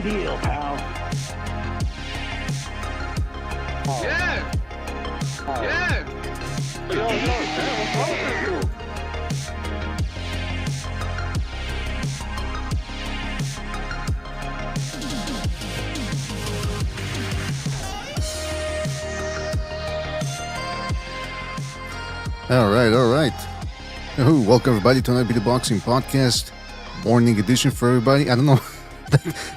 Done deal, pal. Yeah! Yeah! Yo, Sam, what's wrong with you? All right. Welcome everybody to another Be the Boxing Podcast, morning edition for everybody. I don't know,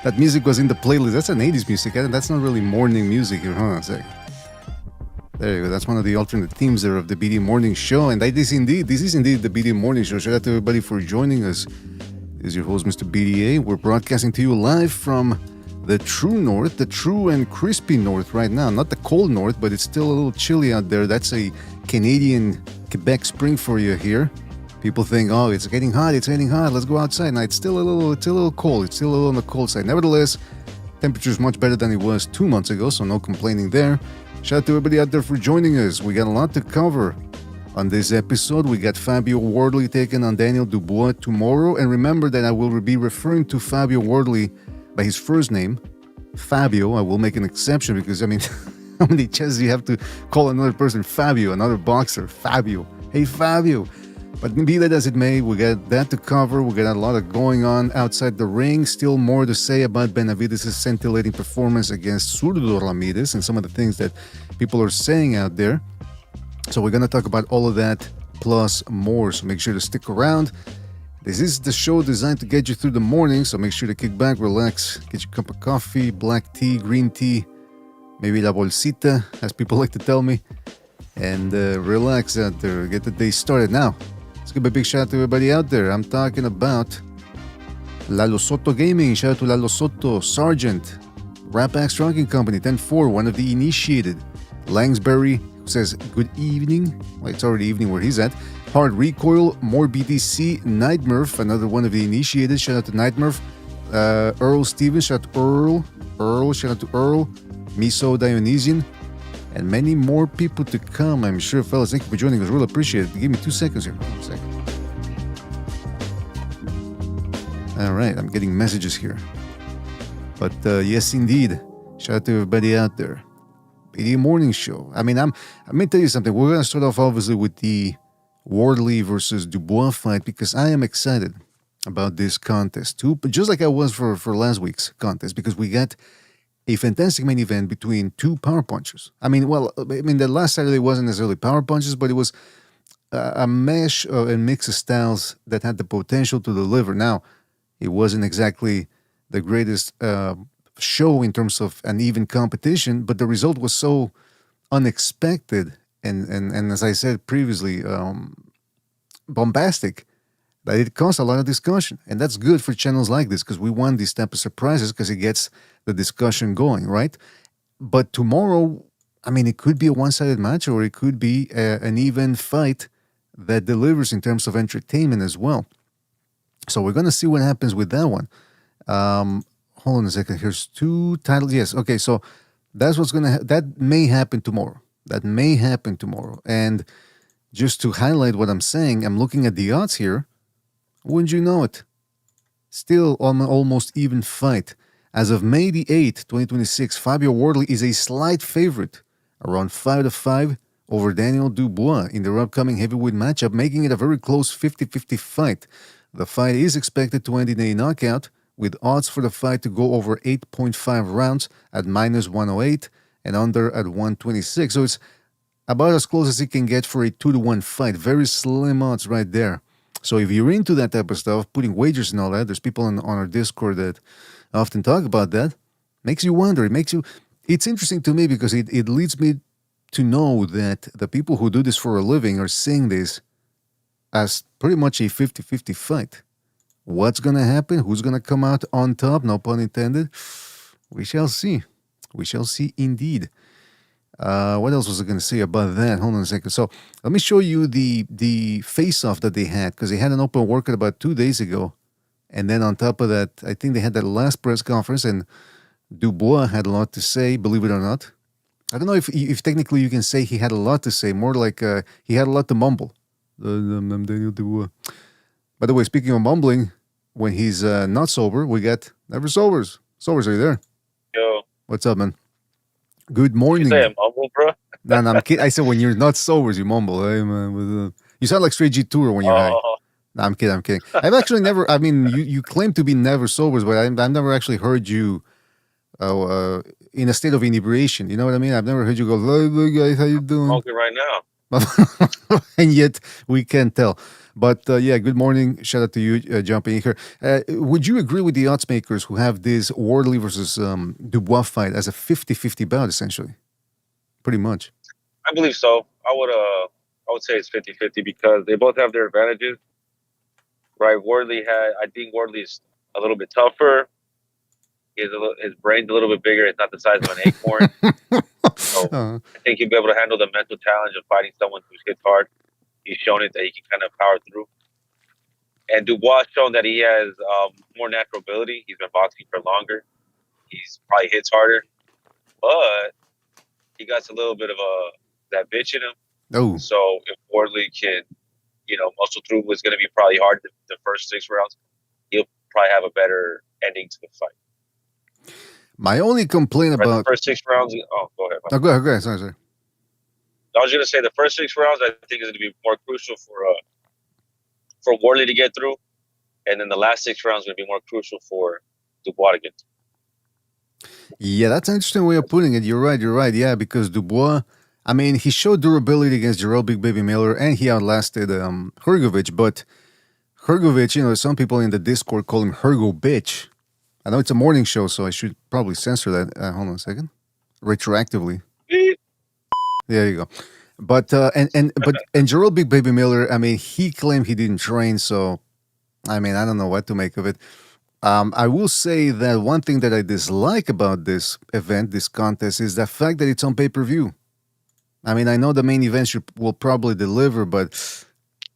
that music was in the playlist. That's an 80s music. That's not really morning music here, huh? There you go. That's one of the alternate themes there of the BD Morning Show, and this is indeed the BD Morning Show. Shout out to everybody for joining us. This is your host, Mr. BDA. We're broadcasting to you live from the true north, the true and crispy north right now. Not the cold north, but it's still a little chilly out there. That's a Canadian Quebec spring for you here. People think, oh, it's getting hot, let's go outside. Now it's still a little cold. It's still a little on the cold side. Nevertheless, temperature is much better than it was 2 months ago, so no complaining there. Shout out to everybody out there for joining us. We got a lot to cover on this episode. We got Fabio Wardley taking on Daniel Dubois tomorrow. And remember that I will be referring to Fabio Wardley by his first name, Fabio. I will make an exception because, I mean, how many chances do you have to call another person Fabio, another boxer, Fabio? Hey, Fabio. But be that as it may, we got that to cover. We got a lot of going on outside the ring. Still more to say about Benavidez' scintillating performance against Zurdo Ramirez and some of the things that people are saying out there. So we're going to talk about all of that plus more. So make sure to stick around. This is the show designed to get you through the morning. So make sure to kick back, relax, get your cup of coffee, black tea, green tea, maybe la bolsita, as people like to tell me, and relax out there. Get the day started now. Let's give a big shout out to everybody out there. I'm talking about Lalo Soto Gaming. Shout out to Lalo Soto, Sargent, Rapax Trucking Company, 10-4, one of the initiated. Langsbury, who says good evening. Well, it's already evening where he's at. Hard Recoil, more BTC, Nightmurph, another one of the initiated. Shout out to Nightmurph. Earl Stevens, shout out to Earl, shout out to Earl. Miso Dionysian. And many more people to come, I'm sure, fellas. Thank you for joining us. Really appreciate it. Give me 2 seconds here. 1 second. All right, I'm getting messages here. But yes, indeed. Shout out to everybody out there. BD Morning Show. I mean, let me tell you something. We're going to start off, obviously, with the Wardley versus Dubois fight because I am excited about this contest too. But just like I was for last week's contest, because we got a fantastic main event between two power punchers. The last Saturday wasn't necessarily power punches, but it was a mesh and mix of styles that had the potential to deliver. Now, it wasn't exactly the greatest show in terms of an even competition, but the result was so unexpected and as I said previously, bombastic, that it caused a lot of discussion. And that's good for channels like this because we want these type of surprises because it gets the discussion going, right? But tomorrow, it could be a one-sided match or it could be an even fight that delivers in terms of entertainment as well. So we're going to see what happens with that one. Hold on a second. Here's two titles. Yes. Okay. So that's what's going to that may happen tomorrow. And just to highlight what I'm saying, I'm looking at the odds here. Wouldn't you know it? Still almost even fight. As of May the 8th, 2026, Fabio Wardley is a slight favorite, around 5-5 over Daniel Dubois in their upcoming heavyweight matchup, making it a very close 50-50 fight. The fight is expected to end in a knockout, with odds for the fight to go over 8.5 rounds at -108 and under at 126. So it's about as close as it can get for a 2-1 fight. Very slim odds right there. So if you're into that type of stuff, putting wagers and all that, there's people on our Discord that often talk about that. Makes you wonder. It's interesting to me because it leads me to know that the people who do this for a living are seeing this as pretty much a 50-50 fight. What's going to happen? Who's going to come out on top? No pun intended. We shall see. We shall see indeed. What else was I going to say about that? Hold on a second. So let me show you the face-off that they had, because they had an open workout about 2 days ago. And then on top of that, I think they had that last press conference, and Dubois had a lot to say, believe it or not. I don't know if technically you can say he had a lot to say, more like he had a lot to mumble. I'm Daniel Dubois. By the way, speaking of mumbling, when he's not sober, we got Never Sobers. Sobers, are you there? Yo, What's up, man? Good you morning. say I'm humble, bro? No, I'm kidding. I said when you're not sobers, you mumble. Hey, man, you sound like straight G Tour when you're high. Oh, No, I'm kidding. I'm kidding. I've actually never. I mean, you claim to be never sobers, but I've never actually heard you in a state of inebriation. You know what I mean? I've never heard you go, "Hey, guys, how you doing?" smoking right now. And yet we can't tell. But yeah, good morning. Shout out to you jumping in here. Would you agree with the odds makers who have this Wardley versus Dubois fight as a 50-50 bout, essentially? Pretty much. I believe so. I would say it's 50-50 because they both have their advantages. Right? I think Wardley is a little bit tougher. His brain's a little bit bigger. It's not the size of an acorn. So I think he'll be able to handle the mental challenge of fighting someone who hits hard. He's shown it that he can kind of power through. And Dubois has shown that he has more natural ability. He's been boxing for longer. He's probably hits harder. But he got a little bit of that bitch in him. Oh. So if Wardley can, muscle through what's going to be probably hard the first 6 rounds, he'll probably have a better ending to the fight. My only complaint about the first 6 rounds. Oh, go ahead. No, go ahead. Sorry. I was going to say the first 6 rounds I think is going to be more crucial for Wardley to get through, and then the last 6 rounds are going to be more crucial for Dubois to get through. Yeah, that's an interesting way of putting it. You're right. Yeah, because Dubois, I mean, he showed durability against Jarrell Big Baby Miller, and he outlasted Hrgovic. But Hrgovic, some people in the Discord call him Hrgo Bitch. I know it's a morning show, so I should probably censor that. Hold on a second. Retroactively. There you go. But Jarrell Big Baby Miller, I mean, he claimed he didn't train, so I mean, I don't know what to make of it. I will say that one thing that I dislike about this event, this contest, is the fact that it's on pay-per-view. I mean, I know the main event will probably deliver, but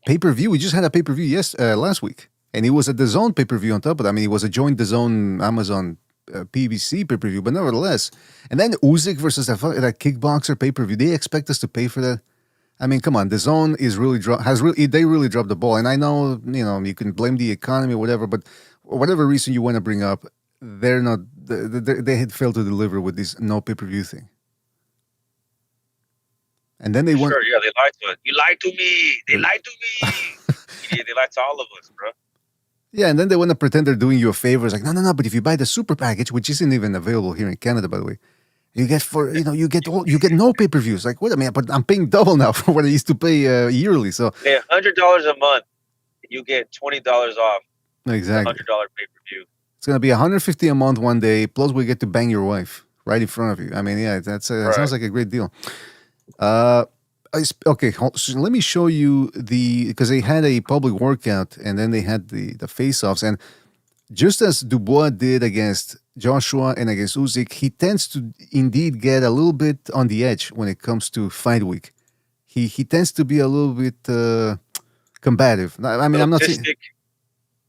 pay-per-view, we just had a pay-per-view last week, and it was a DAZN pay-per-view on top of it. I mean, it was a joint DAZN Amazon PBC pay-per-view, but nevertheless. And then Usyk versus that kickboxer pay-per-view, they expect us to pay for that? I mean, come on, DAZN is they really dropped the ball. And I know, you can blame the economy or whatever, but whatever reason you want to bring up, they had failed to deliver with this no pay-per-view thing. And then they went. Sure, yeah, they lied to us. You lied to me. They lied to me. Yeah, they lied to all of us, bro. Yeah, and then they want to pretend they're doing you a favor. It's like, no, but if you buy the super package, which isn't even available here in Canada, by the way, you get no pay-per-views. Like, wait a minute, but I'm paying double now for what I used to pay yearly. So $100 a month, you get $20 off. Exactly. $100 pay-per-view. It's gonna be $150 a month one day. Plus, we get to bang your wife right in front of you. I mean, yeah, that sounds like a great deal. Okay, so let me show you because they had a public workout and then they had the face-offs, and just as Dubois did against Joshua and against Usyk, he tends to indeed get a little bit on the edge when it comes to fight week. He tends to be a little bit combative. I mean, I'm not saying.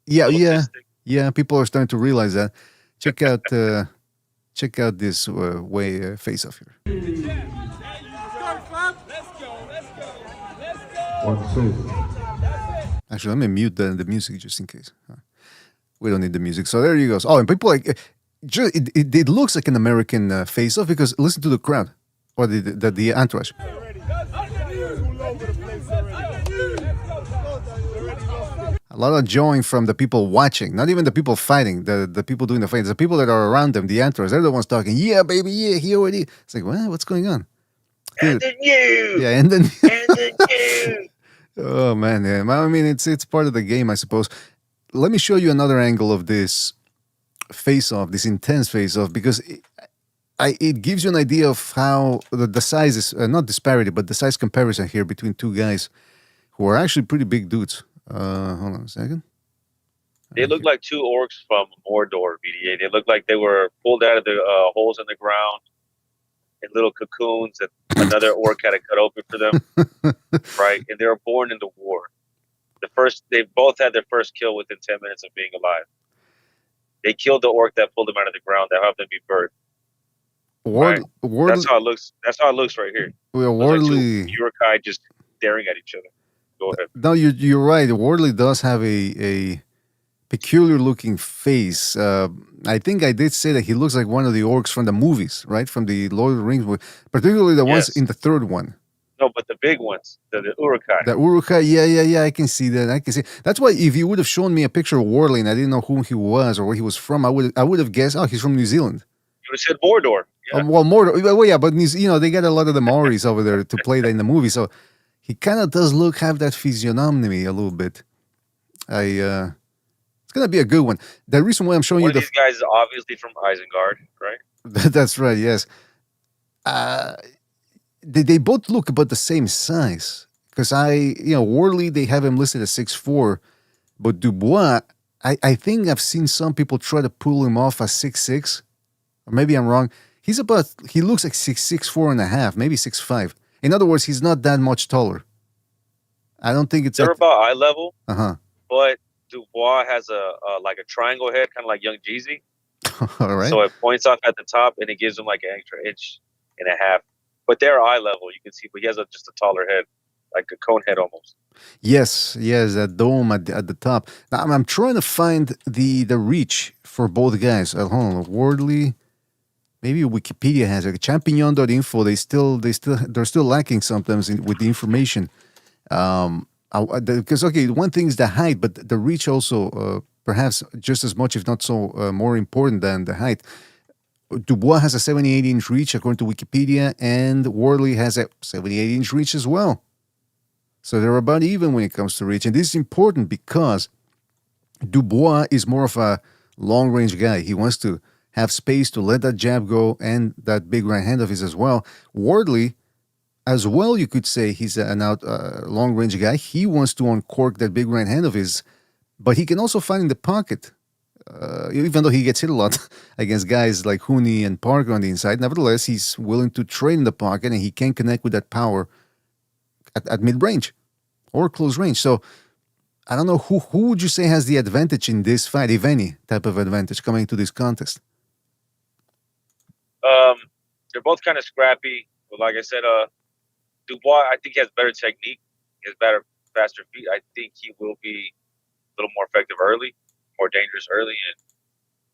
Yeah. People are starting to realize that. Check out this face-off here. Actually, let me mute the music just in case. We don't need the music. So there you go. Oh, and people it looks like an American face-off because listen to the crowd or the entourage. A lot of joy from the people watching, not even the people fighting, the people doing the fights, the people that are around them, the entourage. They're the ones talking. Yeah, baby, yeah, he already. It's like, what's going on? And then you. Yeah, and then you. Oh man, yeah. I mean, it's part of the game, I suppose. Let me show you another angle of this face-off, this intense face-off, because it gives you an idea of how the size is not disparity, but the size comparison here between two guys who are actually pretty big dudes. Hold on a second. They look like two orcs from Mordor, BDA. They look like they were pulled out of the holes in the ground in little cocoons that another orc had to cut open for them, right? And they were born in the war. They both had their first kill within 10 minutes of being alive. They killed the orc that pulled them out of the ground that helped them be birthed. Right? That's how it looks. That's how it looks right here. Well, Wardley, like Urukai just staring at each other. Go ahead. No, you're right. Wardley does have a peculiar looking face. I think I did say that he looks like one of the orcs from the movies, right? From the Lord of the Rings, particularly the ones Yes. in the third one. No, but the big ones, the Urukai. The Urukai, yeah, I can see that. I can see. That's why if you would have shown me a picture of Wardley and I didn't know who he was or where he was from, I would have guessed, oh, he's from New Zealand. You would have said Mordor. Yeah. Well, more, well, yeah, but they got a lot of the Maoris over there to play that in the movie, so he kind of does have that physiognomy a little bit. It's gonna be a good one. The reason why I'm showing One you of these guys is obviously from Isengard, right? that's right, yes. They both look about the same size because Wardley they have him listed at 6'4", but Dubois, I think I've seen some people try to pull him off as 6'6", or maybe I'm wrong. He looks like 6'4" and a half, maybe 6'5". In other words, he's not that much taller. I don't think it's They're about eye level, uh-huh. but Dubois has a like a triangle head, kind of like Young Jeezy. All right. So it points off at the top, and it gives him like an extra inch and a half. But they're eye level, you can see. But he has just a taller head, like a cone head almost. Yes, that dome at the top. Now, I'm trying to find the reach for both guys. Hold on, Wardley. Maybe Wikipedia has it. Champignon.info. They're still lacking sometimes with the information. Because one thing is the height, but the reach also perhaps just as much, if not so, more important than the height. Dubois has a 78-inch reach according to Wikipedia, and Wardley has a 78-inch reach as well. So they're about even when it comes to reach, and this is important because Dubois is more of a long-range guy. He wants to have space to let that jab go and that big right hand of his as well. Wardley, as well, you could say he's an long-range guy. He wants to uncork that big right hand of his, but he can also find in the pocket. Even though he gets hit a lot against guys like Hooney and Parker on the inside, nevertheless, he's willing to trade in the pocket and he can connect with that power at mid-range or close range. So I don't know who would you say has the advantage in this fight, if any type of advantage coming to this contest. They're both kind of scrappy, but like I said, Dubois, I think he has better technique. He has faster feet. I think he will be a little more effective early, more dangerous early, and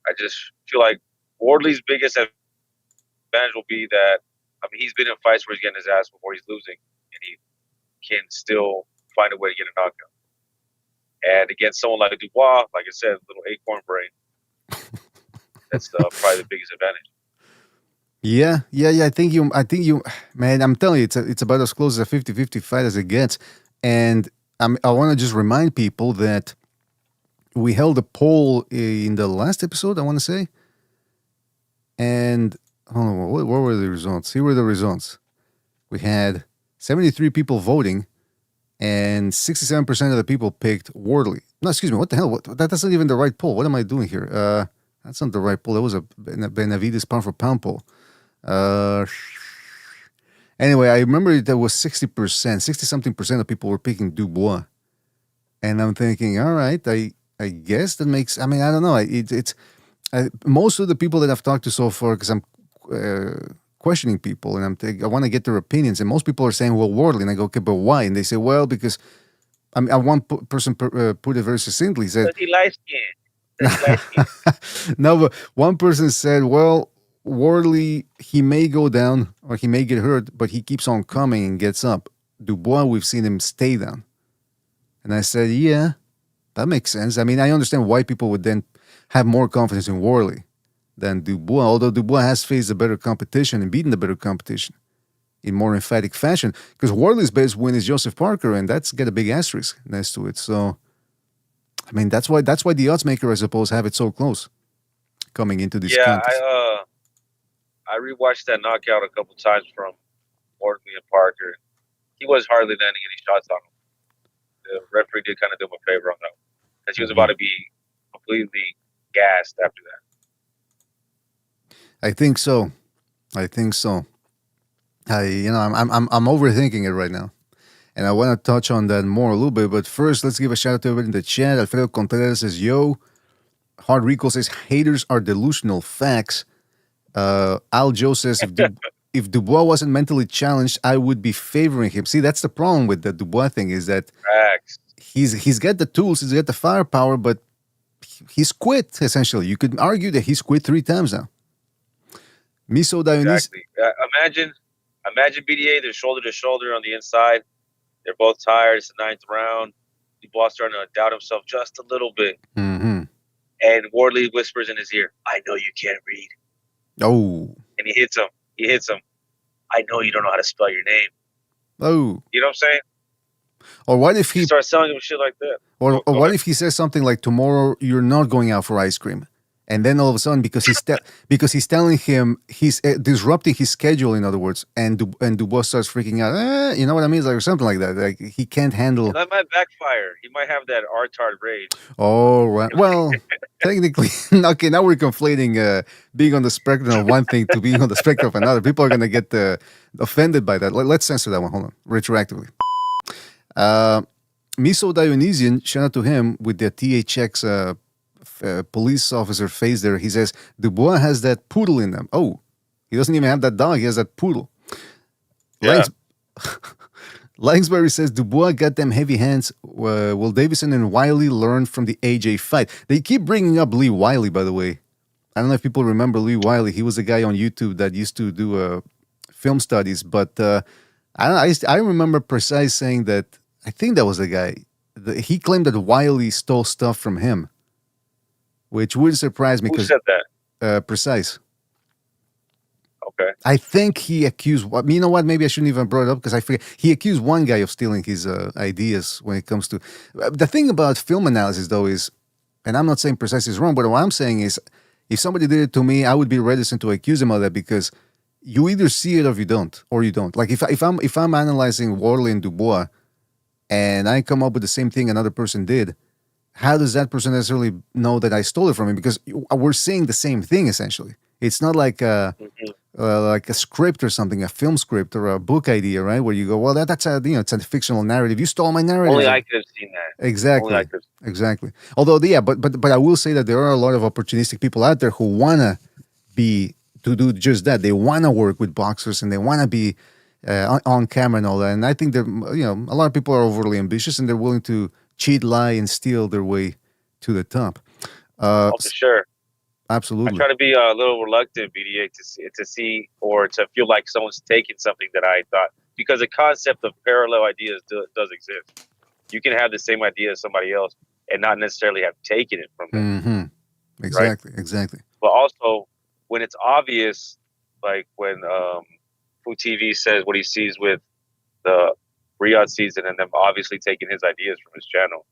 I just feel like Wardley's biggest advantage will be that he's been in fights where he's getting his ass before he's losing, and he can still find a way to get a knockout. And against someone like Dubois, like I said, little acorn brain, that's probably the biggest advantage. Yeah. I think you, man, I'm telling you, it's about as close as a 50-50 fight as it gets. And I want to just remind people that we held a poll in the last episode, I want to say. And hold on, what were the results? Here were the results. We had 73 people voting, and 67% of the people picked Wardley. No, excuse me, what the hell? That's not even the right poll. What am I doing here? That's not the right poll. That was a Benavidez pound for pound poll. Anyway, I remember there was 60-something percent of people were picking Dubois. And I'm thinking, all right, I guess that makes, I don't know. It's most of the people that I've talked to so far, because I'm questioning people and I want to get their opinions. And most people are saying, well, Wardley. And I go, okay, but why? And they say, well, because one person put it very succinctly. He said, he light skin. No, but one person said, well, Wardley, he may go down or he may get hurt, but he keeps on coming and gets up. Dubois, we've seen him stay down. And I said, yeah, that makes sense. I understand why people would then have more confidence in Wardley than Dubois, although Dubois has faced a better competition and beaten the better competition in more emphatic fashion. Because Wardley's best win is Joseph Parker, and that's got a big asterisk next to it. So, that's why the odds maker, I suppose, have it so close coming into this contest. I rewatched that knockout a couple times from Wardley and Parker. He was hardly landing any shots on him. The referee did kind of do him a favor on that because he was about to be completely gassed after that. I think so. I'm overthinking it right now. And I want to touch on that more a little bit. But first, let's give a shout out to everybody in the chat. Alfredo Contreras says, yo. Hard Rico says, haters are delusional. Facts. Al Joe says, if Dubois wasn't mentally challenged, I would be favoring him. See, that's the problem with the Dubois thing is that Facts. he's got the tools, he's got the firepower, but he's quit, essentially. You could argue that he's quit 3 times now. Miso Dionys. Exactly. Imagine BDA. They're shoulder to shoulder on the inside. They're both tired. It's the 9th round. Dubois starting to doubt himself just a little bit. Mm-hmm. And Wardley whispers in his ear, "I know you can't read." Oh. And he hits him. "I know you don't know how to spell your name." Oh. You know what I'm saying? Or what if he starts telling him shit like that? or what if he says something like, "Tomorrow you're not going out for ice cream," and then all of a sudden, because he's telling him he's disrupting his schedule, in other words, and Dubois starts freaking out. You know what I mean? It's like, or something like that. Like he can't handle. That might backfire. He might have that R-tard rage. Oh, right. Well, technically, okay. Now we're conflating being on the spectrum of one thing to being on the spectrum of another. People are gonna get offended by that. Let's censor that one. Hold on, retroactively. Miso Dionysian, shout out to him with the THX police officer face there. He says, Dubois has that poodle in them. Oh, he doesn't even have that dog. He has that poodle. Yeah. Langsbury says, Dubois got them heavy hands. Will Davison and Wiley learn from the AJ fight? They keep bringing up Lee Wiley, by the way. I don't know if people remember Lee Wiley. He was a guy on YouTube that used to do film studies. But I remember Precise saying that, I think that was the guy. He claimed that Wiley stole stuff from him, which would surprise me. Who said that? Precise. Okay. I think he accused. You know what? Maybe I shouldn't even brought it up because I forget. He accused one guy of stealing his ideas when it comes to the thing about film analysis, though, is, and I'm not saying Precise is wrong, but what I'm saying is, if somebody did it to me, I would be reticent to accuse him of that because you either see it or you don't. Like if I'm analyzing Wardley and Dubois, and I come up with the same thing another person did, how does that person necessarily know that I stole it from him? Because we're saying the same thing essentially. It's not like a script or something, a film script or a book idea, right? Where you go, well, that's it's a fictional narrative. You stole my narrative. Only I could have seen that. Exactly. Although, yeah, but I will say that there are a lot of opportunistic people out there who wanna to do just that. They wanna work with boxers and they wanna be on camera and all that. And I think a lot of people are overly ambitious and they're willing to cheat, lie, and steal their way to the top. For sure. Absolutely. I try to be a little reluctant, BDA, to see or to feel like someone's taking something that I thought, because the concept of parallel ideas does exist. You can have the same idea as somebody else and not necessarily have taken it from them. Mm-hmm. Exactly. But also, when it's obvious, like when Fu TV says what he sees with the Riyadh season and them obviously taking his ideas from his channel,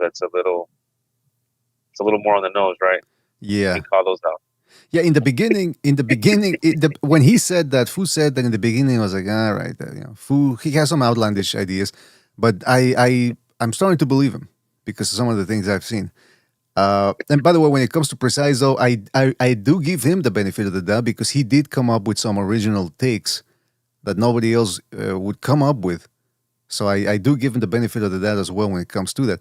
that's a little more on the nose, right? Yeah. You call those out. Yeah, in the beginning, when he said that, Fu said that in the beginning, I was like, all right, Fu, he has some outlandish ideas, but I'm starting to believe him because of some of the things I've seen. And by the way, when it comes to Precise, though, I do give him the benefit of the doubt because he did come up with some original takes that nobody else would come up with. So I do give him the benefit of the doubt as well when it comes to that.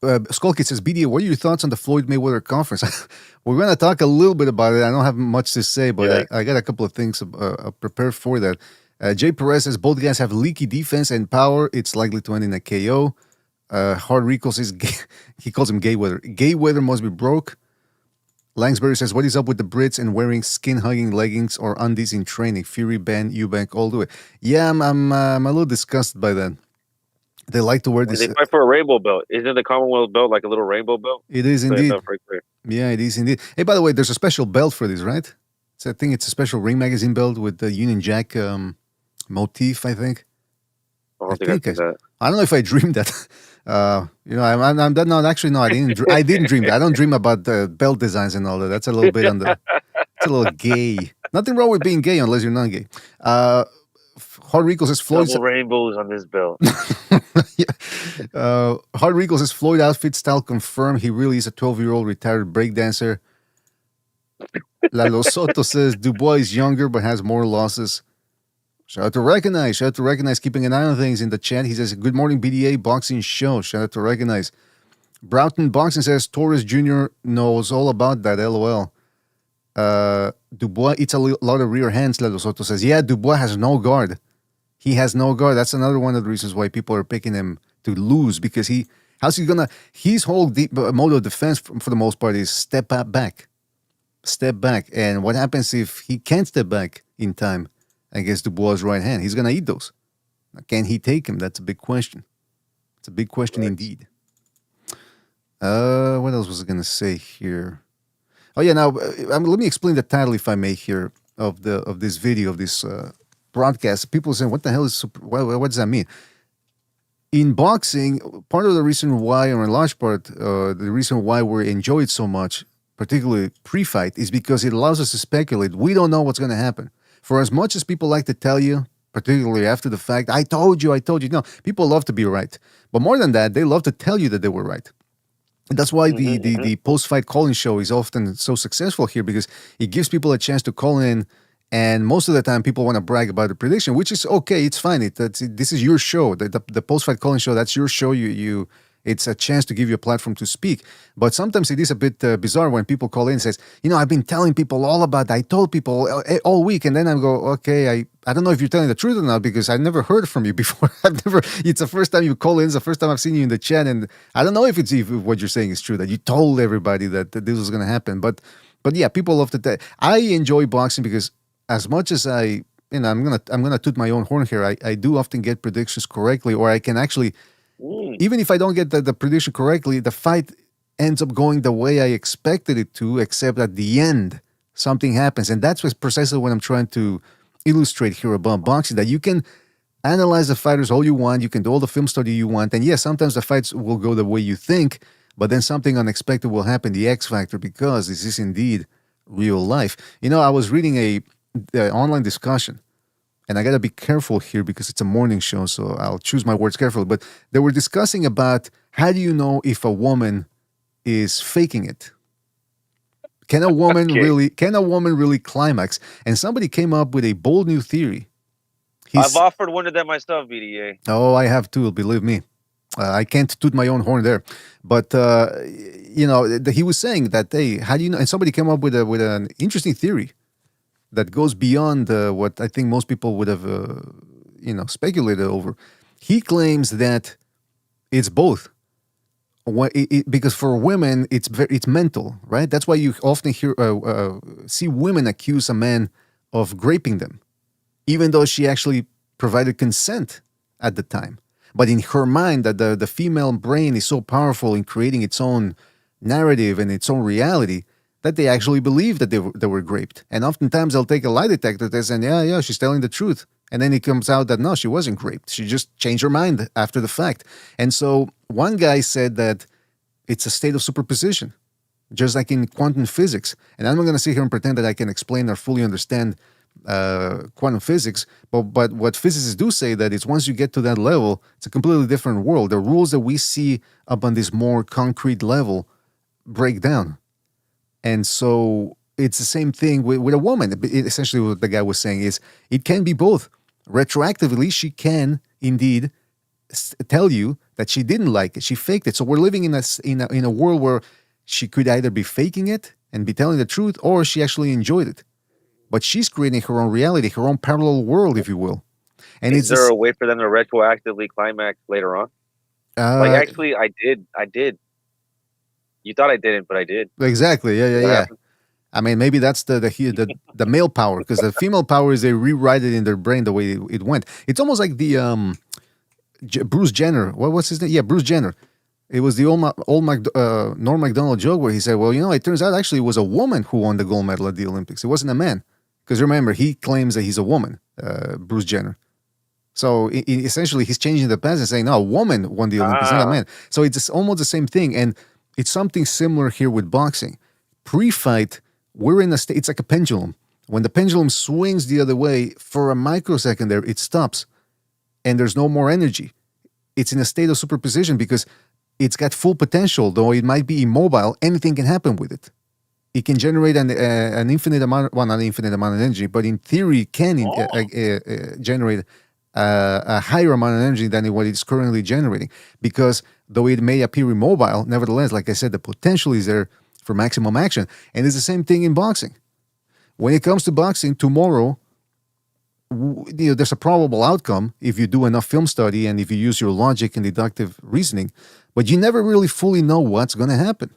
Skullkid says, BDA, what are your thoughts on the Floyd Mayweather conference? We're going to talk a little bit about it. I don't have much to say, but I got a couple of things prepared for that. Jay Perez says, both guys have leaky defense and power. It's likely to end in a KO. Hard Rico says, he calls him Gay Weather. Gay Weather must be broke. Langsbury says, what is up with the Brits and wearing skin-hugging leggings or undies in training? Fury, Ben, Eubank, all the way. Yeah, I'm a little disgusted by that. They like to wear this. They fight for a rainbow belt. Isn't the Commonwealth belt like a little rainbow belt? It is indeed. Yeah, it is indeed. Hey, by the way, there's a special belt for this, right? I think it's a special Ring Magazine belt with the Union Jack motif, I think. I don't know if I dreamed that. I'm not actually. No, I didn't. I didn't dream that. I don't dream about the belt designs and all that. That's a little bit on the. It's a little gay. Nothing wrong with being gay unless you're not gay. Hard Rico says Floyd. Double rainbows on this belt. Yeah. Hard Rico says Floyd outfit style confirmed. He really is a 12-year-old retired breakdancer. Lalo Soto says Dubois is younger but has more losses. Shout out to Recognize. Keeping an eye on things in the chat. He says, good morning, BDA Boxing Show. Shout out to Recognize. Broughton Boxing says Torres Jr. knows all about that, LOL. Dubois eats a lot of rear hands, Lalo Soto says. Yeah, Dubois has no guard. He has no guard. That's another one of the reasons why people are picking him to lose, because he How's he gonna? His whole mode of defense, for the most part, is step back, step back. And what happens if he can't step back in time against Dubois' right hand? He's gonna eat those. Can he take him? That's a big question. It's a big question indeed. What else was I gonna say here? Oh yeah, now let me explain the title, if I may, here of this video of this broadcast. People saying, "What the hell is what does that mean?" In boxing, part of the reason why, or in large part, the reason why we enjoy it so much, particularly pre-fight, is because it allows us to speculate. We don't know what's going to happen. For as much as people like to tell you, particularly after the fact, I told you. No, people love to be right. But more than that, they love to tell you that they were right. And that's why the post-fight calling show is often so successful here, because it gives people a chance to call in. And most of the time, people want to brag about the prediction, which is okay. It's fine. This is your show. The post-fight calling show, that's your show. It's a chance to give you a platform to speak. But sometimes it is a bit bizarre when people call in and says, I've been telling people all about that. I told people all week. And then I go, okay, I don't know if you're telling the truth or not, because I've never heard from you before. It's the first time you call in. It's the first time I've seen you in the chat. And I don't know if what you're saying is true, that you told everybody that this was going to happen. But yeah, people love to tell. I enjoy boxing because as much as I'm gonna toot my own horn here, I do often get predictions correctly, or I can actually, even if I don't get the prediction correctly, the fight ends up going the way I expected it to, except at the end something happens. And that's precisely what I'm trying to illustrate here about boxing, that you can analyze the fighters all you want, you can do all the film study you want, and yes, sometimes the fights will go the way you think, but then something unexpected will happen, the X factor, because this is indeed real life. I was reading the online discussion, and I got to be careful here because it's a morning show, so I'll choose my words carefully, but they were discussing about how do you know if a woman is faking it? Can a woman really climax? And somebody came up with a bold new theory. I've offered one of them myself, BDA. Oh, I have too, believe me. I can't toot my own horn there. But, he was saying that, hey, how do you know? And somebody came up with an interesting theory that goes beyond what I think most people would have, speculated over. He claims that it's both. Because for women, it's mental, right? That's why you often see women accuse a man of raping them, even though she actually provided consent at the time. But in her mind, that the female brain is so powerful in creating its own narrative and its own reality, that they actually believe that they were raped. And oftentimes they'll take a lie detector test and yeah, she's telling the truth. And then it comes out that no, she wasn't raped. She just changed her mind after the fact. And so one guy said that it's a state of superposition, just like in quantum physics. And I'm not going to sit here and pretend that I can explain or fully understand quantum physics, but what physicists do say that it's once you get to that level, it's a completely different world. The rules that we see up on this more concrete level break down. And so it's the same thing with a woman. Essentially what the guy was saying is it can be both. Retroactively, she can indeed tell you that she didn't like it. She faked it. So we're living in a world where she could either be faking it and be telling the truth, or she actually enjoyed it. But she's creating her own reality, her own parallel world, if you will. And is there a way for them to retroactively climax later on? Actually, I did. You thought I didn't, but I did. Exactly. Yeah. I mean, maybe that's the male power, because the female power is they rewrite it in their brain the way it went. It's almost like the Bruce Jenner. What's his name? Yeah, Bruce Jenner. It was the Norm Macdonald joke where he said, well, it turns out actually it was a woman who won the gold medal at the Olympics. It wasn't a man. Because remember, he claims that he's a woman, Bruce Jenner. So essentially, he's changing the past and saying, no, a woman won the Olympics, not a man. So it's almost the same thing. And it's something similar here with boxing. Pre-fight, we're in a state, it's like a pendulum. When the pendulum swings the other way, for a microsecond there, it stops. And there's no more energy. It's in a state of superposition because it's got full potential, though it might be immobile. Anything can happen with it. It can generate an infinite amount, well, not an infinite amount of energy, but in theory it can generate a higher amount of energy than what it's currently generating. Because though it may appear immobile, nevertheless, like I said, the potential is there for maximum action. And it's the same thing in boxing. When it comes to boxing, tomorrow, there's a probable outcome if you do enough film study and if you use your logic and deductive reasoning, but you never really fully know what's going to happen.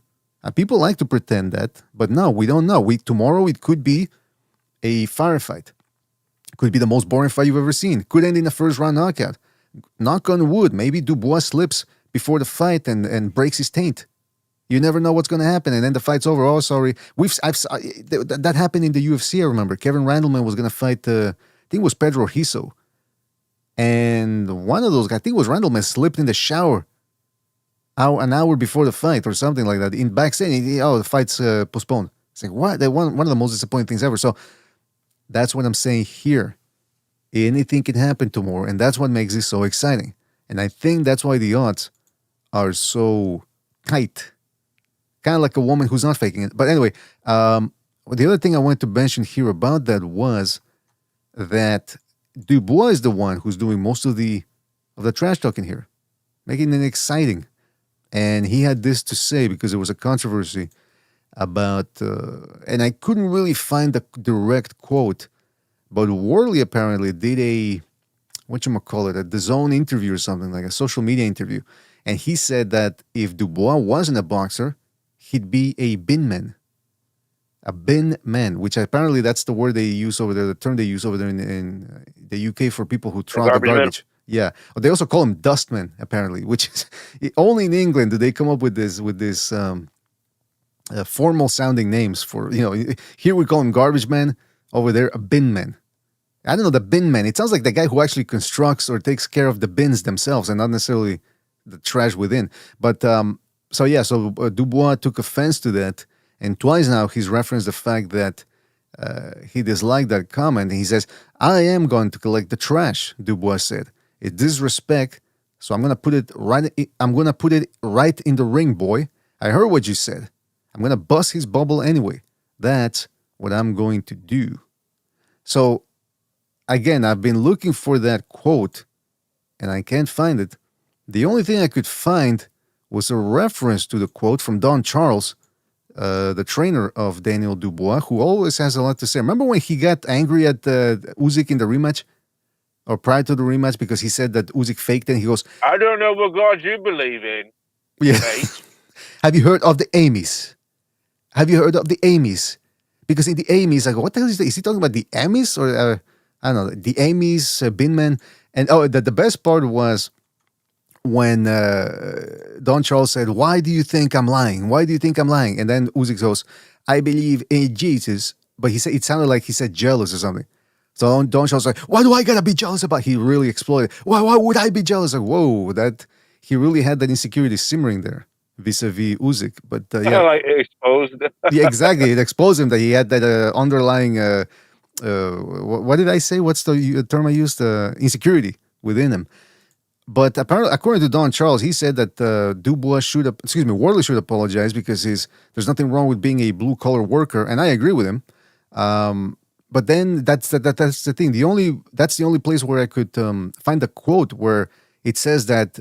People like to pretend that, but no, we don't know. Tomorrow it could be a firefight. Could be the most boring fight you've ever seen. Could end in a first round knockout. Knock on wood. Maybe Dubois slips before the fight and breaks his taint. You never know what's going to happen, and then the fight's over. Oh, sorry. That happened in the UFC. I remember Kevin Randleman was going to fight. I think it was Pedro Hiso, and one of those guys, I think it was Randleman, slipped in the shower an hour before the fight or something like that. In backstage, the fight's postponed. It's like what? One of the most disappointing things ever. So that's what I'm saying here. Anything can happen tomorrow, and that's what makes this so exciting. And I think that's why the odds are so tight. Kind of like a woman who's not faking it. But anyway, the other thing I wanted to mention here about that was that Dubois is the one who's doing most of the trash talking here, making it exciting. And he had this to say because there was a controversy about, and I couldn't really find the direct quote, but Wardley apparently did a DAZN interview or something, like a social media interview. And he said that if Dubois wasn't a boxer, he'd be a bin man. A bin man, which apparently that's the word they use over there, the term they use over there in the UK for people who throw the garbage. Yeah. Well, they also call them dustmen, apparently, which is only in England do they come up with this formal sounding names for, here we call them garbage men, over there a bin man. I don't know, the bin man. It sounds like the guy who actually constructs or takes care of the bins themselves and not necessarily the trash within. But so Dubois took offense to that, and twice now he's referenced the fact that he disliked that comment. He says, "I am going to collect the trash," Dubois said. "It's disrespect, so I'm gonna put it right. I'm gonna put it right in the ring, boy. I heard what you said. I'm gonna bust his bubble anyway. That's what I'm going to do." So again, I've been looking for that quote, and I can't find it. The only thing I could find was a reference to the quote from Don Charles, the trainer of Daniel Dubois, who always has a lot to say. Remember when he got angry at Usyk in the rematch? Or prior to the rematch, because he said that Usyk faked it, and he goes, "I don't know what God you believe in." Yeah. Have you heard of the Amy's? Have you heard of the Amy's? Because in the Amy's, I go, what the hell is that? Is he talking about the Amy's? Or, I don't know, the Amy's, Binman? And the best part was when Don Charles said, "Why do you think I'm lying? Why do you think I'm lying?" And then Usyk goes, "I believe in Jesus." But he said, it sounded like he said jealous or something. So Don Charles was like, "Why do I gotta be jealous about?" He really exploded. Why would I be jealous? Like, whoa, that he really had that insecurity simmering there vis-a-vis Usyk. But yeah, like exposed. yeah, exactly. It exposed him that he had that underlying. What did I say? What's the term I used? Insecurity within him. But apparently, according to Don Charles, he said that Wardley should apologize because there's nothing wrong with being a blue-collar worker, and I agree with him. But then that's the thing. That's the only place where I could find a quote where it says that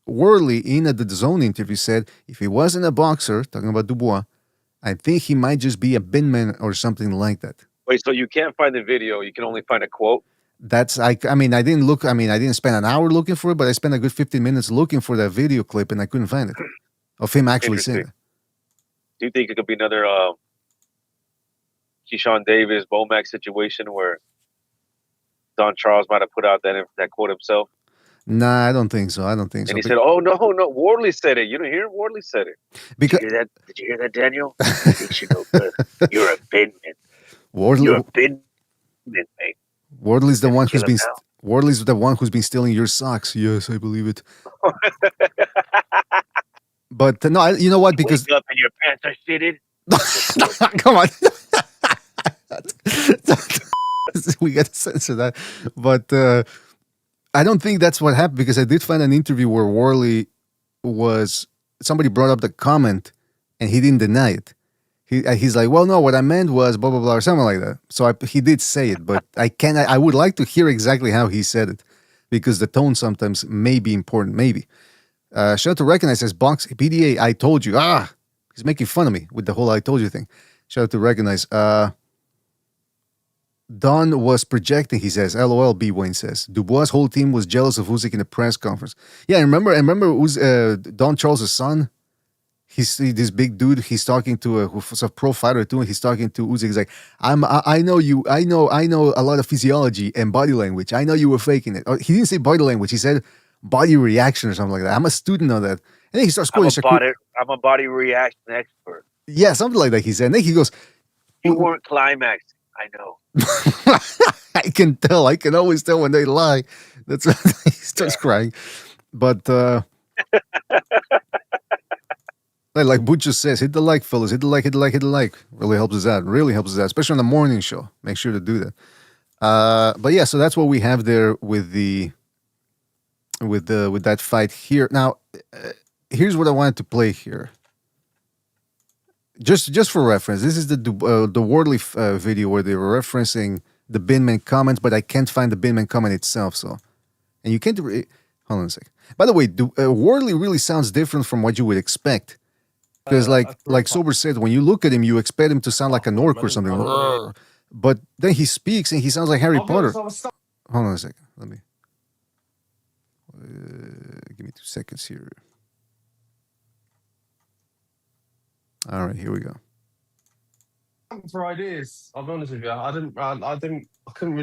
Wardley in the DAZN interview said if he wasn't a boxer, talking about Dubois, I think he might just be a bin man or something like that. Wait, so you can't find the video? You can only find a quote? I didn't spend an hour looking for it, but I spent a good 15 minutes looking for that video clip, and I couldn't find it of him actually saying it. Do you think it could be another Keyshawn Davis, Bomac situation where Don Charles might have put out that quote himself? Nah, I don't think so. And he said, "Oh no, Wardley said it. You don't hear it? Wardley said it." Because Did you hear that, Daniel? You know, you're a bin man. Wardley, You're a bin man, mate. Wardley's the one who's been stealing your socks. Yes, I believe it. But no, you know what? Because wake up and your pants are shitted. Come on. We got to censor that. But I don't think that's what happened, because I did find an interview where Wardley somebody brought up the comment and he didn't deny it. He's like, "Well, no, what I meant was blah, blah, blah," or something like that. So he did say it, but I would like to hear exactly how he said it, because the tone sometimes may be important, maybe. Shout out to Recognize says, "Box PDA, I told you." He's making fun of me with the whole "I told you" thing. Shout out to Recognize. Don was projecting, he says. LOL, B. Wayne says. Dubois' whole team was jealous of Usyk in the press conference. Yeah, I remember Don Charles' son. He's this big dude. He's talking to who's a pro fighter too. And he's talking to Usyk. He's like, I know you. I know a lot of physiology and body language. I know you were faking it. He didn't say body language. He said body reaction or something like that. I'm a student of that. And then he starts quoting I'm a body reaction expert. Yeah, something like that. He said. And then he goes, You weren't climaxing. I know. I can tell. I can always tell when they lie. That's he starts crying. But like Butcher says, hit the like, fellas. Hit the like, hit the like, hit the like. Really helps us out. Really helps us out, especially on the morning show. Make sure to do that. But yeah, so that's what we have there with that fight here. Now, here's what I wanted to play here. Just for reference, this is the Wardley video where they were referencing the Binman comment, but I can't find the Binman comment itself. So, and you can't. Hold on a second. By the way, Wardley really sounds different from what you would expect, because like Sober said, when you look at him, you expect him to sound like an orc or something. But then he speaks and he sounds like Harry Potter. Hold on a second. Let me give me 2 seconds here. All right, here we go. For ideas, I'll be honest with you. I couldn't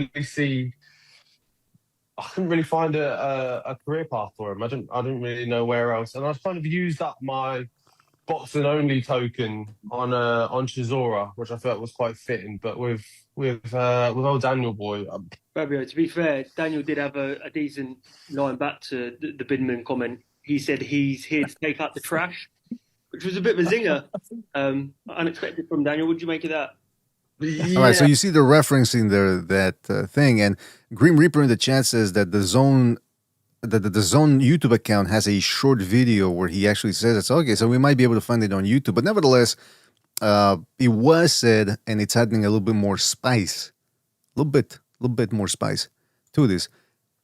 really find a career path for him. I didn't really know where else, and I kind of used up my boxing only token on Chisora, which I felt was quite fitting. But with old Daniel boy, Fabio, to be fair, Daniel did have a decent line back to the Binman comment. He said he's here to take out the trash, which was a bit of a zinger. Unexpected from Daniel. What did you make of that? yeah. All right, so you see the referencing there, that thing, and Grim Reaper in the chat says that the Zone YouTube account has a short video where he actually says it's okay, so we might be able to find it on YouTube. But nevertheless, it was said, and it's adding a little bit more spice, a little bit more spice to this.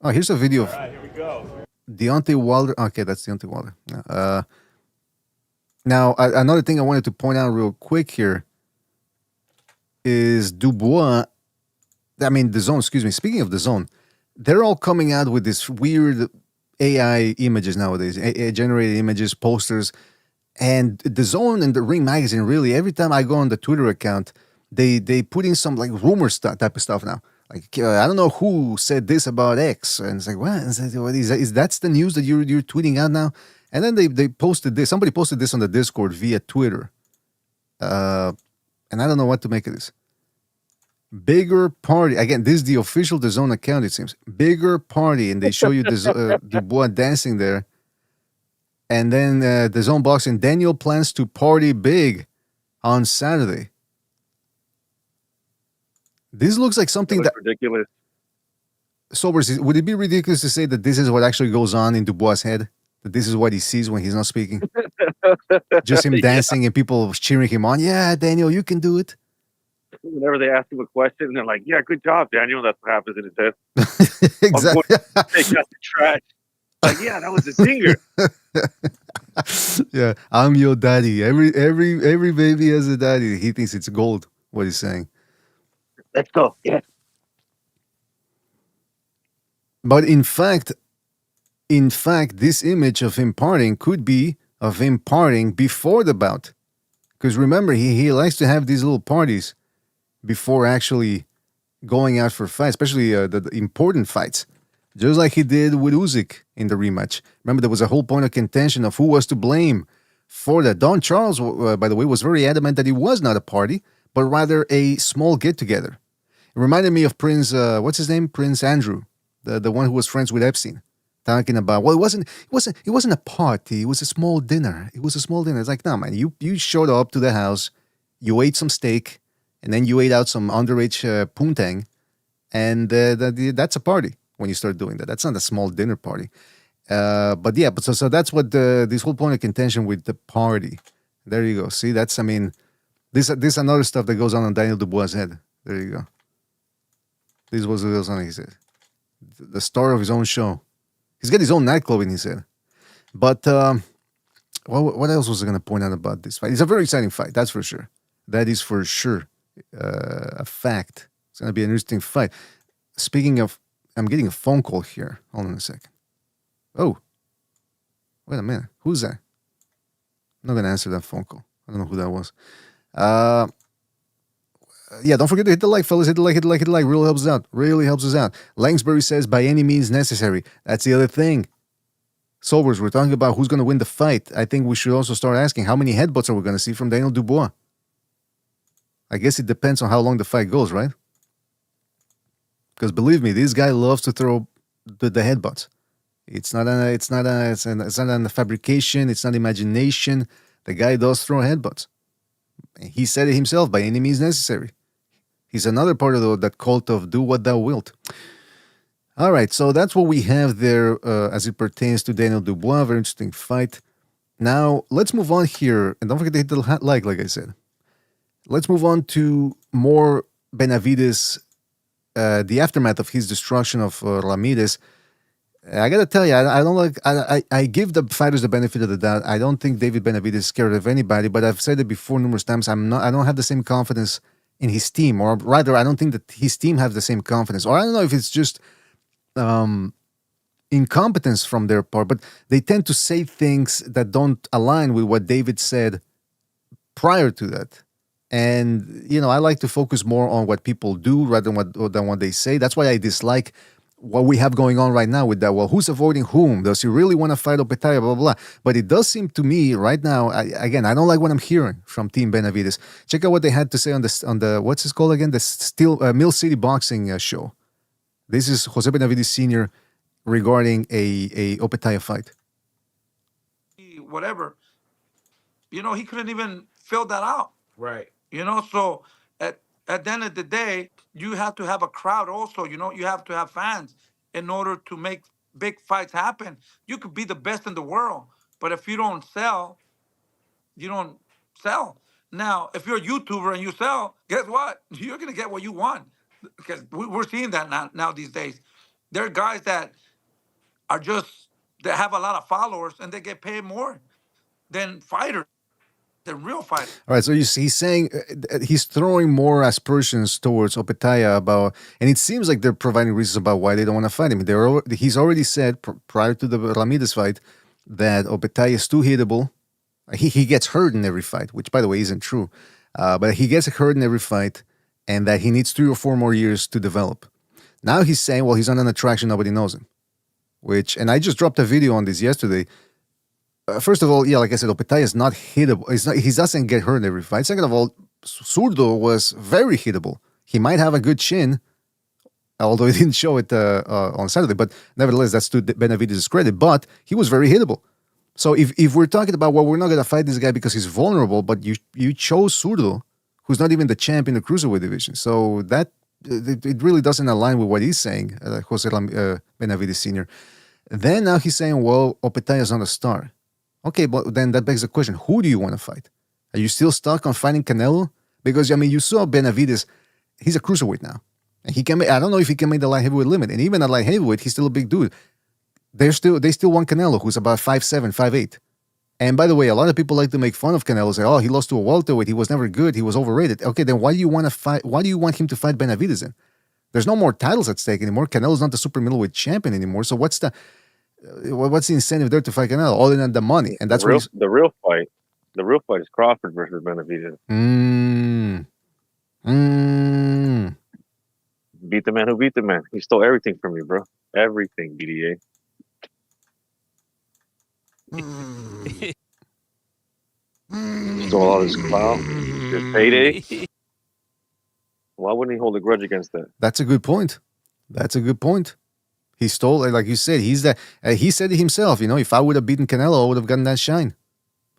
Oh, here's a video of Here we go. Deontay Wilder. Okay, that's Deontay Wilder. Now, another thing I wanted to point out real quick here is Dubois. I mean, the Zone, excuse me. Speaking of the Zone, they're all coming out with this weird AI images nowadays, generated images, posters. And the Zone and the Ring Magazine, really, every time I go on the Twitter account, they put in some like rumor type of stuff now. Like, I don't know who said this about X. And it's like, what? Is that's the news that you're tweeting out now? And then they posted this. Somebody posted this on the Discord via Twitter. And I don't know what to make of this. Bigger party. Again, this is the official DAZN account, it seems. Bigger party. And they show you Dubois dancing there. And then DAZN boxing. Daniel plans to party big on Saturday. This looks like something that... ridiculous. Sober, would it be ridiculous to say that this is what actually goes on in Dubois' head? That this is what he sees when he's not speaking? Just him dancing and people cheering him on. Yeah, Daniel, you can do it. Whenever they ask him a question, they're like, "Yeah, good job, Daniel." That's what happens in his head. Exactly. Take out the trash. Like, yeah, that was a zinger. Yeah, I'm your daddy. Every baby has a daddy. He thinks it's gold. What he's saying. Let's go. Yeah. But in fact, this image of him partying could be of him partying before the bout. Because remember, he likes to have these little parties before actually going out for fights, especially the important fights. Just like he did with Usyk in the rematch. Remember, there was a whole point of contention of who was to blame for that. Don Charles, by the way, was very adamant that it was not a party, but rather a small get-together. It reminded me of Prince, what's his name? Prince Andrew, the one who was friends with Epstein. Talking about, well, it wasn't a party. It was a small dinner. It was a small dinner. It's like, no, man, you showed up to the house, you ate some steak, and then you ate out some underage poontang, and that's a party when you start doing that. That's not a small dinner party. But yeah, so that's what this whole point of contention with the party. There you go. See, that's, I mean, this another stuff that goes on Daniel Dubois' head. There you go. This was what goes on, he said. The star of his own show. He's got his own nightclub in his head. But what else was I going to point out about this fight? It's a very exciting fight, that's for sure. That is for sure a fact. It's going to be an interesting fight. Speaking of, I'm getting a phone call here. Hold on a second. Oh, wait a minute. Who's that? I'm not going to answer that phone call. I don't know who that was. Yeah, don't forget to hit the like, fellas. Hit the like, hit the like, hit the like. Really helps us out. Really helps us out. Langsbury says, by any means necessary. That's the other thing. Sobers, we're talking about who's going to win the fight. I think we should also start asking how many headbutts are we going to see from Daniel Dubois? I guess it depends on how long the fight goes, right? Because believe me, this guy loves to throw the headbutts. It's not a fabrication. It's not imagination. The guy does throw headbutts. He said it himself, by any means necessary. He's another part of that cult of do what thou wilt. All right, so that's what we have there as it pertains to Daniel Dubois. Very interesting fight. Now, let's move on here. And don't forget to hit the like I said. Let's move on to more Benavidez, the aftermath of his destruction of Ramirez. I gotta tell you, I don't like. I give the fighters the benefit of the doubt. I don't think David Benavidez is scared of anybody, but I've said it before numerous times. I don't have the same confidence in his team, or rather, I don't think that his team have the same confidence. Or I don't know if it's just incompetence from their part, but they tend to say things that don't align with what David said prior to that. And I like to focus more on what people do rather than what they say. That's why I dislike what we have going on right now with that. Well, who's avoiding whom? Does he really want to fight Opetaia? Blah, blah, blah. But it does seem to me right now, I don't like what I'm hearing from Team Benavidez. Check out what they had to say on the what's it called again? The Mill City Boxing show. This is Jose Benavidez Sr. regarding a Opetaia fight. Whatever. He couldn't even fill that out. Right. So at the end of the day, you have to have a crowd also. You have to have fans in order to make big fights happen. You could be the best in the world, but if you don't sell, you don't sell. Now, if you're a YouTuber and you sell, guess what? You're going to get what you want, because we're seeing that now these days. There are guys that have a lot of followers and they get paid more than fighters. The real fight. All right, so he's saying he's throwing more aspersions towards Opetaia and it seems like they're providing reasons about why they don't want to fight him. He's already said prior to the Ramirez fight that Opetaia is too hittable. He gets hurt in every fight, which by the way isn't true, but he gets hurt in every fight, and that he needs 3 or 4 more years to develop. Now he's saying, well, he's not an attraction, nobody knows him. And I just dropped a video on this yesterday. First of all, yeah, like I said, Opetaia is not hittable. He doesn't get hurt in every fight. Second of all, Zurdo was very hittable. He might have a good chin, although he didn't show it on Saturday. But nevertheless, that's to Benavidez's credit. But he was very hittable. So if we're talking about, well, we're not going to fight this guy because he's vulnerable, but you chose Zurdo, who's not even the champ in the cruiserweight division. So that it really doesn't align with what he's saying, Jose Benavidez Sr. Then now he's saying, well, Opetaia is not a star. Okay, but then that begs the question, who do you want to fight? Are you still stuck on fighting Canelo? Because, you saw Benavidez, he's a cruiserweight now. And I don't know if he can make the light heavyweight limit. And even at light heavyweight, he's still a big dude. They still want Canelo, who's about 5'7", 5'8". And by the way, a lot of people like to make fun of Canelo, say, oh, he lost to a welterweight, he was never good, he was overrated. Okay, then why do you want him to fight Benavidez then? There's no more titles at stake anymore. Canelo's not the super middleweight champion anymore. So what's the incentive there to fight Canelo other than the money? And that's the real fight. The real fight is Crawford versus Benavidez. Beat the man who beat the man. He stole everything from me, bro. Everything, BDA. Stole all his clout, his payday. Why wouldn't he hold a grudge against that? That's a good point. He stole, like you said, he said it himself, if I would have beaten Canelo, I would have gotten that shine.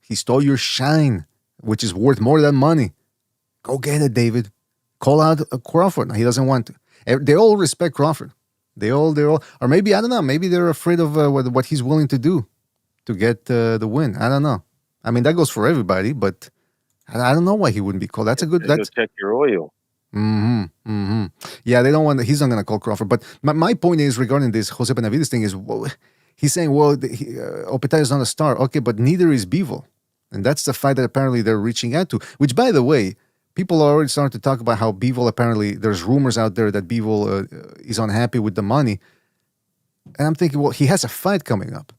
He stole your shine, which is worth more than money. Go get it, David. Call out Crawford. No, he doesn't want to. They all respect Crawford. They all, or maybe, I don't know, maybe they're afraid of what he's willing to do to get the win. I don't know. I mean, that goes for everybody, but I don't know why he wouldn't be called. That's a good. That's check your oil. Yeah, they don't want. He's not going to call Crawford. But my point is regarding this Jose Benavidez thing is, he's saying, well, Opetaia is not a star. Okay, but neither is Bivol, and that's the fight that apparently they're reaching out to. Which, by the way, people are already starting to talk about how Bivol apparently there's rumors out there that Bivol is unhappy with the money, and I'm thinking, well, he has a fight coming up.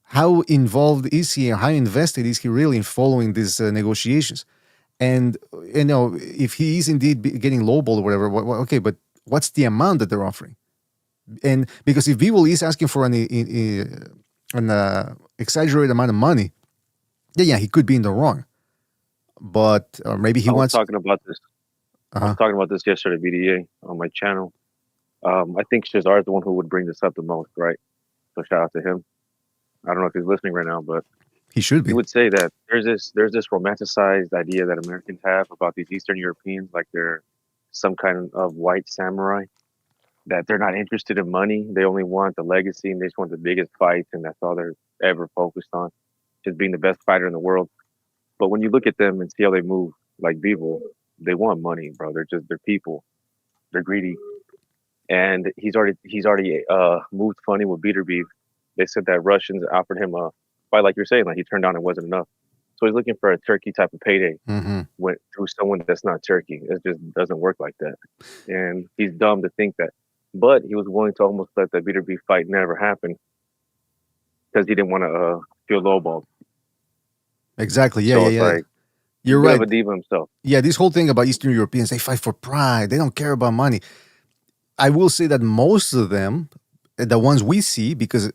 How involved is he, and how invested is he really in following these negotiations? And if he is indeed getting lowballed or whatever, okay, but what's the amount that they're offering? And because if Bivol is asking for an exaggerated amount of money, then yeah, he could be in the wrong. But maybe he I was wants. talking about this. I Uh-huh. was talking about this yesterday, BDA, on my channel. I think Shazar is the one who would bring this up the most, right? So shout out to him. I don't know if he's listening right now, but He should be. he would say that there's this romanticized idea that Americans have about these Eastern Europeans, like they're some kind of white samurai, that they're not interested in money. They only want the legacy, and they just want the biggest fights, and that's all they're ever focused on, just being the best fighter in the world. But when you look at them and see how they move, like Bevo, they want money, bro. They're people. They're greedy. And he's already moved funny with Beater Beef. They said that Russians offered him a fight, like you're saying, like he turned down, it wasn't enough. So he's looking for a Turkey type of payday Mm-hmm. through someone that's not Turkey. It just doesn't work like that. And he's dumb to think that. But he was willing to almost let the Beater Beef fight never happen because he didn't want to feel lowballed. Exactly. Yeah, So yeah, it's yeah. like You're he's a bit right. of a diva himself. Yeah, this whole thing about Eastern Europeans, they fight for pride. They don't care about money. I will say that most of them, the ones we see, because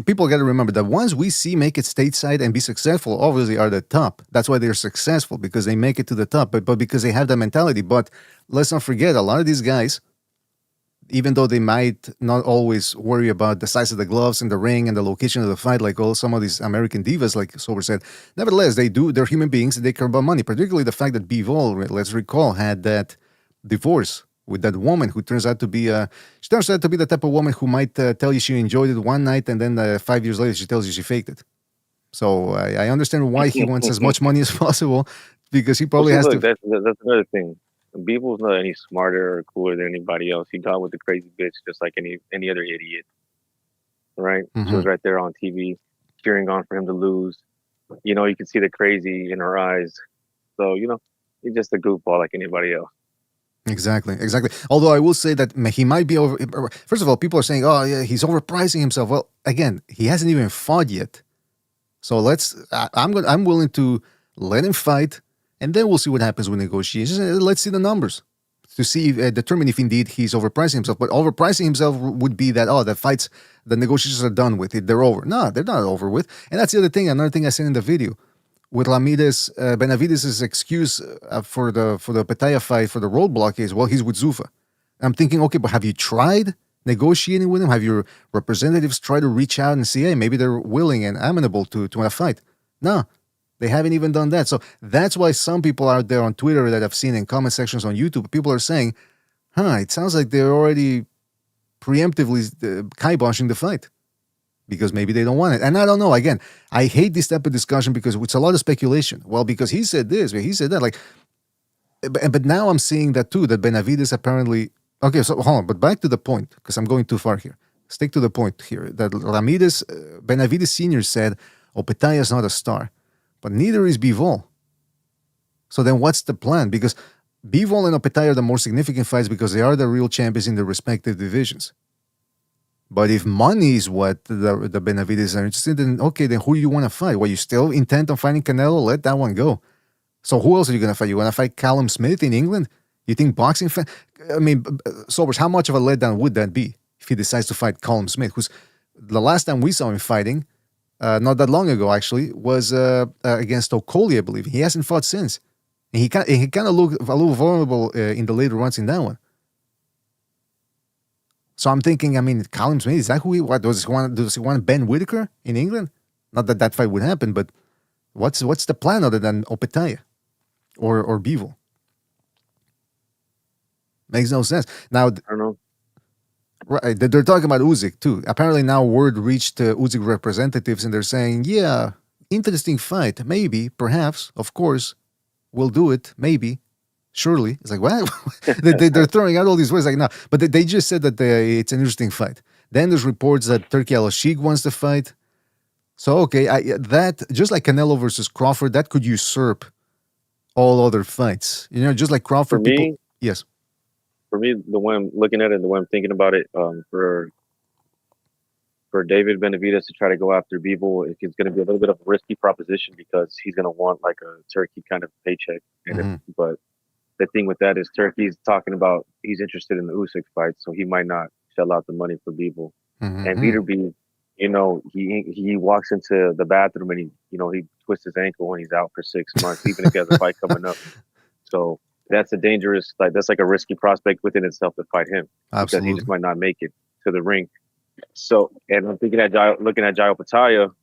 people got to remember, the ones we see make it stateside and be successful, obviously, are the top. That's why they're successful, because they make it to the top, but because they have that mentality. But let's not forget, a lot of these guys, even though they might not always worry about the size of the gloves and the ring and the location of the fight, like all some of these American divas, like Sober said, nevertheless, they're human beings and they care about money, particularly the fact that Bivol, let's recall, had that divorce with that woman who turns out to be the type of woman who might tell you she enjoyed it one night and then 5 years later she tells you she faked it. So I understand why he wants as much money as possible, because he Well, probably see, has look, to. that's another thing. Beeble's not any smarter or cooler than anybody else. He got with the crazy bitch just like any other idiot, right? She was Mhm. right there on TV, cheering on for him to lose. You know, you could see the crazy in her eyes. So he's just a goofball like anybody else. Exactly. Although I will say that he might be over. First of all, people are saying, "Oh, yeah, he's overpricing himself." Well, again, he hasn't even fought yet. So I'm willing to let him fight, and then we'll see what happens with negotiations. Let's see the numbers to see determine if indeed he's overpricing himself. But overpricing himself would be that the negotiations are done with it, they're over. No, they're not over with. And that's the other thing. Another thing I said in the video with Benavidez' excuse for the Opetaia fight, for the roadblock, is, well, he's with Zufa. I'm thinking, okay, but have you tried negotiating with him? Have your representatives tried to reach out and see, hey, maybe they're willing and amenable to a fight? No, they haven't even done that. So that's why some people out there on Twitter that I've seen in comment sections on YouTube, people are saying, it sounds like they're already preemptively kiboshing the fight, because maybe they don't want it. And I don't know. Again, I hate this type of discussion because it's a lot of speculation. Well, because he said this, he said that. Like, but now I'm seeing that too, that Benavidez apparently. Okay, so hold on. But back to the point, because I'm going too far here. Stick to the point here. That Benavidez Sr. said Opetaia is not a star, but neither is Bivol. So then what's the plan? Because Bivol and Opetaia are the more significant fights because they are the real champions in their respective divisions. But if money is what the Benavidez are interested in, okay, then who do you want to fight? Well, you still intent on fighting Canelo? Let that one go. So who else are you going to fight? You want to fight Callum Smith in England? You think boxing fan? I mean, Sobers, how much of a letdown would that be if he decides to fight Callum Smith, who's the last time we saw him fighting, not that long ago actually, was against Okolie, I believe. He hasn't fought since. And he kind of looked a little vulnerable in the later runs in that one. So I'm thinking, I mean, Callum Smith, is that who does he want Ben Whitaker in England? Not that that fight would happen, but what's the plan other than Opetaia or Bivol? Makes no sense. Now, I don't know. right, they're talking about Usyk too. Apparently now word reached Usyk representatives and they're saying, yeah, interesting fight, maybe, perhaps, of course, we'll do it, maybe. Surely. It's like, what? They're throwing out all these words like, no. But they just said that it's an interesting fight. Then there's reports that Turkey Al-Sheikh wants the fight. So, okay, that, just like Canelo versus Crawford, that could usurp all other fights. Just like For Crawford. People, me, yes. the way I'm looking at it, the way I'm thinking about it, for David Benavidez to try to go after Bivol, it's going to be a little bit of a risky proposition because he's going to want like a Turkey kind of paycheck. Mhm. But the thing with that is Turkey's talking about he's interested in the Usyk fight, so he might not shell out the money for Bivol. And Mhm. Vitor, he walks into the bathroom and he twists his ankle and he's out for 6 months, even if he has a fight coming up. So that's a dangerous, that's like a risky prospect within itself to fight him because he Absolutely. just might not make it to the ring. So, and I'm looking at Opetaia,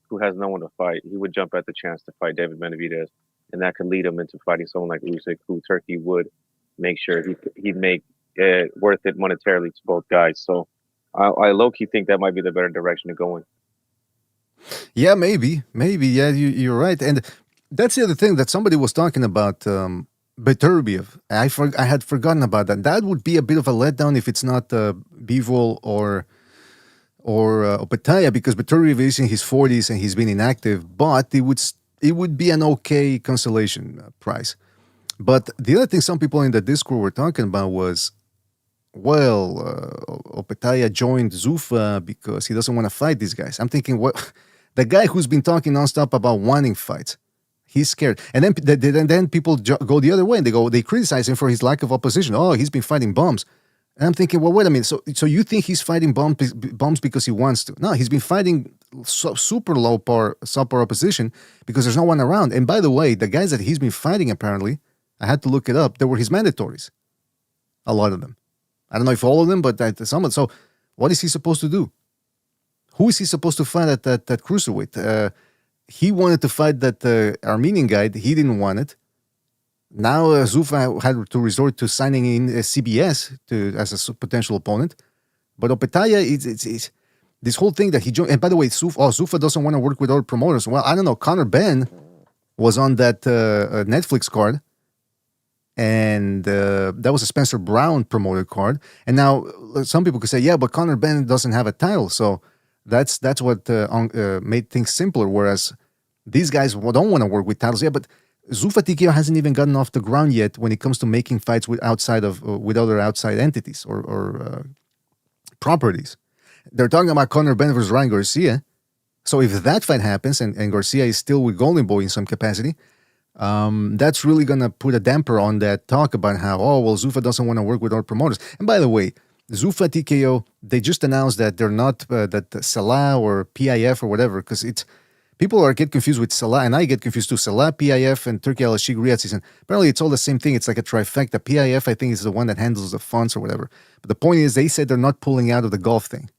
who has no one to fight. He would jump at the chance to fight David Benavidez, and that could lead him into fighting someone like Usyk, who Turkey would make sure he'd make it worth it monetarily to both guys. So, I low key think that might be the better direction to go in. Yeah, maybe. Yeah, you're right. And that's the other thing that somebody was talking about. Beterbiev. I had forgotten about that. That would be a bit of a letdown if it's not Bivol or Opetaia, because Beterbiev is in his 40s and he's been inactive. But it would be an okay consolation prize. But the other thing some people in the Discord were talking about was, well, Opetaia joined Zuffa because he doesn't want to fight these guys. I'm thinking, what? The guy who's been talking nonstop about wanting fights, he's scared. And then people go the other way and they criticize him for his lack of opposition. Oh, he's been fighting bums. And I'm thinking, well, wait a minute. So you think he's fighting bums because he wants to? No, he's been fighting super low power, subpar opposition because there's no one around. And by the way, the guys that he's been fighting, apparently, I had to look it up, they were his mandatories. A lot of them. I don't know if all of them, but some. So what is he supposed to do? Who is he supposed to fight at that cruiserweight? He wanted to fight that Armenian guy. He didn't want it. Now Zuffa had to resort to signing in CBS as a potential opponent. But Opetaia, it's this whole thing that he joined. And by the way, Zuffa doesn't want to work with other promoters. Well, I don't know. Conor Benn was on that Netflix card. And that was a Spencer Brown promoted card. And now some people could say, yeah, but Conor Benn doesn't have a title. So that's what made things simpler. Whereas these guys don't want to work with titles. Yeah, but Zuffa TKO hasn't even gotten off the ground yet when it comes to making fights with other outside entities or properties. They're talking about Conor Benn versus Ryan Garcia. So if that fight happens and Garcia is still with Golden Boy in some capacity, that's really going to put a damper on that talk about how, Zuffa doesn't want to work with our promoters. And by the way, Zuffa TKO, they just announced that they're not, that Salah or PIF or whatever, because people get confused with Salah, and I get confused too. Salah, PIF, and Turkey Al Sheikh Riyadh season. Apparently, it's all the same thing. It's like a trifecta. PIF, I think, is the one that handles the funds or whatever. But the point is, they said they're not pulling out of the golf thing.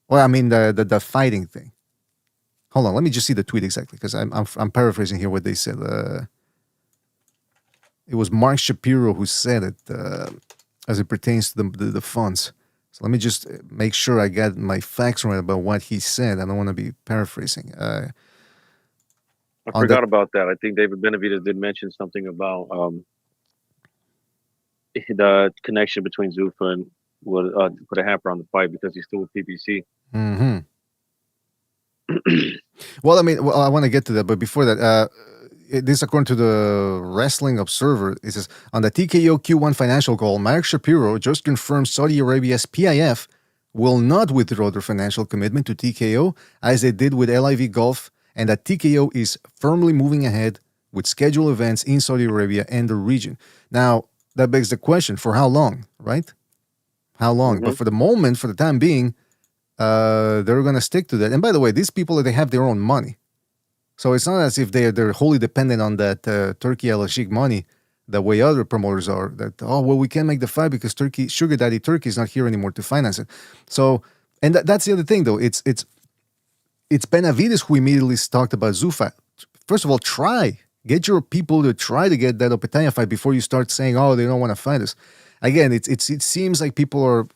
Or, I mean, the fighting thing. Hold on, let me just see the tweet exactly, because I'm paraphrasing here what they said. It was Mark Shapiro who said it as it pertains to the funds. So let me just make sure I got my facts right about what he said. I don't want to be paraphrasing. I forgot about that. I think David Benavidez did mention something about the connection between Zuffa and would put a hamper on the fight because he's still with PBC. Mm-hmm. Well, I want to get to that, but before that, this according to the Wrestling Observer, it says, on the TKO Q1 financial call, Mark Shapiro just confirmed Saudi Arabia's PIF will not withdraw their financial commitment to TKO as they did with LIV Golf, and that TKO is firmly moving ahead with scheduled events in Saudi Arabia and the region. Now, that begs the question, for how long, right? How long? Mm-hmm. But for the moment, for the time being, they're going to stick to that. And by the way, these people, they have their own money. So it's not as if they're wholly dependent on that Turkey Al Sheikh money the way other promoters are. That, we can't make the fight because Sugar Daddy Turkey is not here anymore to finance it. So, and that's the other thing, though. It's Benavidez who immediately talked about Zuffa. First of all, get your people to try to get that Opetaia fight before you start saying, they don't want to fight us. Again, it seems like people are,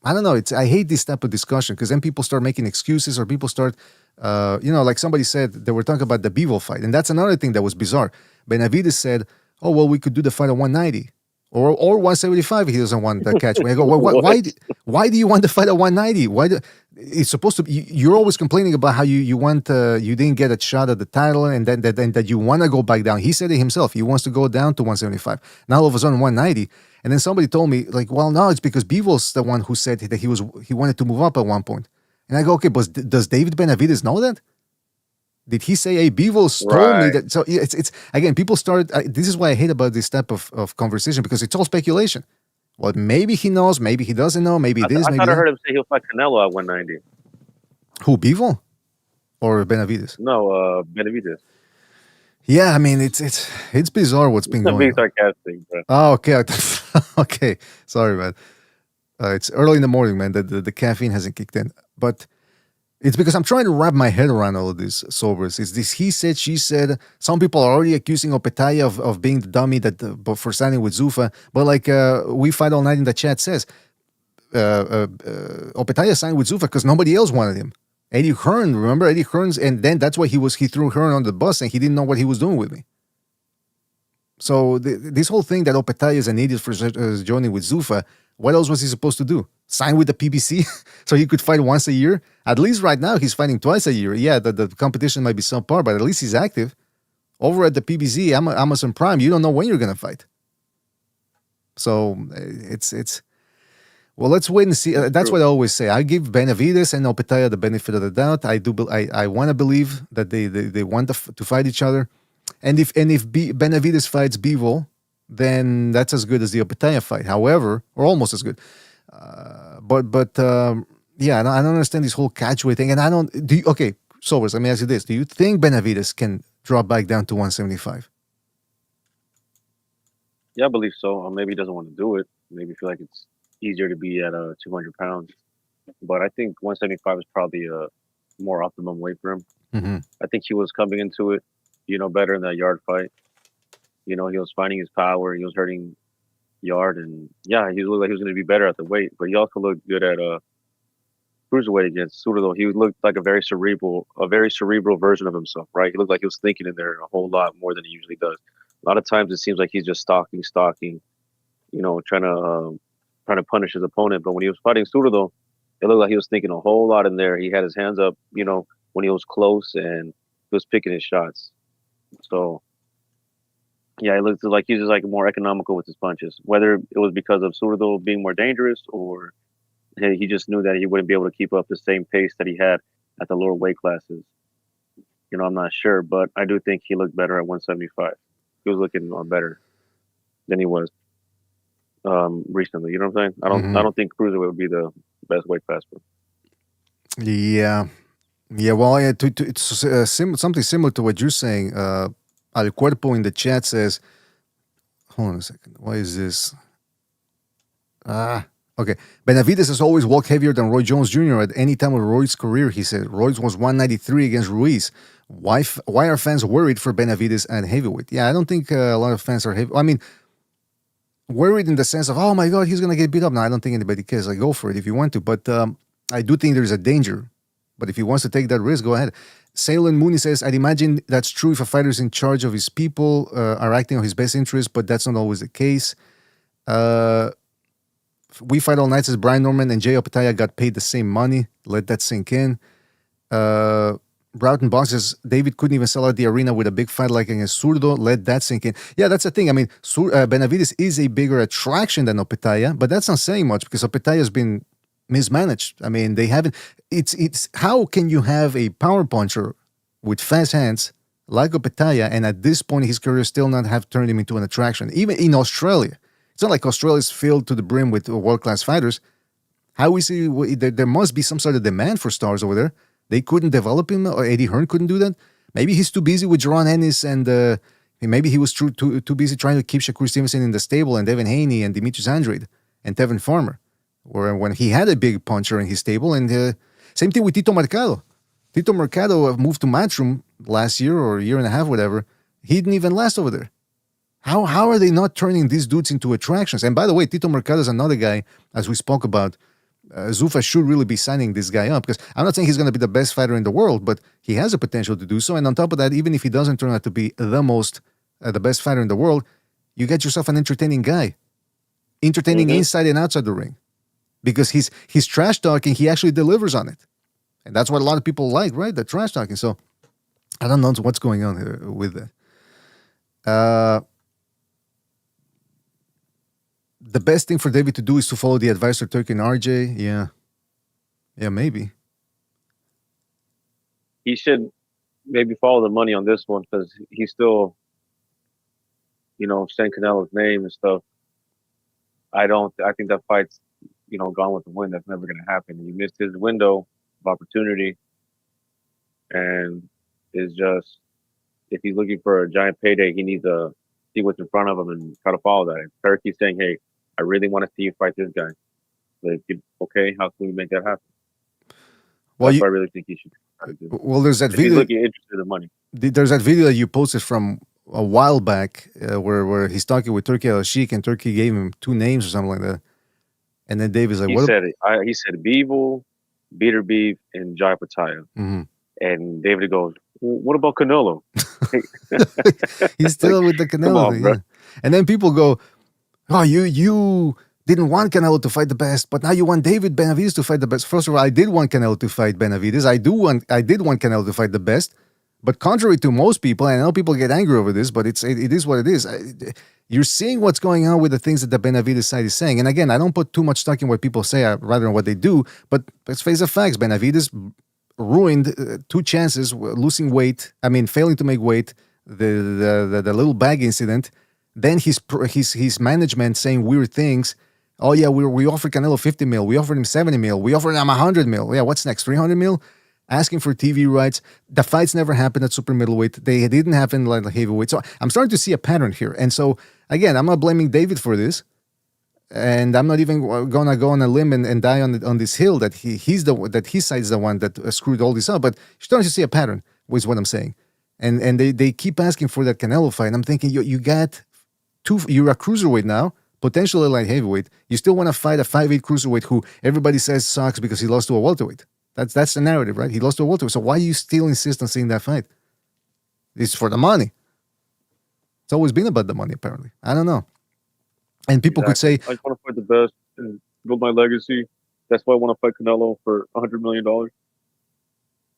I don't know. I hate this type of discussion because then people start making excuses or people start, like somebody said, they were talking about the Bivol fight. And that's another thing that was bizarre. Benavidez said, we could do the fight at 190 or 175 if he doesn't want the catch. I go, why do you want the fight at 190? it's supposed to be. You're always complaining about how you want you didn't get a shot at the title, and then that you want to go back down. He said it himself. He wants to go down to 175. Now all of a sudden 190, and then somebody told me like, well, no, it's because Bevil's the one who said that he wanted to move up at one point. And I go, okay, but does David Benavidez know that? Did he say, hey, Bevil's told me that? So it's again, people started. This is why I hate about this type of conversation, because it's all speculation. Well, maybe he knows, maybe he doesn't know, maybe this, I maybe thought I that. heard him say he'll fight Canelo at 190. Who, Bivol or Benavidez? No, Benavidez. Yeah, I mean it's bizarre what's been I'm going being on. sarcastic, but Oh, okay, okay. Sorry, man. It's early in the morning, man. The caffeine hasn't kicked in, but it's because I'm trying to wrap my head around all of this sobers. It's this he said, she said. Some people are already accusing Opetaia of being the dummy for signing with Zuffa. But like we fight all night in the chat says, Opetaia signed with Zuffa because nobody else wanted him. Eddie Hearn, remember Eddie Hearn's, and then that's why he threw Hearn on the bus and he didn't know what he was doing with me. So this whole thing that Opetaia is an idiot for joining with Zuffa, what else was he supposed to do? Sign with the PBC so he could fight once a year? At least right now he's fighting twice a year. Yeah, the competition might be subpar, but at least he's active. Over at the PBC, Amazon Prime, you don't know when you're going to fight. So it's well, let's wait and see. That's what I always say. I give Benavidez and Opetaia the benefit of the doubt. I want to believe that they want to fight each other. And if Benavidez fights Bivol, then that's as good as the Opetaia fight. However, or almost as good. Yeah, I don't understand this whole catchweight thing. And I don't. Okay, Sobers, let me ask you this: do you think Benavidez can drop back down to 175? yeah, I believe so. Or maybe he doesn't want to do it. Maybe feel like it's easier to be at 200 pounds. But I think 175 is probably a more optimum weight for him. Mm-hmm. I think he was coming into it, better in that Yard fight. He was finding his power. He was hurting Yard, and yeah, he looked like he was going to be better at the weight. But he also looked good at cruiserweight against Sudo. He looked like a very cerebral version of himself, right? He looked like he was thinking in there a whole lot more than he usually does. A lot of times it seems like he's just stalking, trying to punish his opponent. But when he was fighting Sudo, it looked like he was thinking a whole lot in there. He had his hands up, when he was close, and he was picking his shots. So yeah, it looked like he was just like more economical with his punches. Whether it was because of Sudo being more dangerous, or he just knew that he wouldn't be able to keep up the same pace that he had at the lower weight classes. I'm not sure, but I do think he looked better at 175. He was looking better than he was recently. You know what I'm saying? I don't think cruiserweight would be the best weight class for him. Yeah. Well, it's something similar to what you're saying. Al Cuerpo in the chat says, hold on a second. Why is this? Okay. Benavidez has always walked heavier than Roy Jones Jr. at any time of Roy's career, he said. Roy was 193 against Ruiz. Why are fans worried for Benavidez at heavyweight? Yeah, I don't think a lot of fans are heavy. I mean, worried in the sense of, oh my God, he's going to get beat up. No, I don't think anybody cares. Like, go for it if you want to. But I do think there's a danger. But if he wants to take that risk, go ahead. Salem Mooney says, I'd imagine that's true if a fighter is in charge of his people, are acting on his best interest, but that's not always the case. We Fight All Night says Brian Norman and Jay Opetaia got paid the same money. Let that sink in. Broughton Box says David couldn't even sell out the arena with a big fight like against Zurdo. Let that sink in. Yeah, that's the thing. I mean, Benavidez is a bigger attraction than Opetaia, but that's not saying much because Opetaia has been mismanaged. I mean, they haven't. It's how can you have a power puncher with fast hands like Opetaia, and at this point in his career still not have turned him into an attraction? Even in Australia, it's not like Australia's filled to the brim with world-class fighters. How is he? There must be some sort of demand for stars over there. They couldn't develop him, or Eddie Hearn couldn't do that. Maybe he's too busy with Jaron Ennis, and maybe he was too busy trying to keep Shakur Stevenson in the stable, and Devin Haney, and Demetrius Andrade, and Tevin Farmer. Or when he had a big puncher in his stable, and same thing with Tito Mercado. Tito Mercado moved to Matchroom last year or a year and a half, whatever. He didn't even last over there. How are they not turning these dudes into attractions? And by the way, Tito Mercado is another guy, as we spoke about. Zuffa should really be signing this guy up, because I'm not saying he's going to be the best fighter in the world, but he has a potential to do so. And on top of that, even if he doesn't turn out to be the best fighter in the world, you get yourself an entertaining guy, entertaining inside and outside the ring. because he's trash talking. He actually delivers on it, and that's what a lot of people like, right? The trash talking. So I don't know what's going on here with that. The best thing for David to do is to follow the advice of Turkey and RJ. Yeah, maybe. He should maybe follow the money on this one because he's still, saying Canelo's name and stuff. I think that fight's, gone with the wind. That's never going to happen. He missed his window of opportunity, and is just, if he's looking for a giant payday, he needs to see what's in front of him and try to follow that. And Turkey's saying, "Hey, I really want to see you fight this guy. Like, okay, how can we make that happen?" Well, That's what I really think he should try to do. Well, there's that If he's video. looking interested in the money. There's that video that you posted from a while back where he's talking with Turkey Al Sheikh, and Turkey gave him 2 names or something like that. And then David's like, He "What?" he said Beeble, Beater Beef, and Jai Opetaia. Mhm. And David goes, "What about Canelo?" He's still with the Canelo on, thing. bro. Yeah. And then people go, "Oh, you didn't want Canelo to fight the best, but now you want David Benavidez to fight the best." First of all, I did want Canelo to fight Benavidez. I did want Canelo to fight the best. But contrary to most people, and I know people get angry over this, but it is what it is. You're seeing what's going on with the things that the Benavidez side is saying. And again, I don't put too much stock in what people say, rather than what they do. But let's face the facts. Benavidez ruined 2 chances, losing weight. I mean, failing to make weight. The little bag incident. Then his management saying weird things. Oh yeah, we offered Canelo 50 mil. We offered him 70 mil. We offered him 100 mil. Yeah, what's next? 300 mil? Asking for TV rights. The fights never happened at super middleweight. They didn't happen like heavyweight. So I'm starting to see a pattern here. And so again, I'm not blaming David for this, and I'm not even gonna go on a limb and die on this hill that that his side is the one that screwed all this up. But you're starting to see a pattern, is what I'm saying. And they keep asking for that Canelo fight. And I'm thinking you got 2. You're a cruiserweight now, potentially light heavyweight. You still want to fight a 5'8" cruiserweight who everybody says sucks because he lost to a welterweight. That's the narrative, right? He lost to a welterweight. So why you still insist on seeing that fight? It's for the money. It's always been about the money, apparently. I don't know. And people could say, "I just want to fight the best and build my legacy. That's why I want to fight Canelo for $100 million."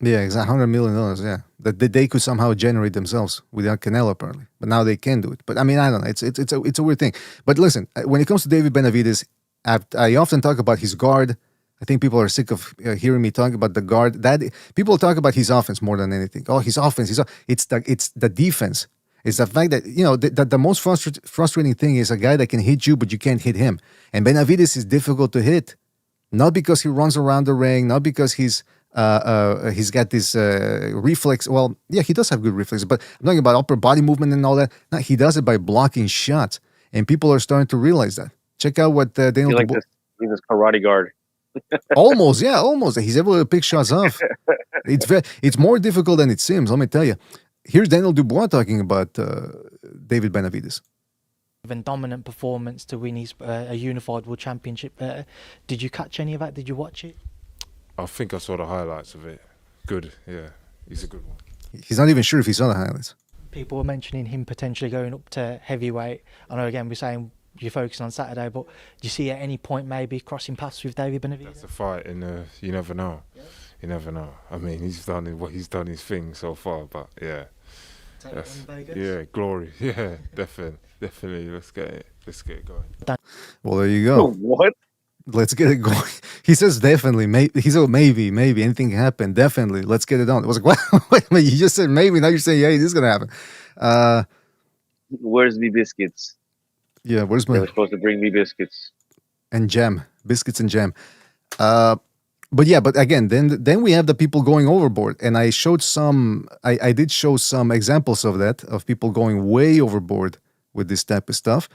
yeah, exactly, $100 million. Yeah, that they could somehow generate themselves without Canelo, apparently. But now they can do it. But I mean, I don't know. It's a weird thing. But listen, when it comes to David Benavidez, I often talk about his guard. I think people are sick of hearing me talk about the guard. That people talk about his offense more than anything. Oh, his offense. It's the defense. It's the fact that the most frustrating thing is a guy that can hit you, but you can't hit him. And Benavidez is difficult to hit, not because he runs around the ring, not because he's got this reflex. Well, yeah, he does have good reflexes, but I'm talking about upper body movement and all that. No, he does it by blocking shots, and people are starting to realize that. Check out what Daniel Dubois. He's this karate guard. Almost. He's able to pick shots off. It's more difficult than it seems, let me tell you. Here's Daniel Dubois talking about David Benavidez. Even dominant performance to win his a unified world championship. Did you catch any of that? Did you watch it? I think I saw the highlights of it. Good, yeah. He's a good one. He's not even sure if he saw the highlights. People were mentioning him potentially going up to heavyweight. I know, again, we're saying you're focusing on Saturday, but do you see at any point maybe crossing paths with David Benavidez? That's a fight, and you never know. Yeah. You never know. I mean, he's done his thing so far, but yeah. Yeah, glory. Yeah, definitely. Let's get it going. Well, there you go. What? Let's get it going. He says definitely. He said maybe anything can happen. Definitely. Let's get it on. I was like, what? Wait a minute. You just said maybe. Now you're saying, yeah, this is gonna happen. Where's me biscuits? Yeah, where's my They were supposed to bring me biscuits and jam, biscuits and jam. But again, then we have the people going overboard, and I showed some. I did show some examples of that, of people going way overboard with this type of stuff.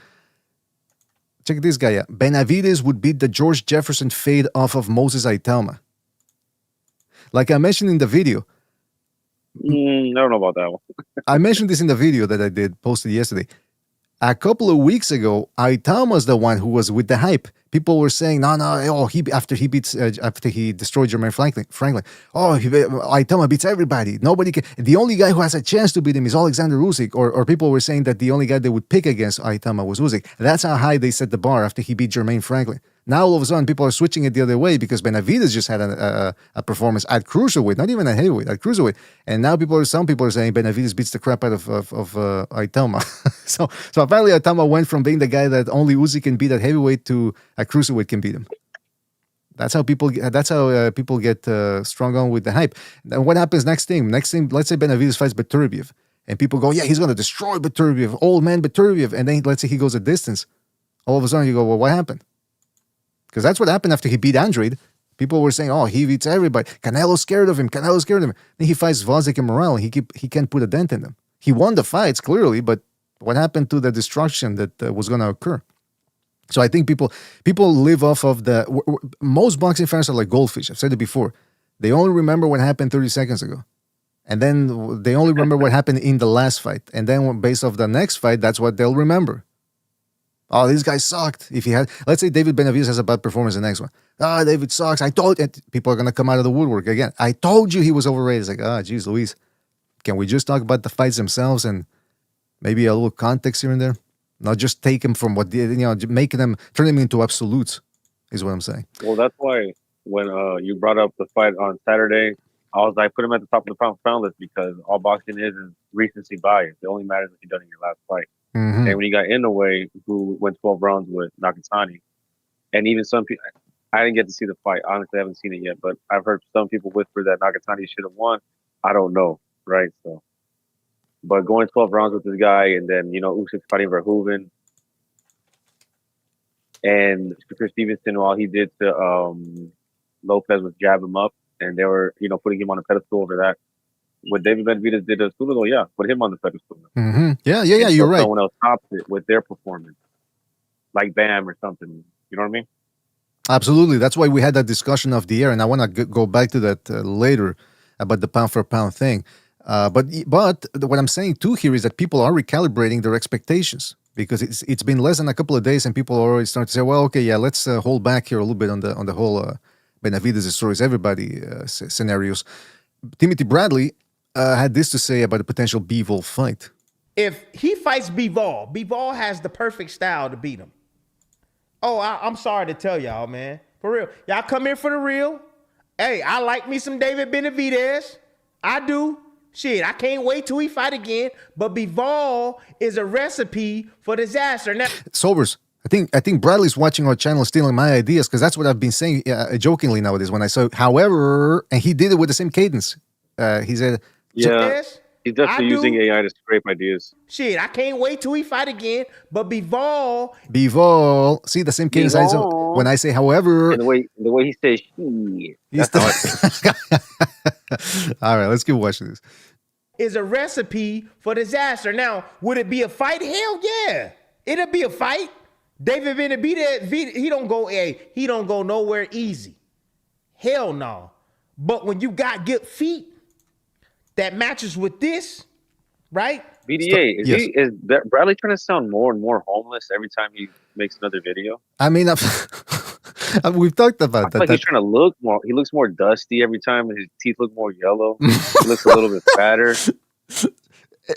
Check this guy out. Benavidez would beat the George Jefferson fade off of Moses Aitama. Like I mentioned in the video. I don't know about that one. I mentioned this in the video that I posted yesterday. A couple of weeks ago, Aitama was the one who was with the hype. People were saying, no, after he destroyed Jermaine Franklin. Oh, Aitama beats everybody. Nobody can. The only guy who has a chance to beat him is Alexander Usyk. Or people were saying that the only guy they would pick against Aitama was Usyk. That's how high they set the bar after he beat Jermaine Franklin. Now all of a sudden people are switching it the other way because Benavidez just had a performance at cruiserweight, not even at heavyweight, at cruiserweight, and now some people are saying Benavidez beats the crap out of Aitama. so apparently Aitama went from being the guy that only Uzi can beat at heavyweight to a cruiserweight can beat him. That's how people get strung on with the hype. Then what happens next thing? Let's say Benavidez fights Beterbiev, and people go, yeah, he's gonna destroy Beterbiev, old man Beterbiev, and then let's say he goes a distance. All of a sudden you go, well, what happened? Because that's what happened after he beat Andrade. People were saying, oh, he beats everybody. Canelo's scared of him. Then he fights Vozick and Morale. He can't put a dent in them. He won the fights, clearly, but what happened to the destruction that was going to occur? So I think people live off of most boxing fans are like goldfish. I've said it before. They only remember what happened 30 seconds ago. And then they only remember what happened in the last fight. And then based off the next fight, that's what they'll remember. Oh, this guy sucked. If he had, let's say David Benavidez has a bad performance in the next one. Ah, David sucks. I told you. People are going to come out of the woodwork again. I told you he was overrated. It's like, geez, Luis. Can we just talk about the fights themselves and maybe a little context here and there? Not just take him from what, turn them into absolutes is what I'm saying. Well, that's why when you brought up the fight on Saturday, I was like, put him at the top of the pound list because all boxing is recency bias. It only matters what you've done in your last fight. Mm-hmm. And when you got Inoue, who went 12 rounds with Nakatani, and even some people, I didn't get to see the fight. Honestly, I haven't seen it yet, but I've heard some people whisper that Nakatani should have won. I don't know, right? So, but going 12 rounds with this guy, and then Usyk fighting Verhoeven, and Chris Stevenson, while he did to Lopez, was jab him up, and they were putting him on a pedestal over that. What David Benavidez did to Sulago, yeah, put him on the pedestal. Mm-hmm. Yeah, you're right. Someone else tops it with their performance, like Bam or something. You know what I mean? Absolutely. That's why we had that discussion off the air, and I want to go back to that later about the pound for pound thing. But what I'm saying too here is that people are recalibrating their expectations because it's been less than a couple of days, and people are already starting to say, well, okay, yeah, let's hold back here a little bit on the whole Benavidez stories, everybody scenarios. Timothy Bradley had this to say about a potential Bivol fight. If he fights Bivol has the perfect style to beat him. Oh, I'm sorry to tell y'all, man. For real. Y'all come here for the real. Hey, I like me some David Benavidez. I do. Shit, I can't wait till he fight again. But Bivol is a recipe for disaster. Now, Sobers, I think Bradley's watching our channel stealing my ideas because that's what I've been saying jokingly nowadays when I saw, however, and he did it with the same cadence. He said, yeah, he's definitely using AI to scrape ideas. Shit, I can't wait till we fight again. But Bivol, see the same cadence when I say, however. And the way he says, shit. All right, let's keep watching this. Is a recipe for disaster. Now, would it be a fight? Hell yeah, it'll be a fight. David Benavidez, he don't go nowhere easy. Hell no. But when you got good feet that matches with this, right? BDA, is Bradley trying to sound more and more homeless every time he makes another video? I mean, we've talked about that. He's trying to look more. He looks more dusty every time, and his teeth look more yellow. He looks a little bit fatter.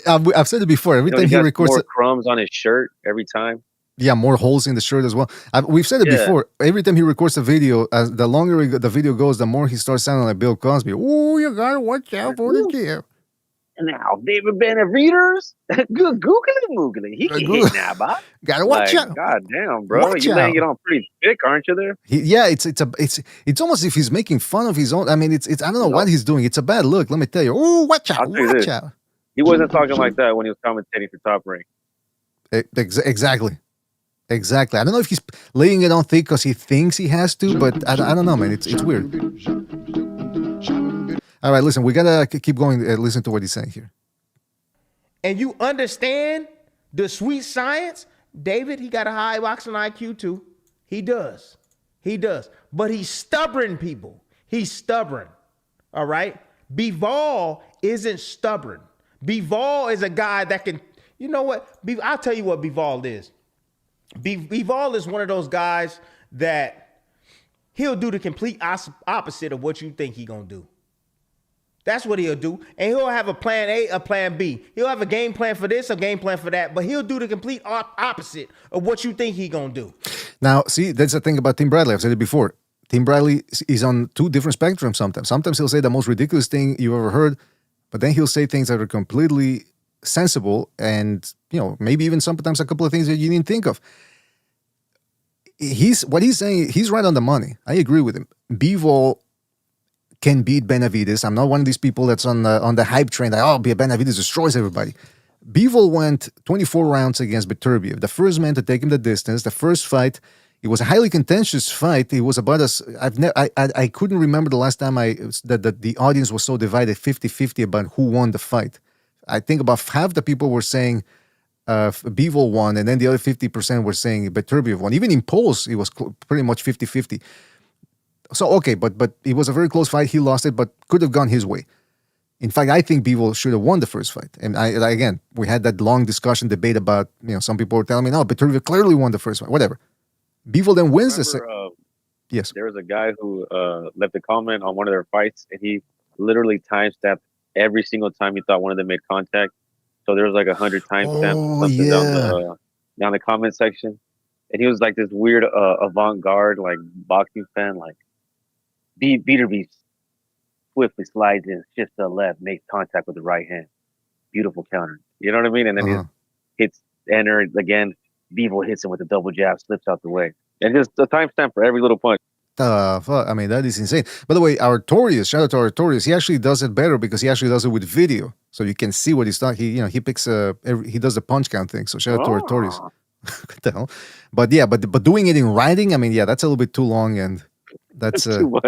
I've said it before. Every time he records, more crumbs on his shirt every time. Yeah, more holes in the shirt as well. We've said it before. Every time he records a video, the longer the video goes, the more he starts sounding like Bill Cosby. Oh, you gotta watch out for the kid. Now, David Benavidez, good googling. He can hit now, Bob. Gotta watch out. God damn, bro, you're laying it on pretty thick, aren't you? There. It's almost if he's making fun of his own. I mean, it's I don't know what he's doing. It's a bad look. Let me tell you. Oh, watch out! Watch out. He wasn't talking like that when he was commentating for Top Rank. Exactly. I don't know if he's laying it on thick because he thinks he has to, but I don't know, man. It's weird. All right, listen, we gotta keep going. Listen to what he's saying here. And you understand the sweet science? David, he got a high boxing IQ too. He does. But he's stubborn, people. He's stubborn. All right? Bivol isn't stubborn. Bivol is a guy that can, you know what? I'll tell you what Bivol is. Bivol is one of those guys that he'll do the complete opposite of what you think he's going to do. That's what he'll do. And he'll have a plan A, a plan B. He'll have a game plan for this, a game plan for that, but he'll do the complete opposite of what you think he's going to do. Now, see, that's the thing about Tim Bradley. I've said it before. Tim Bradley is on two different spectrums sometimes. Sometimes he'll say the most ridiculous thing you've ever heard, but then he'll say things that are completely sensible and, maybe even sometimes a couple of things that you didn't think of. What he's saying, he's right on the money. I agree with him. Bivol can beat Benavidez. I'm not one of these people that's on the hype train that, Benavidez destroys everybody. Bivol went 24 rounds against Beterbiev, the first man to take him the distance. The first fight, it was a highly contentious fight. It was about I couldn't remember the last time that the audience was so divided 50-50 about who won the fight. I think about half the people were saying Bivol won, and then the other 50% were saying Beterbiev won. Even in polls, it was pretty much 50-50. So, okay, but it was a very close fight. He lost it, but could have gone his way. In fact, I think Bivol should have won the first fight. And again, we had that long discussion, debate about, some people were telling me, no, Beterbiev clearly won the first fight. Whatever. Bivol then wins the second. Yes. There was a guy who left a comment on one of their fights, and he literally time-stamped every single time he thought one of them made contact. So there was like 100 timestamps down the comment section. And he was like this weird avant-garde, like boxing fan, like Beterbiev swiftly slides in, shifts to the left, makes contact with the right hand. Beautiful counter. You know what I mean? And then he hits enter again. Bivol hits him with a double jab, slips out the way. And just a timestamp for every little punch. Fuck. I mean, that is insane. By the way, Artorias, shout out to Artorias, he actually does it better because he actually does it with video. So you can see what he's talking. He picks he does the punch count thing. So shout out to Artorias. What the hell? But yeah, but doing it in writing, I mean, yeah, that's a little bit too long, and that's too much.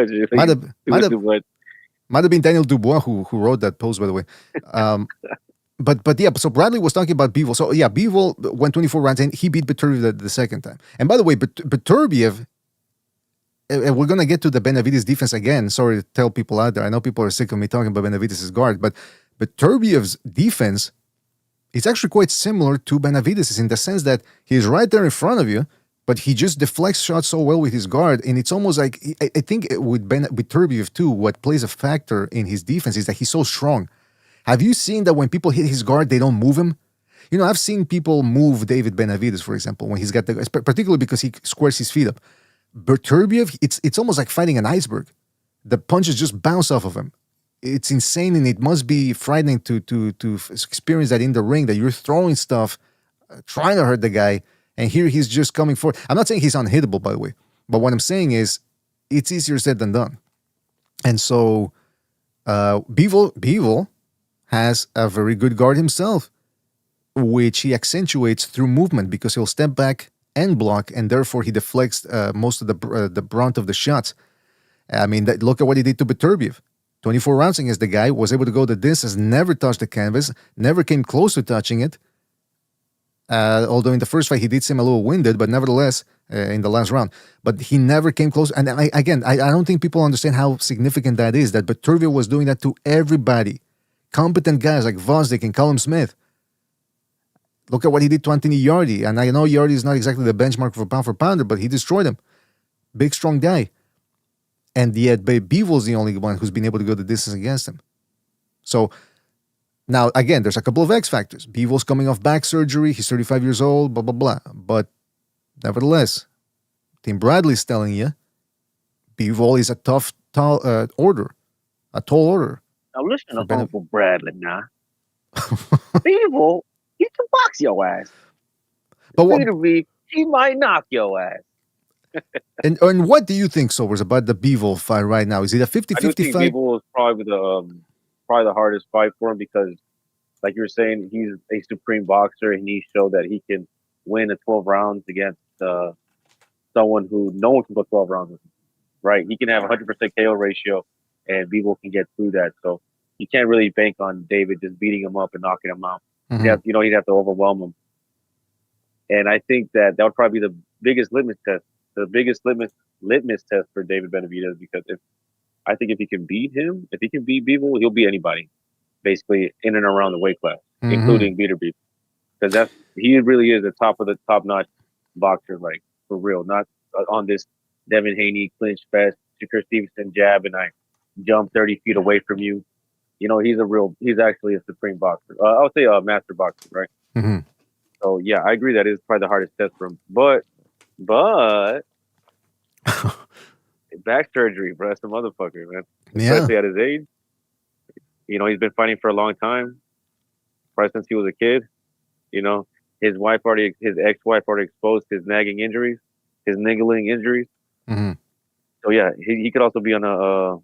Might have been Daniel Dubois who wrote that post, by the way. But yeah, so Bradley was talking about Bivol. So yeah, Bivol went 24 rounds and he beat Beterbiev the second time. And by the way, Beterbiev, and we're going to get to the Benavidez defense again. Sorry to tell people out there. I know people are sick of me talking about Benavidez's guard, but Beterbiev's defense is actually quite similar to Benavidez's in the sense that he's right there in front of you, but he just deflects shots so well with his guard, and it's almost like, I think with Beterbiev too, what plays a factor in his defense is that he's so strong. Have you seen that when people hit his guard, they don't move him? I've seen people move David Benavidez, for example, when he's got particularly because he squares his feet up. Beterbiev, it's almost like fighting an iceberg. The punches just bounce off of him. It's insane, and it must be frightening to experience that in the ring, that you're throwing stuff, trying to hurt the guy, and here he's just coming forward. I'm not saying he's unhittable, by the way, but what I'm saying is it's easier said than done. And so Bivol has a very good guard himself, which he accentuates through movement because he'll step back and block, and therefore he deflects most of the brunt of the shots. I mean, look at what he did to Beterbiev. 24 rounds against the guy, was able to go the distance, never touched the canvas, never came close to touching it. Although in the first fight he did seem a little winded, but nevertheless, in the last round. But he never came close. And I don't think people understand how significant that is, that Beterbiev was doing that to everybody. Competent guys like Vosdick and Callum Smith. Look at what he did to Anthony Yardy. And I know Yardy is not exactly the benchmark for pounder, but he destroyed him. Big, strong guy. And yet Bivol's the only one who's been able to go the distance against him. So now, again, there's a couple of X factors. Bivol's coming off back surgery. He's 35 years old, blah, blah, blah. But nevertheless, Tim Bradley's telling you Bivol is a tall order. Now listen to Uncle Bradley now. Bivol, he can box your ass. But he might knock your ass. and what do you think, Sobers, about the Bivol fight right now? Is it a 50-50 I do think fight? Bivol is probably the hardest fight for him because, like you were saying, he's a supreme boxer, and he showed that he can win a 12 rounds against someone who no one can go 12 rounds with him, right? He can have 100% KO ratio, and Bivol can get through that. So you can't really bank on David just beating him up and knocking him out. Mm-hmm. He'd have to overwhelm him. And I think that would probably be the biggest litmus test. The biggest litmus test for David Benavidez, because if he can beat him, if he can beat Bivol, he'll beat anybody, basically in and around the weight class, including Beterbiev, because he really is the top-notch boxer, like for real, not on this Devin Haney clinch fest, Shakur Stevenson jab, and I jump 30 feet away from you. He's actually a supreme boxer. I would say a master boxer, right? Mm-hmm. So yeah, I agree that is probably the hardest test for him, but But back surgery, bro. That's a motherfucker, man. Yeah. Especially at his age. You know, he's been fighting for a long time. Probably since he was a kid. You know, his ex-wife already exposed his nagging injuries, his niggling injuries. Mm-hmm. So yeah, he could also be on a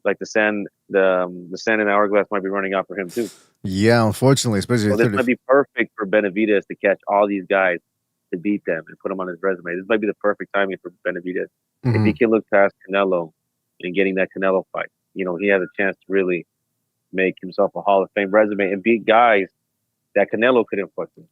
like the sand in the hourglass might be running out for him too. Yeah, unfortunately, especially. So this might be perfect for Benavidez to catch all these guys to beat them and put them on his resume. This might be the perfect timing for Benavidez. Mm-hmm. If he can look past Canelo and getting that Canelo fight, you know, he has a chance to really make himself a Hall of Fame resume and beat guys that Canelo couldn't fuck with.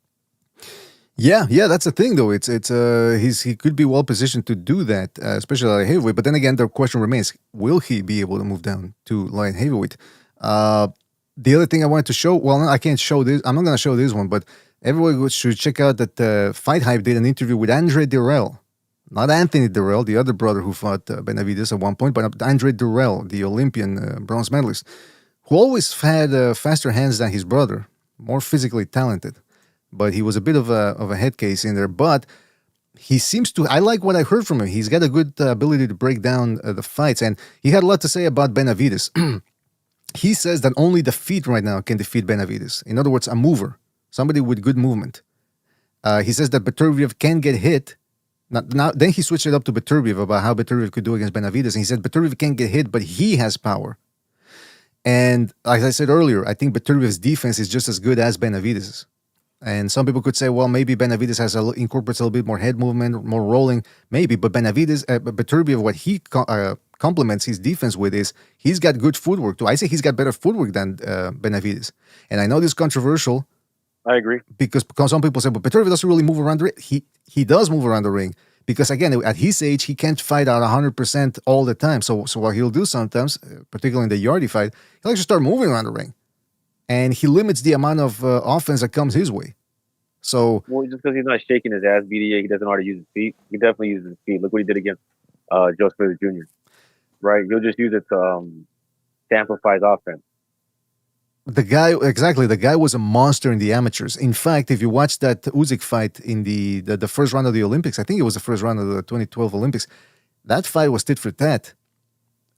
Yeah, that's the thing though. He could be well positioned to do that, especially at heavyweight. But then again, the question remains: will he be able to move down to light heavyweight? The other thing I wanted to show, well, I can't show this. I'm not going to show this one, but everyone should check out that Fight Hype did an interview with Andre Dirrell, not Anthony Dirrell, the other brother who fought Benavidez at one point, but Andre Dirrell, the Olympian bronze medalist, who always had faster hands than his brother, more physically talented. But he was a bit of a head case in there. But he seems to, I like what I heard from him. He's got a good ability to break down the fights. And he had a lot to say about Benavidez. He says that only the feet right now can defeat Benavidez. In other words, a mover, somebody with good movement. He says that Beterbiev can get hit. Now, then he switched it up to Beterbiev about how Beterbiev could do against Benavidez. And he said Beterbiev can get hit, but he has power. And like I said earlier, I think Beterbiev's defense is just as good as Benavidez's. And some people could say, well, maybe Benavidez incorporates a little bit more head movement, more rolling, maybe. But Beterbiev, what he complements his defense with is he's got good footwork too. I say he's got better footwork than Benavidez. And I know this is controversial. I agree. Because some people say, but Beterbiev doesn't really move around the ring. He does move around the ring. Because again, at his age, he can't fight at 100% all the time. So what he'll do sometimes, particularly in the Yardy fight, he'll actually start moving around the ring. And he limits the amount of offense that comes his way. So, well, just because he's not shaking his ass, BDA, he doesn't know how to use his feet. He definitely uses his feet. Look what he did against Joe Smith Jr. Right? He'll just use it to amplify his offense. The guy was a monster in the amateurs. In fact, if you watch that Usyk fight in the first round of the Olympics, I think it was the first round of the 2012 Olympics, that fight was tit for tat.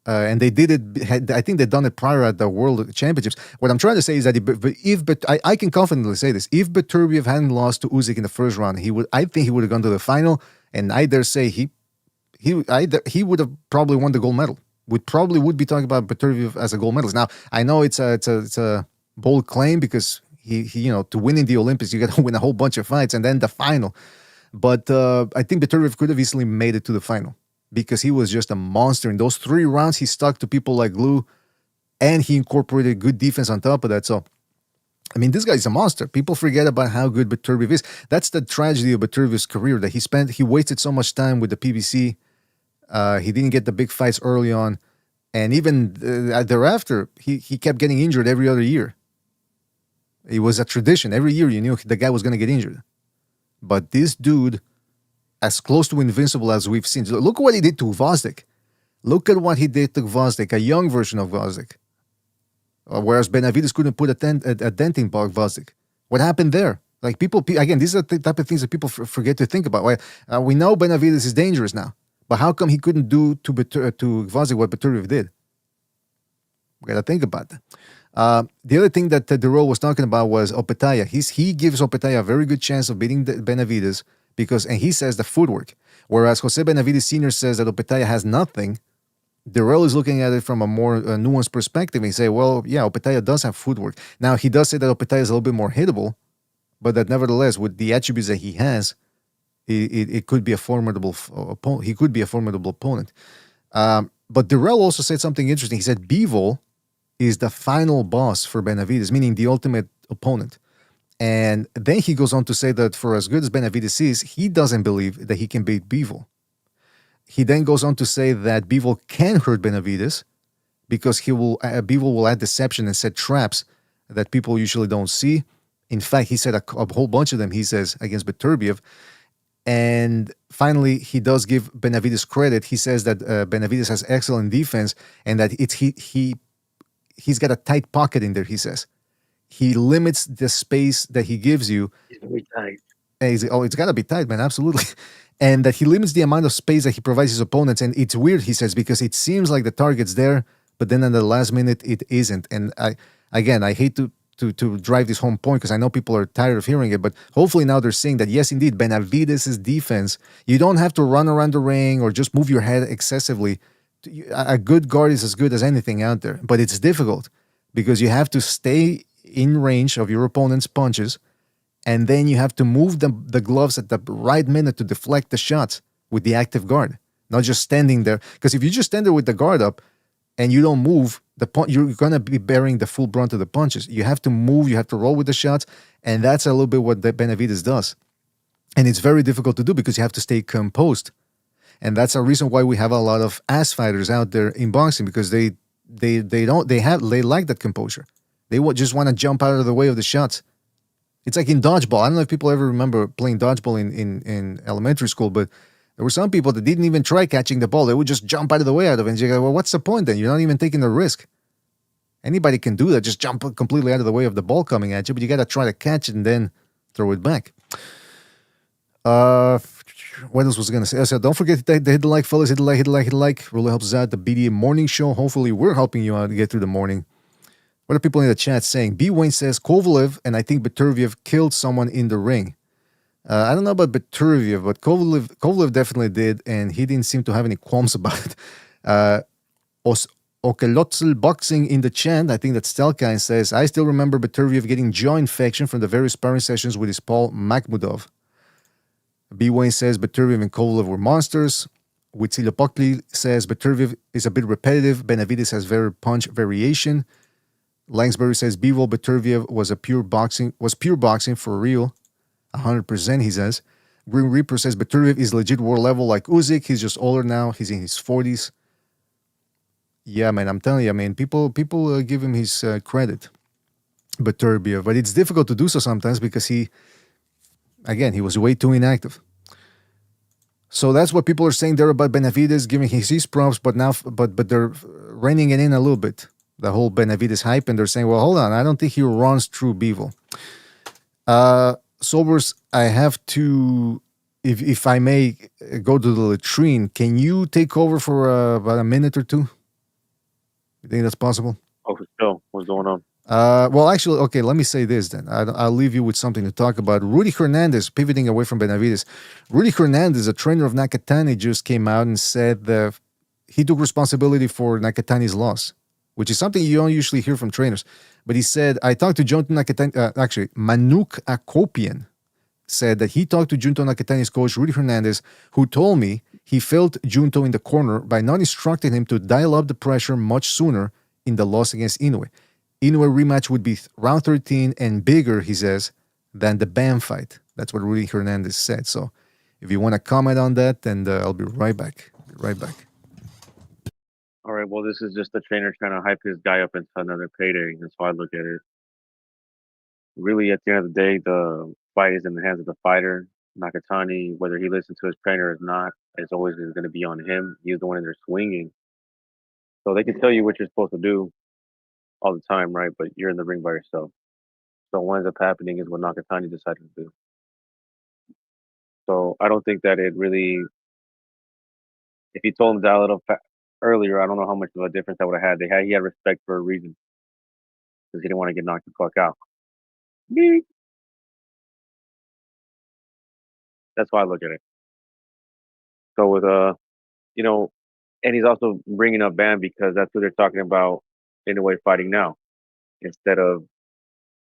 And they did it. I think they'd done it prior at the World Championships. What I'm trying to say is that I can confidently say this: if Beterbiev hadn't lost to Usyk in the first round, I think he would have gone to the final. And I dare say he would have probably won the gold medal. We probably would be talking about Beterbiev as a gold medalist. Now I know it's a bold claim because he to win in the Olympics you got to win a whole bunch of fights and then the final. But I think Beterbiev could have easily made it to the final. Because he was just a monster. In those 3 rounds, he stuck to people like glue, and he incorporated good defense on top of that. So, I mean, this guy's a monster. People forget about how good Beterbiev is. That's the tragedy of Beterbiev's career, that he wasted so much time with the PBC. He didn't get the big fights early on. And even thereafter, he kept getting injured every other year. It was a tradition. Every year you knew the guy was going to get injured. But this dude, as close to invincible as we've seen. Look what he did to Gvozdyk. Look at what he did to Gvozdyk, a young version of Gvozdyk. Whereas Benavidez couldn't put a dent in Gvozdyk. What happened there? Like people, again, these are the type of things that people forget to think about. We know Benavidez is dangerous now, but how come he couldn't do to Gvozdyk what Beterbiev did? We got to think about that. The other thing that Dirrell was talking about was Opetaia. He gives Opetaia a very good chance of beating Benavidez. And he says the footwork. Whereas Jose Benavidez Sr. says that Opetaia has nothing, Dirrell is looking at it from a more nuanced perspective. He say, well, yeah, Opetaia does have footwork. Now, he does say that Opetaia is a little bit more hittable, but that nevertheless, with the attributes that he has, it could be a formidable opponent. He could be a formidable opponent. But Dirrell also said something interesting. He said Bivol is the final boss for Benavidez, meaning the ultimate opponent. And then he goes on to say that for as good as Benavidez is, he doesn't believe that he can beat Bivol. He then goes on to say that Bivol can hurt Benavidez because Bivol will add deception and set traps that people usually don't see. In fact, he said a whole bunch of them, he says, against Beterbiev. And finally, he does give Benavidez credit. He says that Benavidez has excellent defense and that he's got a tight pocket in there, he says. He limits the space that he gives you. It's very tight. It's got to be tight, man. Absolutely. and that he limits the amount of space that he provides his opponents. And it's weird, he says, because it seems like the target's there, but then at the last minute it isn't. And I hate to drive this home point because I know people are tired of hearing it, but hopefully now they're saying that yes, indeed, Benavidez' defense, you don't have to run around the ring or just move your head excessively. A good guard is as good as anything out there, but it's difficult because you have to stay in range of your opponent's punches, and then you have to move the gloves at the right minute to deflect the shots with the active guard, not just standing there. Because if you just stand there with the guard up and you don't move, you're going to be bearing the full brunt of the punches. You have to move, you have to roll with the shots, and that's a little bit what Benavidez does. And it's very difficult to do because you have to stay composed. And that's a reason why we have a lot of ass fighters out there in boxing, because they lack that composure. They just want to jump out of the way of the shots. It's like in dodgeball. I don't know if people ever remember playing dodgeball in elementary school, but there were some people that didn't even try catching the ball. They would just jump out of the way out of it. And you go, well, what's the point then? You're not even taking the risk. Anybody can do that. Just jump completely out of the way of the ball coming at you, but you got to try to catch it and then throw it back. What else was I going to say? So don't forget to hit the like, fellas. Hit the like. Really helps us out. The BDA morning show. Hopefully we're helping you out to get through the morning. What are people in the chat saying? B. Wayne says Kovalev and I think Beterbiev killed someone in the ring. I don't know about Beterbiev, but Kovalev definitely did, and he didn't seem to have any qualms about it. Okelotzel Boxing in the chat, I think that Stelkine says, I still remember Beterbiev getting jaw infection from the various sparring sessions with his Paul Makhmudov. B. Wayne says Beterbiev and Kovalev were monsters. Witsilopokli says Beterbiev is a bit repetitive. Benavidez has very punch variation. Langsbury says Bivol Beterbiev was pure boxing for real. 100%, he says. Green Reaper says Beterbiev is legit war level like Usyk. He's just older now. He's in his 40s. Yeah, man, I'm telling you, man, people give him his credit, Beterbiev. But it's difficult to do so sometimes because he was way too inactive. So that's what people are saying there about Benavidez, giving his props, but they're reining it in a little bit. The whole Benavidez hype, and they're saying, well, hold on, I don't think he runs through Bivol. Sobers, I have to, if I may go to the latrine, can you take over for about a minute or two? You think that's possible? Oh, for sure. What's going on? Well, actually, okay, let me say this then. I'll leave you with something to talk about. Rudy Hernandez, pivoting away from Benavidez. Rudy Hernandez, a trainer of Nakatani, just came out and said that he took responsibility for Nakatani's loss, which is something you don't usually hear from trainers. But he said, I talked to Junto Nakatani, Manuk Akopian said that he talked to Junto Nakatani's coach, Rudy Hernandez, who told me he felt Junto in the corner by not instructing him to dial up the pressure much sooner in the loss against Inoue. Inoue rematch would be round 13 and bigger, he says, than the Bam fight. That's what Rudy Hernandez said. So if you want to comment on that, then I'll be right back. All right, well, this is just the trainer trying to hype his guy up into another payday. That's how I look at it. Really, at the end of the day, the fight is in the hands of the fighter. Nakatani, whether he listens to his trainer or not, it's always going to be on him. He's the one in there swinging. So they can tell you what you're supposed to do all the time, right? But you're in the ring by yourself. So what ends up happening is what Nakatani decided to do. So I don't think that it really, if he told him to dial it up earlier, I don't know how much of a difference that would have had. He had respect for a reason, because he didn't want to get knocked the fuck out. Beep. That's why I look at it. So with and he's also bringing up Bam because that's who they're talking about in a way fighting now, instead of,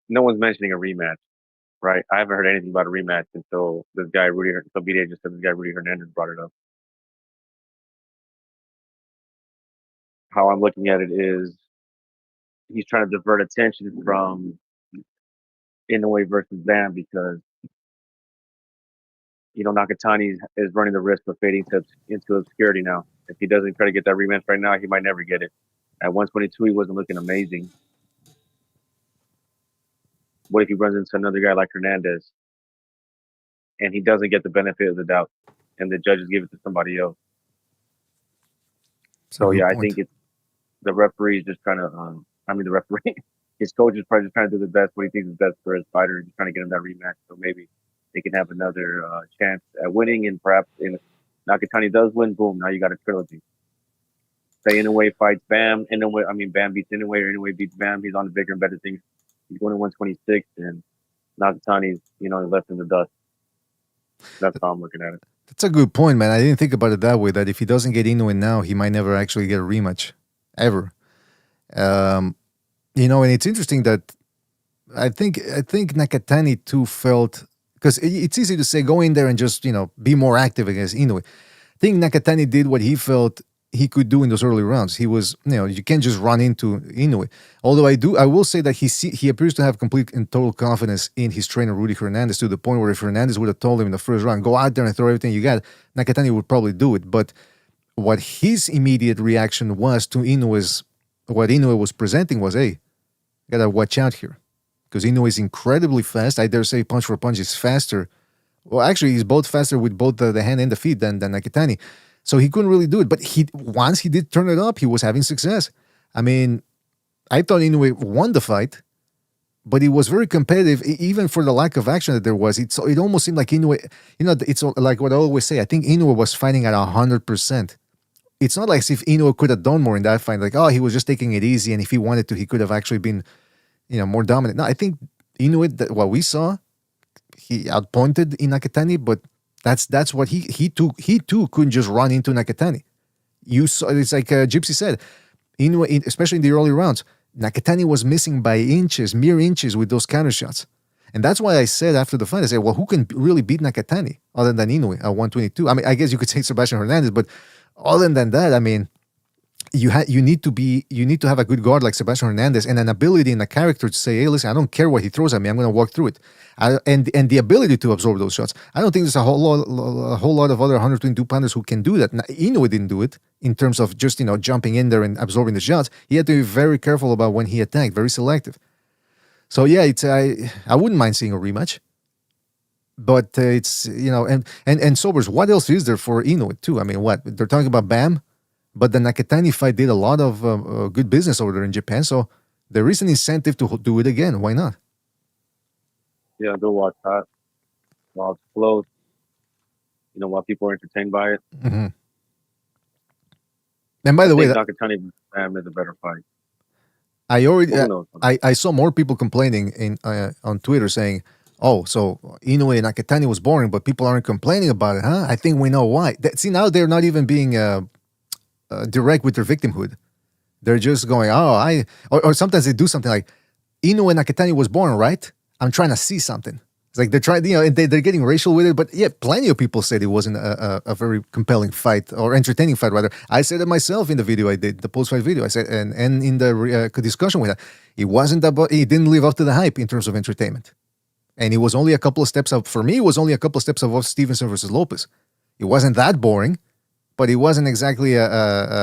no one's mentioning a rematch, right? I haven't heard anything about a rematch until this guy Rudy Hernandez brought it up. How I'm looking at it is he's trying to divert attention from Inoue versus Bam because Nakatani is running the risk of fading into obscurity now. If he doesn't try to get that rematch right now, he might never get it. At 122, he wasn't looking amazing. What if he runs into another guy like Hernandez and he doesn't get the benefit of the doubt and the judges give it to somebody else? So yeah, I think it's the referee is just trying to, the referee, his coach is probably just trying to do the best, what he thinks is best for his fighter, and just trying to get him that rematch. So maybe they can have another chance at winning, and perhaps if Nakatani does win, boom, now you got a trilogy. Say Inoue fights Bam, Bam beats Inoue, or Inoue beats Bam. He's on the bigger and better things. He's going to 126, and Nakatani's left in the dust. That's how I'm looking at it. That's a good point, man. I didn't think about it that way. That if he doesn't get Inoue now, he might never actually get a rematch, ever. And it's interesting that I think Nakatani too felt, because it's easy to say go in there and just be more active against Inoue. I think Nakatani did what he felt he could do in those early rounds. He was, you can't just run into Inoue. Although I will say that he appears to have complete and total confidence in his trainer Rudy Hernandez, to the point where if Hernandez would have told him in the first round, go out there and throw everything you got, Nakatani would probably do it. But what his immediate reaction was to what Inoue was presenting was, hey, gotta watch out here, because Inoue is incredibly fast. I dare say punch for punch is faster. Well, actually, he's both faster with both the hand and the feet than Nakatani. So he couldn't really do it. But once he did turn it up, he was having success. I mean, I thought Inoue won the fight, but it was very competitive, even for the lack of action that there was. It almost seemed like Inoue, it's like what I always say, I think Inoue was fighting at 100%. It's not like as if Inoue could have done more in that fight. Like, he was just taking it easy, and if he wanted to, he could have actually been, more dominant. No, I think Inoue, what we saw, he outpointed in Nakatani, but that's what he too couldn't just run into Nakatani. You saw, it's like Gypsy said, Inoue, especially in the early rounds, Nakatani was missing by mere inches with those counter shots. And that's why I said after the fight, I said, well, who can really beat Nakatani other than Inoue at 122? I mean, I guess you could say Sebastian Hernandez, but other than that, I mean, you need to have a good guard like Sebastian Hernandez, and an ability and a character to say, hey, listen, I don't care what he throws at me, I'm going to walk through it. And the ability to absorb those shots. I don't think there's a whole lot of other 122 pounders who can do that. Now, Inoue didn't do it in terms of just jumping in there and absorbing the shots. He had to be very careful about when he attacked, very selective. So yeah, I wouldn't mind seeing a rematch. But it's and Sobers, what else is there for Inoue too? I mean, what they're talking about Bam, but the Nakatani fight did a lot of good business over there in Japan. So there is an incentive to do it again. Why not? Yeah, go watch that while it's close. While people are entertained by it. Mm-hmm. And by the way, Nakatani Bam is a better fight. I saw more people complaining on Twitter saying, oh, so Inoue and Nakatani was boring, but people aren't complaining about it, huh? I think we know why. See, now they're not even being direct with their victimhood. They're just going, or sometimes they do something like, Inoue and Nakatani was boring, right? I'm trying to see something. It's like they're trying, they're getting racial with it, but yeah, plenty of people said it wasn't a very compelling fight, or entertaining fight, rather. I said it myself in the video I did, the post-fight video. I said, and in the discussion with that, it didn't live up to the hype in terms of entertainment. And it was only a couple of steps up. For me, it was only a couple of steps above Stevenson versus Lopez. It wasn't that boring, but it wasn't exactly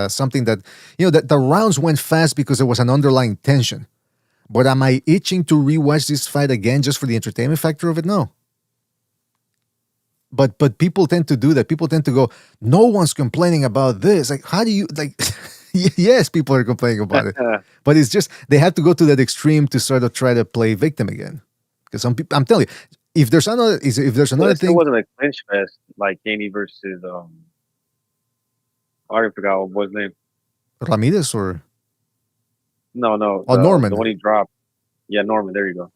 something that, that the rounds went fast because there was an underlying tension. But am I itching to rewatch this fight again just for the entertainment factor of it? No. But people tend to do that. People tend to go, no one's complaining about this. Like, how do you, like, yes, people are complaining about it. But it's just, they have to go to that extreme to sort of try to play victim again. Because some people, I'm telling you, if there's another thing. It wasn't a clinch fest like Haney versus, I already forgot what was his name. Ramirez or? No. Norman. The one he dropped. Yeah, Norman. There you go.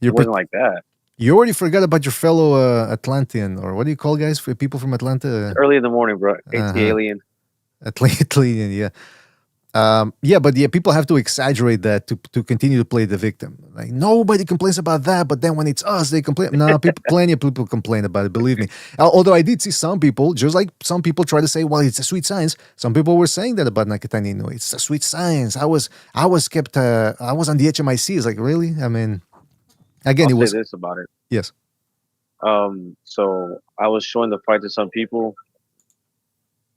It wasn't like that. You already forgot about your fellow Atlantean, or what do you call guys for people from Atlanta? Early in the morning, bro. Alien. Atlantean, yeah. But people have to exaggerate that to continue to play the victim. Like, nobody complains about that, but then when it's us, they complain. No, plenty of people complain about it, believe me. Although I did see some people, just like some people try to say, well, it's a sweet science. Some people were saying that about Nakatani Inoue. It's a sweet science. I was on the HMIC. It's like, really? I mean, again, I'll say this about it. Yes. So I was showing the fight to some people,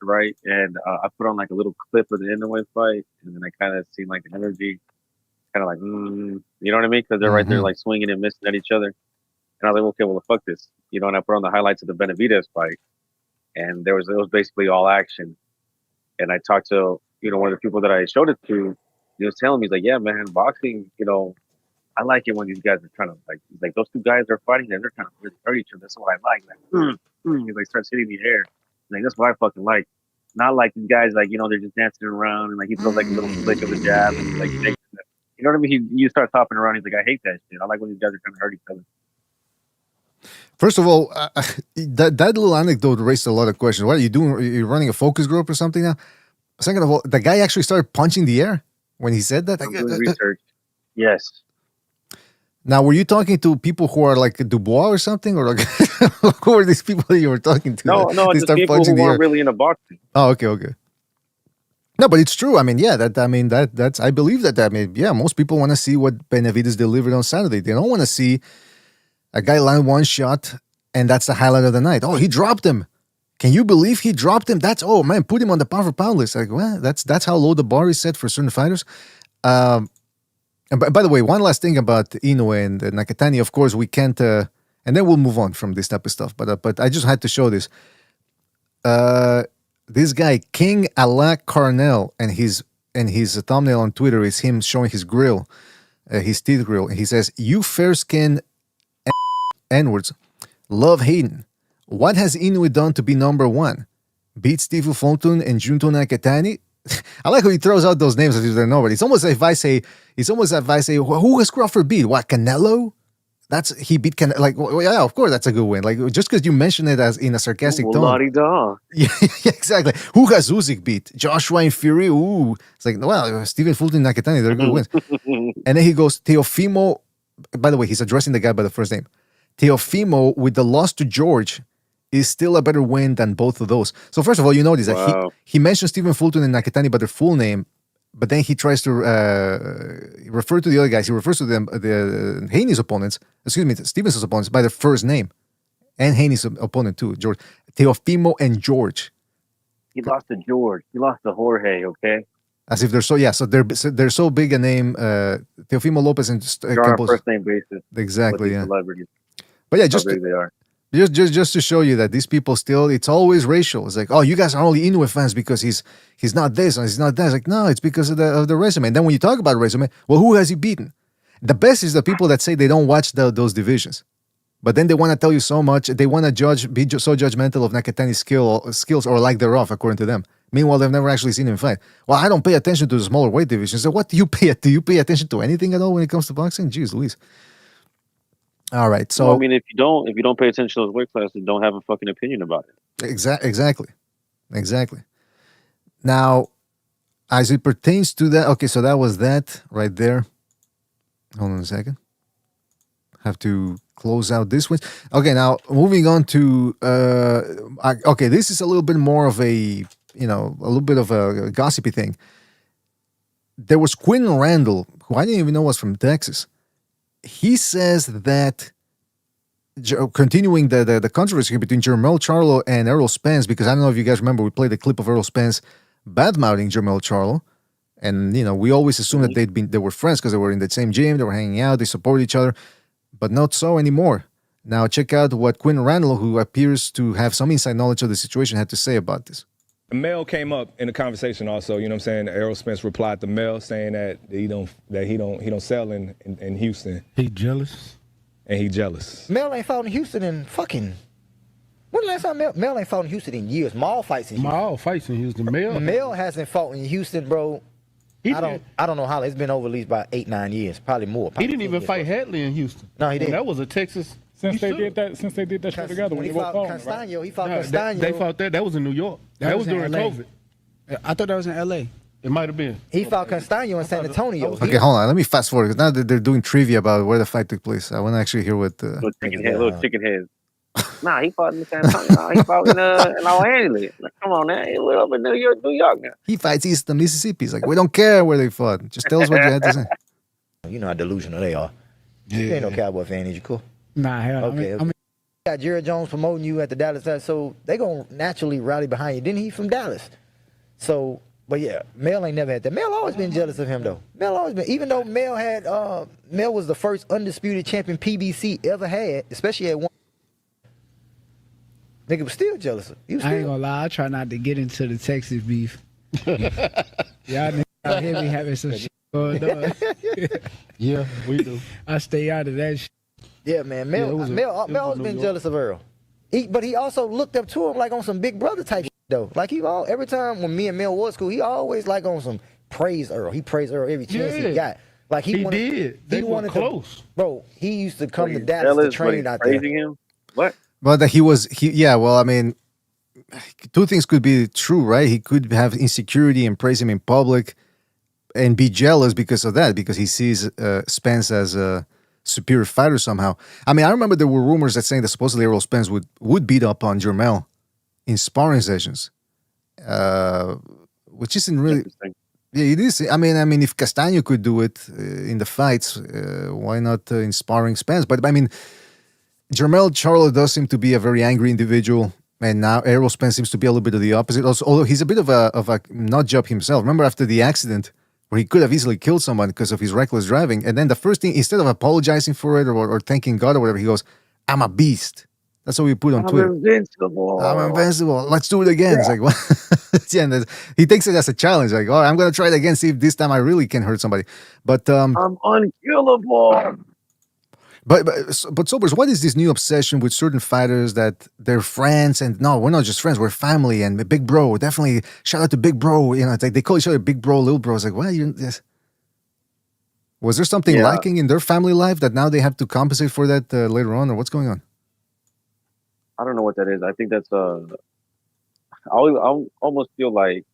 right? And I put on like a little clip of the Inoue fight, and then I kind of seen like the energy, kind of like, you know what I mean? Because they're right there like swinging and missing at each other. And I was like, okay, well, fuck this, and I put on the highlights of the Benavidez fight, and it was basically all action. And I talked to one of the people that I showed it to. He was telling me, he's like, yeah, man, boxing, I like it when these guys are trying to like those two guys are fighting and they're trying to really hurt each other. That's what I like. He like starts hitting the air. Like that's what I fucking like. Not like these guys like they're just dancing around and like he throws like a little flick of a jab and like you know what I mean. You start topping around. He's like, I hate that shit. I like when these guys are trying to hurt each other. First of all, that little anecdote raised a lot of questions. What are you doing? You're running a focus group or something now? Second of all, the guy actually started punching the air when he said that. I'm doing research. Yes. Now, were you talking to people who are like Dubois or something, or like who are these people that you were talking to? No, just people who aren't really into boxing. Oh, okay. No, but it's true. I mean, yeah, that's I believe that. I mean, yeah, most people want to see what Benavidez delivered on Saturday. They don't want to see a guy land one shot and that's the highlight of the night. Oh, he dropped him. Can you believe he dropped him? Put him on the pound for pound list. Like, well, that's how low the bar is set for certain fighters. And by the way, one last thing about Inoue and Nakatani. Of course, we can't, and then we'll move on from this type of stuff. But I just had to show this. This guy King Allah Carnell, and his thumbnail on Twitter is him showing his grill, his teeth grill, and he says, "You fair skin N-words, love Hayden. What has Inoue done to be number one? Beat Steve Fulton and Junto Nakatani." I like how he throws out those names as if they're nobody. It's almost as if I say, who has Crawford beat? What, Canelo? He beat Canelo. Like, well, yeah, of course, that's a good win. Like, just because you mention it as in a sarcastic tone. La-di-da. Yeah, exactly. Who has Usyk beat? Joshua and Fury? Ooh. It's like, well, Stephen Fulton and Nakatani, they're good wins. And then he goes, Teofimo. By the way, he's addressing the guy by the first name. Teofimo, with the loss to George, is still a better win than both of those. So first of all, you notice that he mentions Stephen Fulton and Nakatani by their full name, but then he tries to refer to the other guys. He refers to them, the Haney's opponents, Stevenson's opponents by their first name, and Haney's opponent too, George. Teofimo and George. He lost to George. He lost to Jorge. Okay. As if they're they're so big a name. Teofimo Lopez and they're on a first name basis. Exactly. Yeah. Celebrities. But yeah, how big they are. Just to show you that these people still, it's always racial. It's like, oh, you guys are only Inoue fans because he's not this and he's not that. It's like, no, it's because of the resume. And then when you talk about resume, well, who has he beaten? The best is the people that say they don't watch those divisions, but then they want to tell you so much. They want to be so judgmental of Nakatani's skills or lack thereof, according to them. Meanwhile, they've never actually seen him fight. Well, I don't pay attention to the smaller weight divisions. So what do you pay? Do you pay attention to anything at all when it comes to boxing? Jeez Louise. All right, so well, I mean, if you don't pay attention to those weight classes, don't have a fucking opinion about it. Exactly. Now, as it pertains to that, okay, so that was that right there. Hold on a second. Have to close out this one. Okay, now moving on to okay, this is a little bit more of a little bit of a gossipy thing. There was Quinn Randall, who I didn't even know was from Texas. He says that, continuing the controversy between Jermell Charlo and Errol Spence, because I don't know if you guys remember, we played a clip of Errol Spence badmouthing Jermell Charlo, and we always assumed that they were friends because they were in the same gym, they were hanging out, they support each other, but not so anymore. Now check out what Quinn Randall, who appears to have some inside knowledge of the situation, had to say about this. Mel came up in the conversation also, you know what I'm saying? Errol Spence replied to Mel saying that he don't sell in Houston. He jealous? And he jealous. Mel ain't fought in Houston in fucking... When the last time Mel ain't fought in Houston in years? Maul fights in Houston. Maul fights in Houston. Mel hasn't fought in Houston, bro. I don't know how. It's been over at least about 8-9 years, probably more. He didn't even fight Hadley in Houston. No, he didn't. That was a Texas... Since they did that show together, when he fought Castaño, he fought Castaño. They fought that. That was in New York. That was during COVID. I thought that was in L.A. It might have been. He fought Castaño in San Antonio. Okay, hold on. Let me fast forward because now that they're doing trivia about where the fight took place. I want to actually hear what. Little chicken heads. Nah, he fought in San Antonio. Nah, he fought in Los Angeles. Like, come on now, we're up in New York now. He fights east of Mississippi. He's like, we don't care where they fought. Just tell us what you had to say. You know how delusional they are. Yeah. You ain't no Cowboy fan, is you? Cool? Nah, hell. Okay. I mean, got Jerry Jones promoting you at the Dallas side, so they gonna naturally rally behind you. Didn't he from Dallas? So, but yeah, Mel ain't never had that. Mel always been jealous of him though. Mel always been, even though Mel was the first undisputed champion PBC ever had, especially at one. Nigga was still jealous. I ain't gonna lie, I try not to get into the Texas beef. Y'all niggas out here be having some shit No. Yeah, we do. I stay out of that shit. Yeah, man. Yeah, it was Mel's New been York. jealous of Earl. But he also looked up to him like on some big brother type shit, though. Like every time when me and Mel was cool, he always like on some praise Earl. He praised Earl every chance he got. Like He did. They were close. Bro, he used to come to He's Dallas to jealous, but train he's out there. praising him. What? But that yeah, well, I mean, two things could be true, right? He could have insecurity and praise him in public and be jealous because of that, because he sees Spence as a superior fighter somehow. I mean, I remember there were rumors that saying that supposedly Errol Spence would beat up on Jermel in sparring sessions, which isn't really. Yeah, it is. I mean, if Castaño could do it in the fights, why not in sparring Spence? But I mean, Jermel Charlo does seem to be a very angry individual, and now Errol Spence seems to be a little bit of the opposite. Also, although he's a bit of a nut job himself. Remember after the accident where he could have easily killed someone because of his reckless driving, and then the first thing, instead of apologizing for it or thanking God or whatever, he goes, "I'm a beast." That's what we put on Twitter. Invincible. I'm invincible. Let's do it again. Yeah. It's like, what? Yeah, and he takes it as a challenge. Like, oh, I'm going to try it again, see if this time I really can hurt somebody. But I'm unkillable. But Sobers, what is this new obsession with certain fighters that they're friends? And no, we're not just friends, we're family. And Big Bro, definitely shout out to Big Bro. You know, it's like they call each other Big Bro, Little Bro. It's like, well, was there something lacking in their family life that now they have to compensate for that later on, or what's going on? I don't know what that is. I think that's I almost feel like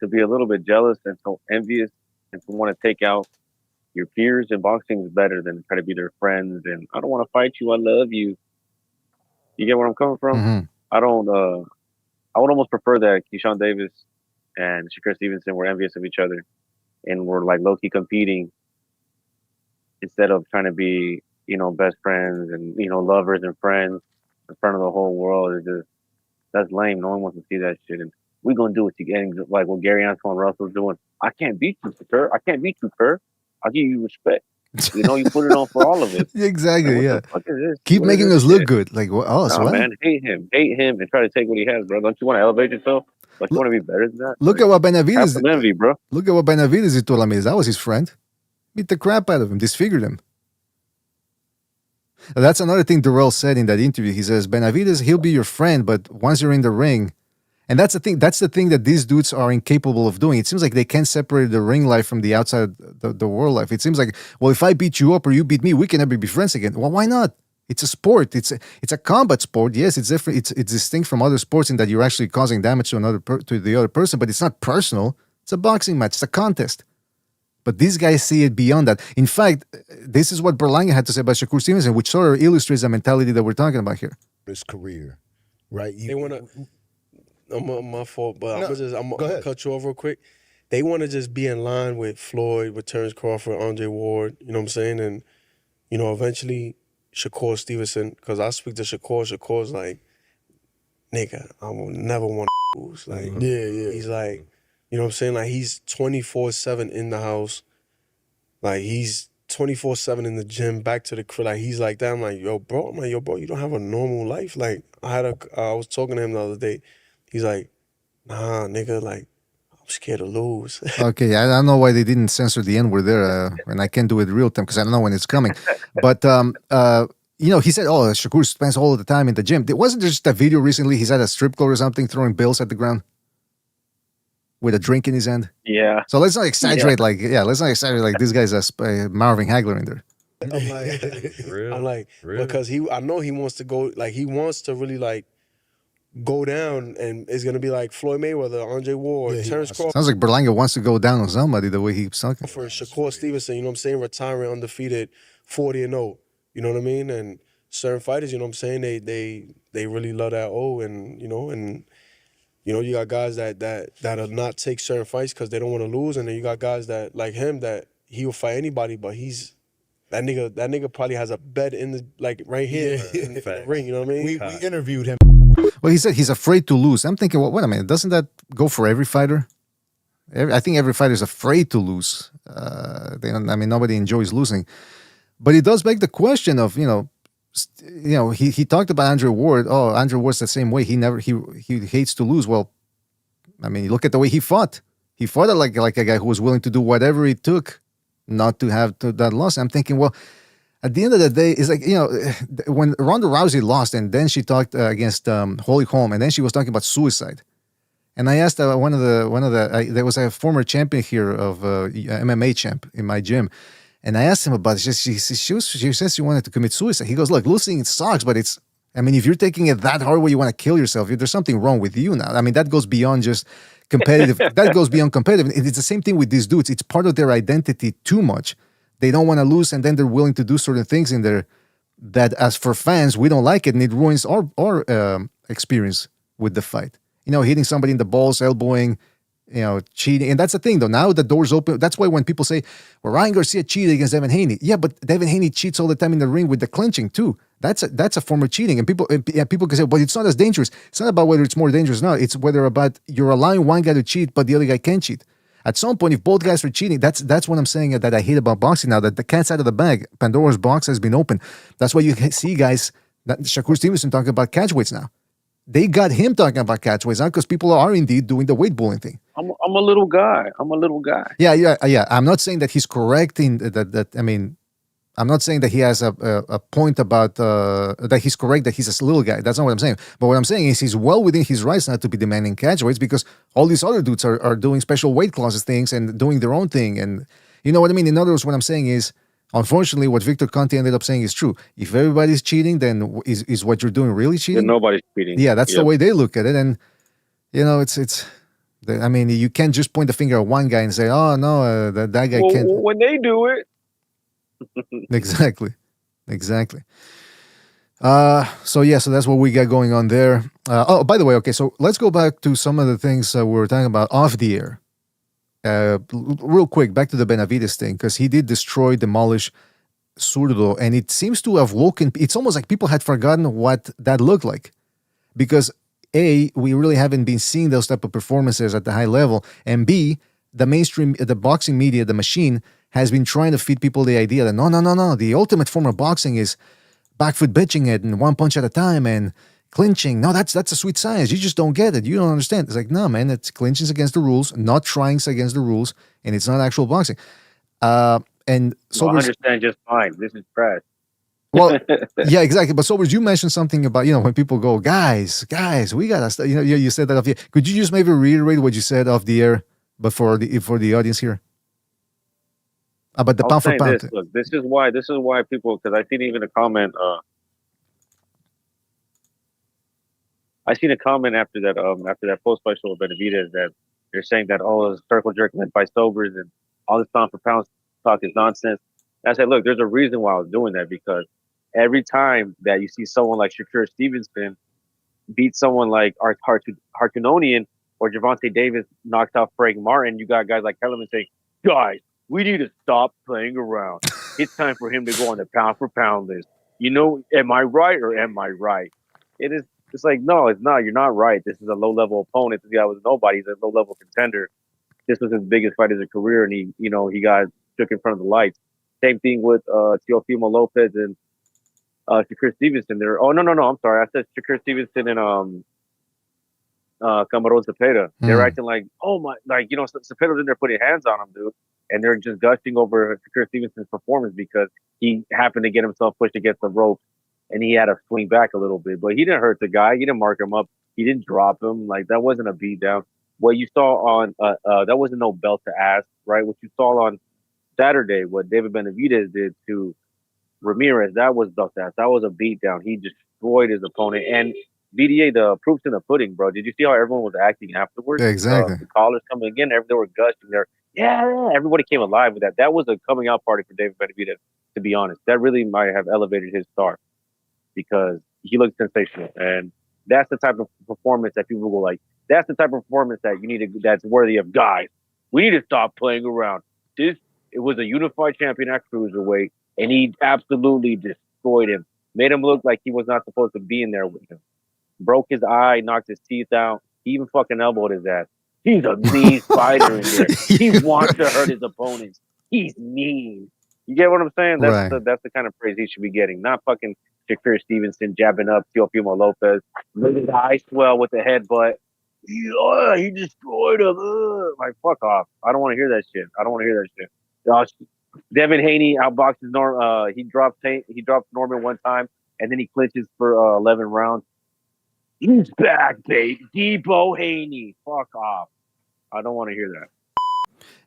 to be a little bit jealous and so envious and to want to take out your peers in boxing is better than try to be their friends. And I don't want to fight you. I love you. You get where I'm coming from? Mm-hmm. I don't. I would almost prefer that Keyshawn Davis and Shakur Stevenson were envious of each other and were like low key competing instead of trying to be, you know, best friends and, you know, lovers and friends in front of the whole world. It's just, that's lame. No one wants to see that shit. And we're gonna do it together, like what Gary Antoine Russell's doing. I can't beat you, Shakur. I can't beat you, Kerr. I'll give you respect. You know, you put it on for all of us. Exactly, like, yeah. What the fuck is this? Keep what making us look good. Like, oh, nah, man, hate him, and try to take what he has, bro. Don't you want to elevate yourself? Don't you want to be better than that? Look at what Benavidez did. Envy, bro. Look at what Benavidez did to Ramirez. That was his friend. Beat the crap out of him, disfigured him. That's another thing Durrell said in that interview. He says, Benavidez, he'll be your friend, but once you're in the ring, and that's the thing that these dudes are incapable of doing. It seems like they can't separate the ring life from the outside the world life. It seems like, well, if I beat you up or you beat me, we can never be friends again. Well, why not? It's a sport. It's a combat sport. Yes, it's different. It's distinct from other sports in that you're actually causing damage to the other person, but it's not personal. It's a boxing match. It's a contest. But these guys see it beyond that. In fact, this is what Berlanga had to say about Shakur Stevenson, which sort of illustrates the mentality that we're talking about here. His career, right? They want to. My fault, but No, I'm gonna cut you off real quick. They want to just be in line with Floyd, with Terrence Crawford, Andre Ward. You know what I'm saying? And you know, eventually Shakur Stevenson, because I speak to Shakur. Shakur's like, nigga, I will never want to lose. Like, yeah. He's like, you know what I'm saying? Like, he's 24/7 in the house. Like, he's 24/7 in the gym, back to the crib. Like, he's like that. I'm like, yo, bro, you don't have a normal life. Like, I was talking to him the other day. He's like, nah, nigga, like, I'm scared to lose. Okay, I don't know why they didn't censor the N word there, and I can't do it real time because I don't know when it's coming. But you know, he said, "Oh, Shakur spends all the time in the gym." Wasn't there just a video recently? He's at a strip club or something, throwing bills at the ground with a drink in his hand. Yeah. So let's not exaggerate. Let's not exaggerate like this guy's a Marvin Hagler in there. I'm like, because I know he wants to go, like, he wants to really, like, go down, and it's going to be like Floyd Mayweather, Andre Ward, Terrence Crawford. Sounds like Berlanga wants to go down on somebody the way he's talking. For Shakur Stevenson, you know what I'm saying, retiring undefeated 40-0, you know what I mean? And certain fighters, you know what I'm saying, they really love that and you got guys that'll not take certain fights because they don't want to lose, and then you got guys that, like him, that he will fight anybody, but that nigga probably has a bed in the, like, right here in the ring, you know what I mean? We interviewed him. Well, he said he's afraid to lose. I'm thinking, well, wait a minute, doesn't that go for every fighter? I think every fighter is afraid to lose. Nobody enjoys losing. But it does beg the question of, he talked about Andre Ward. Oh, Andre Ward's the same way. He hates to lose. Well, I mean, look at the way he fought. He fought it like a guy who was willing to do whatever it took not to have that loss. I'm thinking, well, at the end of the day, it's like, when Ronda Rousey lost and then she talked against Holly Holm, and then she was talking about suicide. And I asked there was a former champion here of MMA champ in my gym, and I asked him about it. She says she wanted to commit suicide. He goes, look, losing, it sucks, but if you're taking it that hard where you want to kill yourself, there's something wrong with you now. I mean, that goes beyond just competitive. That goes beyond competitive. It's the same thing with these dudes. It's part of their identity too much. They don't want to lose, and then they're willing to do certain things in there that, as for fans, we don't like it, and it ruins our experience with the fight. Hitting somebody in the balls, elbowing, cheating. And that's the thing, though. Now the door's open. That's why when people say, well, Ryan Garcia cheated against Devin Haney. Yeah, but Devin Haney cheats all the time in the ring with the clinching, too. That's a form of cheating. And people can say, but it's not as dangerous. It's not about whether it's more dangerous or not. It's whether about you're allowing one guy to cheat, but the other guy can't cheat. At some point, if both guys are cheating, that's what I'm saying that I hate about boxing now, that the cat's out of the bag. Pandora's box has been opened. That's why you see guys, Shakur Stevenson talking about catch weights now. They got him talking about catch weights now because people are indeed doing the weight bullying thing. I'm a little guy. Yeah. I'm not saying that he's correct in that. I mean, I'm not saying that he has a point about that he's correct that he's a little guy. That's not what I'm saying. But what I'm saying is he's well within his rights not to be demanding catch weights because all these other dudes are doing special weight classes things and doing their own thing. And you know what I mean? In other words, what I'm saying is, unfortunately, what Victor Conte ended up saying is true. If everybody's cheating, then is what you're doing really cheating? Then nobody's cheating. Yeah, that's the way they look at it. And, you can't just point the finger at one guy and say, oh, no, that guy can't. When they do it. Exactly. So that's what we got going on there. By the way, okay, so let's go back to some of the things we were talking about off the air. Real quick, back to the Benavidez thing, because he did demolish Zurdo, and it seems to have woken. It's almost like people had forgotten what that looked like, because A, we really haven't been seeing those type of performances at the high level, and B, the mainstream, the boxing media, the machine has been trying to feed people the idea that no, the ultimate form of boxing is back foot bitching it and one punch at a time and clinching. No, that's a sweet science. You just don't get it. You don't understand. It's like, no, man, it's clinching's against the rules, not trying's against the rules, and it's not actual boxing. And so I understand just fine. This is trash. Well, yeah, exactly. But Sobers, you mentioned something about, when people go, guys, we gotta, you said that off the air. Could you just maybe reiterate what you said off the air, but for the audience here? About the pound for pound. Look, this is why people, because I seen even a comment. I seen a comment after that post fight show with Benavidez that they're saying that the circle jerk led by Sobers and all this pound for pound talk is nonsense. And I said, look, there's a reason why I was doing that, because every time that you see someone like Shakur Stevenson beat someone like Hartunonian or Gervonta Davis knocked off Frank Martin, you got guys like Kellerman saying, guys, we need to stop playing around. It's time for him to go on the pound for pound list. Am I right or am I right? It's like, no, it's not. You're not right. This is a low level opponent. This guy was nobody. He's a low level contender. This was his biggest fight of his career, and he got shook in front of the lights. Same thing with Teofimo Lopez and Shakur Stevenson. No, I'm sorry. I said Shakur Stevenson and Camarón Cepeda. They're acting like, Cepeda's in there putting hands on him, dude. And they're just gushing over Shakur Stevenson's performance because he happened to get himself pushed against the ropes and he had to swing back a little bit. But he didn't hurt the guy. He didn't mark him up. He didn't drop him. Like, that wasn't a beatdown. What you saw on that wasn't no belt to ass, right? What you saw on Saturday, what David Benavidez did to Ramirez, that was belt to ass. That was a beatdown. He destroyed his opponent. And VDA, the proof's in the pudding, bro. Did you see how everyone was acting afterwards? Yeah, exactly. The callers coming again, they were gushing there. Yeah, everybody came alive with that. That was a coming out party for David Benavidez, to be honest. That really might have elevated his star because he looked sensational. And that's the type of performance that people go like, that's the type of performance that you need that's worthy of guys. We need to stop playing around. It was a unified champion at cruiserweight, and he absolutely destroyed him. Made him look like he was not supposed to be in there with him. Broke his eye, knocked his teeth out. He even fucking elbowed his ass. He's a mean fighter in there. He wants to hurt his opponents. He's mean. You get what I'm saying? That's the kind of praise he should be getting. Not fucking Shakur Stevenson jabbing up Teofimo Lopez. Let his eye swell with the headbutt. He destroyed him. Like, fuck off. I don't want to hear that shit. I don't want to hear that shit. Devin Haney outboxes Norm. He dropped Norman one time, and then he clinches for 11 rounds. He's back, babe. Debo Haney. Fuck off. I don't want to hear that.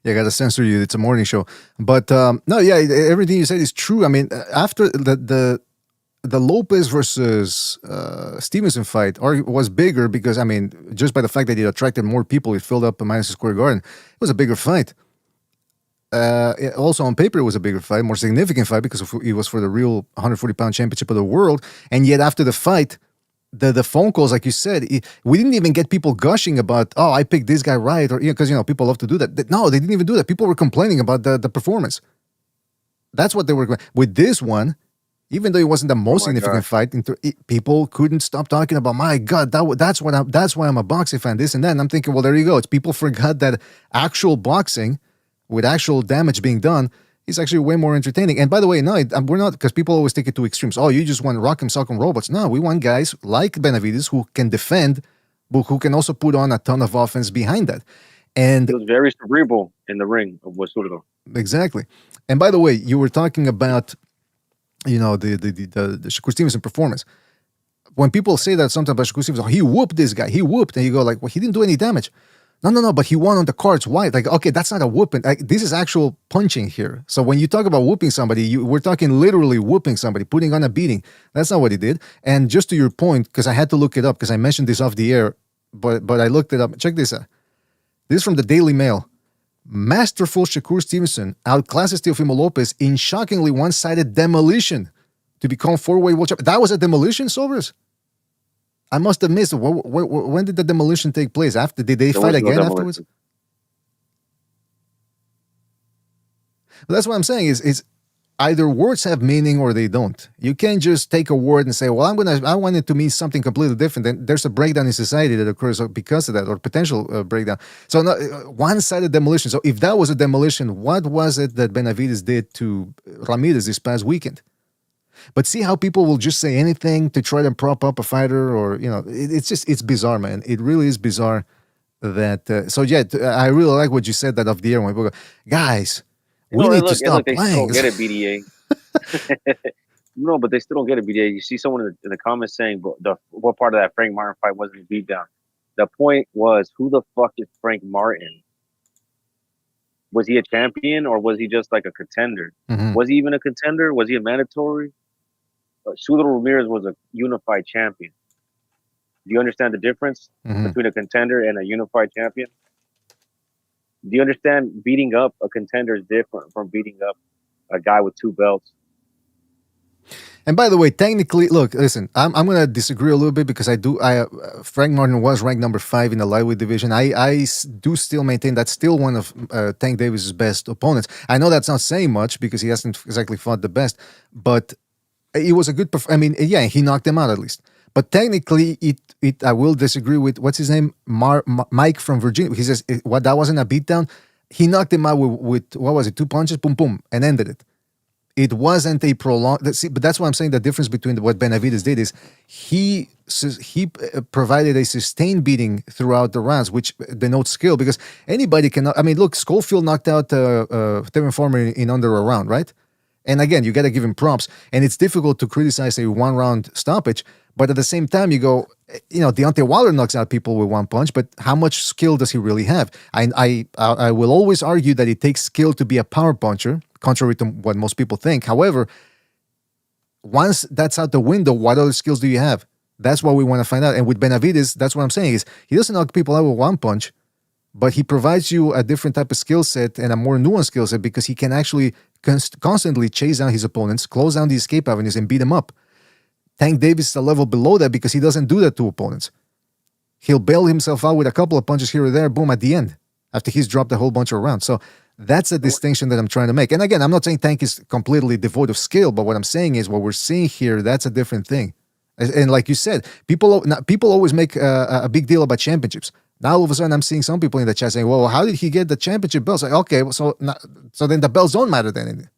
Yeah, I gotta censor you. It's a morning show, but no, yeah, everything you said is true. I mean, after the Lopez versus Stevenson fight was bigger because, I mean, just by the fact that it attracted more people, it filled up Madison Square Garden. It was a bigger fight. Also on paper, it was a bigger fight, more significant fight because it was for the real 140-pound championship of the world. And yet after the fight, the phone calls, like you said, we didn't even get people gushing about, oh, I picked this guy right, or because people love to do that. No, they didn't even do that. People were complaining about the performance. That's what they were with this one. Even though it wasn't the most significant fight, people couldn't stop talking about, my God, that's why I'm a boxing fan, this and that. And I'm thinking, well, there you go. It's people forgot that actual boxing with actual damage being done is actually way more entertaining. And by the way, no, we're not, because people always take it to extremes. Oh, you just want rock'em sock'em robots. No, we want guys like Benavidez who can defend, but who can also put on a ton of offense behind that. And it was very cerebral in the ring of Wasudo. Exactly. And by the way, you were talking about, the Shakur Stevenson performance. When people say that sometimes about Shakur Stevenson, oh, he whooped this guy, and you go like, well, he didn't do any damage. No, but he won on the cards. Why? Like, okay, that's not a whooping. This is actual punching here. So when you talk about whooping somebody, we're talking literally whooping somebody, putting on a beating. That's not what he did. And just to your point, because I had to look it up, because I mentioned this off the air, but I looked it up. Check this out. This is from the Daily Mail. Masterful Shakur Stevenson outclasses Teofimo Lopez in shockingly one-sided demolition to become four-way world champion. That was a demolition, Sobers? I must have missed it. When did the demolition take place? After did they fight again afterwards? But that's what I'm saying is either words have meaning or they don't. You can't just take a word and say, well, I want it to mean something completely different. Then there's a breakdown in society that occurs because of that, or potential breakdown. So one-sided demolition. So if that was a demolition, what was it that Benavidez did to Ramirez this past weekend? But see how people will just say anything to try to prop up a fighter, or it's bizarre, man. It really is bizarre. That so yeah, I really like what you said that off the air when people go, guys, we need to stop playing. They still don't get a BDA. No, but they still don't get a BDA. You see someone in the comments saying, what part of that Frank Martin fight wasn't a beatdown? The point was, who the fuck is Frank Martin? Was he a champion, or was he just like a contender? Mm-hmm. Was he even a contender? Was he a mandatory? Sudro Ramirez was a unified champion. Do you understand the difference between a contender and a unified champion? Do you understand beating up a contender is different from beating up a guy with two belts? And by the way, technically, look, listen, I'm going to disagree a little bit because Frank Martin was ranked number 5 in the lightweight division. I do still maintain that's still one of Tank Davis's best opponents. I know that's not saying much because he hasn't exactly fought the best, but it was a good he knocked him out at least. But technically, I will disagree with, what's his name? Mike from Virginia. He says, that wasn't a beatdown. He knocked him out with what was it, 2 punches, boom, boom, and ended it. It wasn't a prolonged, but that's why I'm saying the difference between what Benavidez did is he provided a sustained beating throughout the rounds, which denotes skill, because anybody can, look, Schofield knocked out Tevin Farmer in under a round, right? And again, you got to give him props. And it's difficult to criticize a 1-round stoppage. But at the same time, you go, Deontay Wilder knocks out people with 1 punch, but how much skill does he really have? I will always argue that it takes skill to be a power puncher, contrary to what most people think. However, once that's out the window, what other skills do you have? That's what we want to find out. And with Benavidez, that's what I'm saying, is he doesn't knock people out with 1 punch, but he provides you a different type of skill set and a more nuanced skill set, because he can actually constantly chase down his opponents, close down the escape avenues, and beat them up. Tank Davis is a level below that because he doesn't do that to opponents. He'll bail himself out with a couple of punches here or there, boom, at the end, after he's dropped a whole bunch of rounds. So that's a distinction that I'm trying to make. And again, I'm not saying Tank is completely devoid of skill, but what I'm saying is what we're seeing here, that's a different thing. And like you said, people always make a big deal about championships. Now all of a sudden I'm seeing some people in the chat saying, well, how did he get the championship belts? Like, okay, so then the belts don't matter then,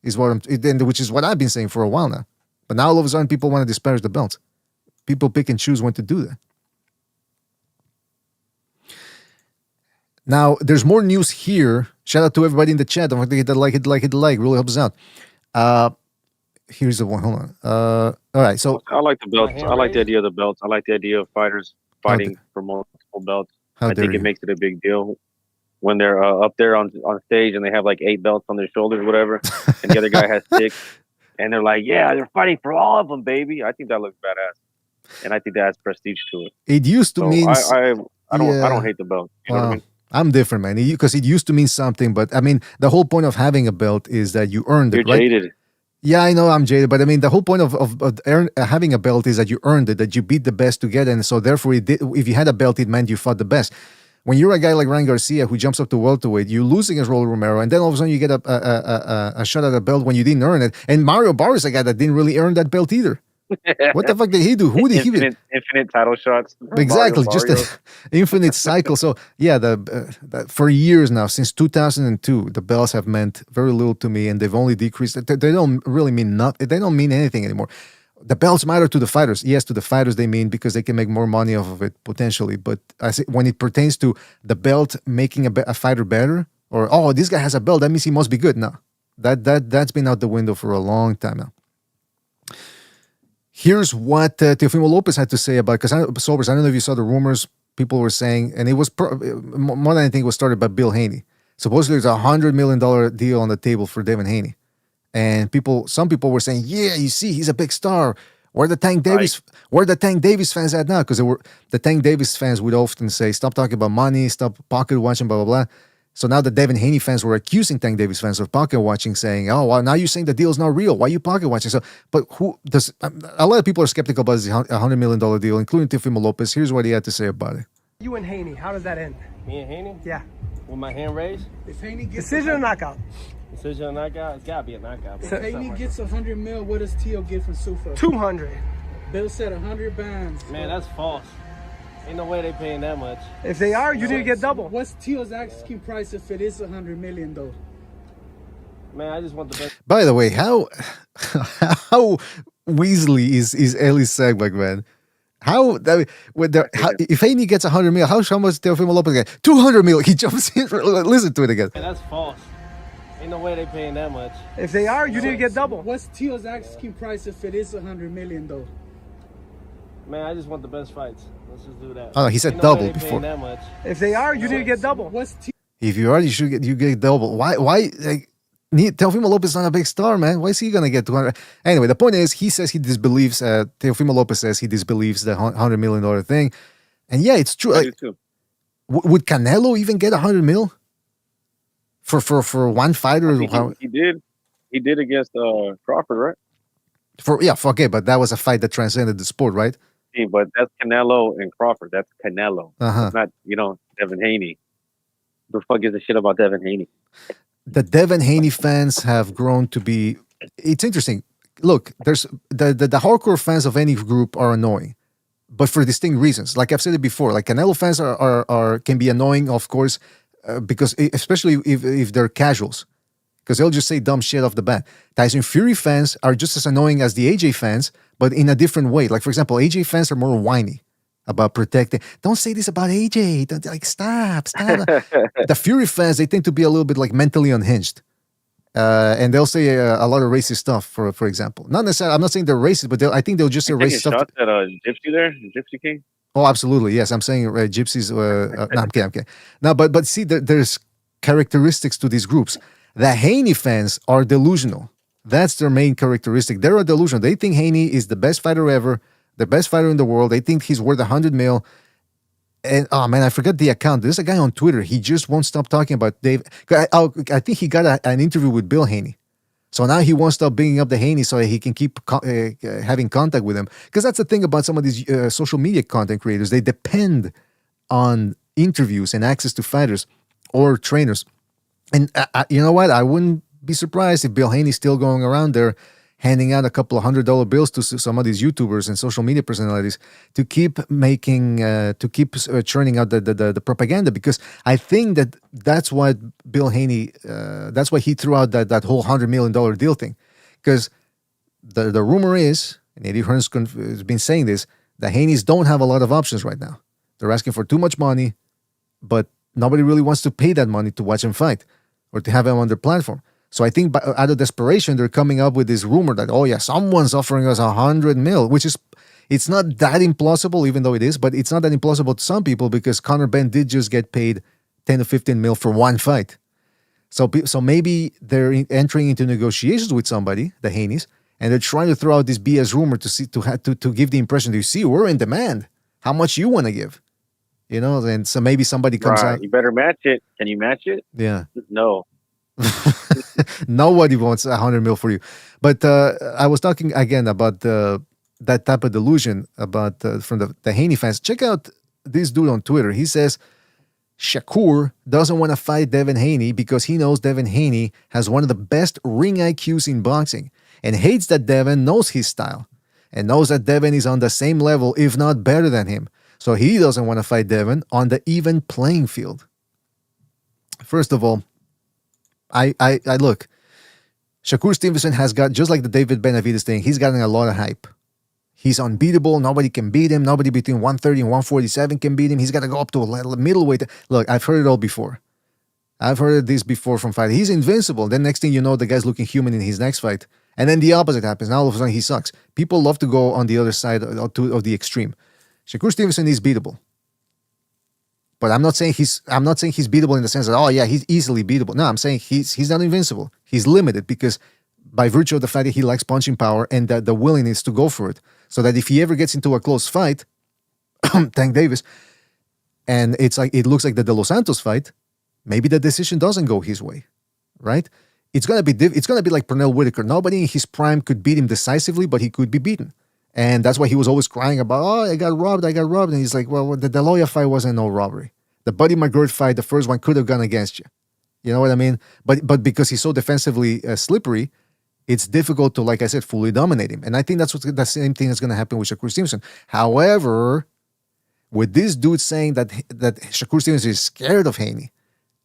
which is what I've been saying for a while now. But now all of a sudden people want to disparage the belts. People pick and choose when to do that. Now, there's more news here. Shout out to everybody in the chat. Don't forget to hit the like. Really helps us out. Here's the one. Hold on. All right. So I like the belts. I like the idea of the belts. I like the idea of fighters fighting for multiple belts. I think it makes it a big deal when they're up there on stage and they have like 8 belts on their shoulders, whatever, and the other guy has 6, and they're like, "Yeah, they're fighting for all of them, baby." I think that looks badass, and I think that adds prestige to it. It used to mean I don't hate the belt. You know what I mean? I'm different, man. Because it used to mean something, but I mean, the whole point of having a belt is that you earned it, You're right? jaded. Yeah, I know I'm jaded, but I mean, the whole point of having a belt is that you earned it, that you beat the best together, and so therefore, if you had a belt, it meant you fought the best. When you're a guy like Ryan Garcia who jumps up to welterweight, you lose against Rolly Romero, and then all of a sudden you get a shot at a belt when you didn't earn it. And Mario Barr is a guy that didn't really earn that belt either. What the fuck did he do? Who did he? Infinite title shots. Exactly, just an infinite cycle. So yeah, for years now, since 2002, the belts have meant very little to me, and they've only decreased. They don't really mean nothing. They don't mean anything anymore. The belts matter to the fighters. Yes, to the fighters they mean because they can make more money off of it potentially. But I say when it pertains to the belt making a fighter better, or this guy has a belt, that means he must be good. No, that's been out the window for a long time now. Here's what Teofimo Lopez had to say about, because Sobers, I don't know if you saw the rumors people were saying, and it was more than anything, it was started by Bill Haney. Supposedly there's $100 million deal on the table for Devin Haney. And some people were saying, yeah, you see, he's a big star. Where the Tank Davis fans at now? Because the Tank Davis fans would often say, stop talking about money, stop pocket watching, blah, blah, blah. So now the Devin Haney fans were accusing Tank Davis fans of pocket watching, saying, "Oh, well, now you're saying the deal's not real. Why are you pocket watching?" So, but who does? A lot of people are skeptical about this $100 million deal, including Teofimo Lopez. Here's what he had to say about it. You and Haney, how does that end? Me and Haney? Yeah. With my hand raised? If Haney gets decision or knockout? Decision or knockout? It's gotta be a knockout. If Haney gets 100 mil, what does Teo get from Sufa? 200. Bill said 100 bands. Man, that's false. Ain't no way they paying that much. If they are, you need to get double. What's Teo's asking price if it is 100 million though? Man, I just want the best. By the way, how Weasley is Ellie Sagback, man? If Haney gets 100 mil, how much Teofimo Lopez get? 200 mil. He jumps in. Listen to it again. Man, that's false. Ain't no way they paying that much. If they are, you need to get double. What's Teo's asking price if it is 100 million though? Man, I just want the best fights. Let's just do that. Oh, he said double before. That much. If they are, you need to get double. If you are, you get double. Why? Like, Teofimo Lopez is not a big star, man. Why is he gonna get 200? Anyway, the point is, he says he disbelieves. Teofimo Lopez says he disbelieves the $100 million thing, and yeah, it's true. Like, would Canelo even get 100 mil for one fighter? He did against Crawford, right? Okay, but that was a fight that transcended the sport, right? But that's Canelo and Crawford. That's Canelo. Uh-huh. It's not, Devin Haney. Who the fuck gives a shit about Devin Haney? The Devin Haney fans have grown to be. It's interesting. Look, there's the hardcore fans of any group are annoying, but for distinct reasons. Like I've said it before, like Canelo fans can be annoying, of course, because especially if they're casuals, because they'll just say dumb shit off the bat. Tyson Fury fans are just as annoying as the AJ fans, but in a different way. Like, for example, AJ fans are more whiny about protecting. Don't say this about AJ. Stop. The Fury fans, they tend to be a little bit like mentally unhinged. And they'll say a lot of racist stuff, for example. Not necessarily, I'm not saying they're racist, but I think they'll just say racist stuff. Shots at Gypsy there? Gypsy King? Oh, absolutely. Yes, I'm saying gypsies. No, I'm kidding. No, but see, there's characteristics to these groups. The Haney fans are delusional. That's their main characteristic. They're a delusion. They think Haney is the best fighter ever, the best fighter in the world. They think he's worth 100 mil. And oh man, I forgot the account. There's a guy on Twitter. He just won't stop talking about Dave. I think he got an interview with Bill Haney. So now he won't stop bringing up the Haney so he can keep having contact with him. Because that's the thing about some of these social media content creators. They depend on interviews and access to fighters or trainers. And you know what? I wouldn't be surprised if Bill Haney's still going around there handing out a couple of $100 bills to some of these YouTubers and social media personalities to keep churning out the propaganda. Because I think that's why Bill Haney, that's why he threw out that whole $100 million deal thing. Because the rumor is, and Eddie Hearn's has been saying this, the Haneys don't have a lot of options right now. They're asking for too much money, but nobody really wants to pay that money to watch him fight or to have him on their platform. So I think out of desperation, they're coming up with this rumor that, oh yeah, someone's offering us 100 mil, which is, it's not that implausible, even though it is, but it's not that implausible to some people because Conor Benn did just get paid 10 to 15 mil for one fight. So maybe they're entering into negotiations with somebody, the Haneys, and they're trying to throw out this BS rumor to give the impression that, you see, we're in demand. How much you want to give? You know, and so maybe somebody comes out. You better match it. Can you match it? Yeah. No. Nobody wants 100 mil for you. But I was talking again about that type of delusion about from the Haney fans. Check out this dude on Twitter. He says Shakur doesn't want to fight Devin Haney because he knows Devin Haney has one of the best ring IQs in boxing and hates that Devin knows his style and knows that Devin is on the same level, if not better than him. So he doesn't want to fight Devin on the even playing field. First of all, I look, Shakur Stevenson has got, just like the David Benavidez thing, he's gotten a lot of hype. He's unbeatable. Nobody can beat him. Nobody between 130 and 147 can beat him. He's got to go up to a middleweight. Look, I've heard it all before. I've heard this before from fight. He's invincible. Then next thing you know, the guy's looking human in his next fight. And then the opposite happens. Now all of a sudden he sucks. People love to go on the other side of the extreme. Shakur Stevenson is beatable. But I'm not saying he's beatable in the sense that, oh yeah, he's easily beatable. No, I'm saying he's not invincible. He's limited because by virtue of the fact that he likes punching power and the willingness to go for it. So that if he ever gets into a close fight, Tank Davis, and it looks like the De Los Santos fight, maybe the decision doesn't go his way, right? It's gonna be like Pernell Whitaker. Nobody in his prime could beat him decisively, but he could be beaten. And that's why he was always crying about, oh, I got robbed. And he's like, well, the De La Hoya fight wasn't no robbery. The Buddy McGirt fight, the first one, could have gone against you. You know what I mean? But because he's so defensively slippery, it's difficult to, like I said, fully dominate him. And I think that's the same thing that's going to happen with Shakur Stevenson. However, with this dude saying that Shakur Stevenson is scared of Haney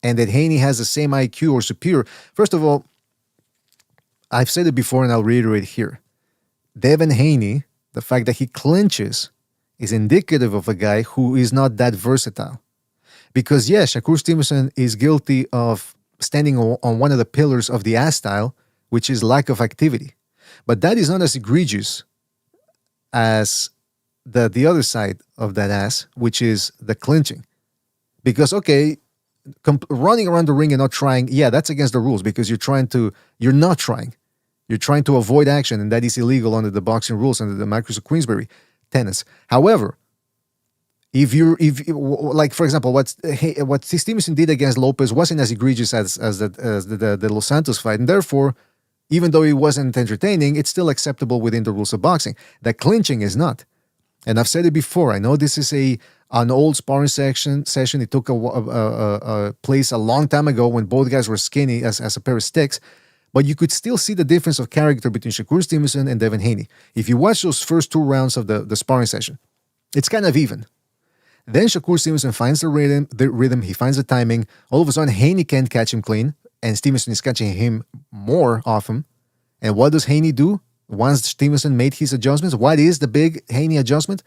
and that Haney has the same IQ or superior, first of all, I've said it before and I'll reiterate here. Devin Haney, the fact that he clinches, is indicative of a guy who is not that versatile. Because, yes, Shakur Stevenson is guilty of standing on one of the pillars of the ass style, which is lack of activity. But that is not as egregious as the other side of that ass, which is the clinching. Because, okay, running around the ring and not trying, yeah, that's against the rules because you're not trying. You're trying to avoid action, and that is illegal under the boxing rules, under the Marquis of Queensberry tenets. However, if like, for example, what Stevenson did against Lopez wasn't as egregious as the Los Santos fight, and therefore, even though it wasn't entertaining, it's still acceptable within the rules of boxing. The clinching is not. And I've said it before. I know this is an old sparring session. It took a place a long time ago when both guys were skinny as a pair of sticks. But you could still see the difference of character between Shakur Stevenson and Devin Haney. If you watch those first two rounds of the sparring session, it's kind of even. Then Shakur Stevenson finds the rhythm, he finds the timing. All of a sudden, Haney can't catch him clean, and Stevenson is catching him more often. And what does Haney do? Once Stevenson made his adjustments, what is the big Haney adjustment?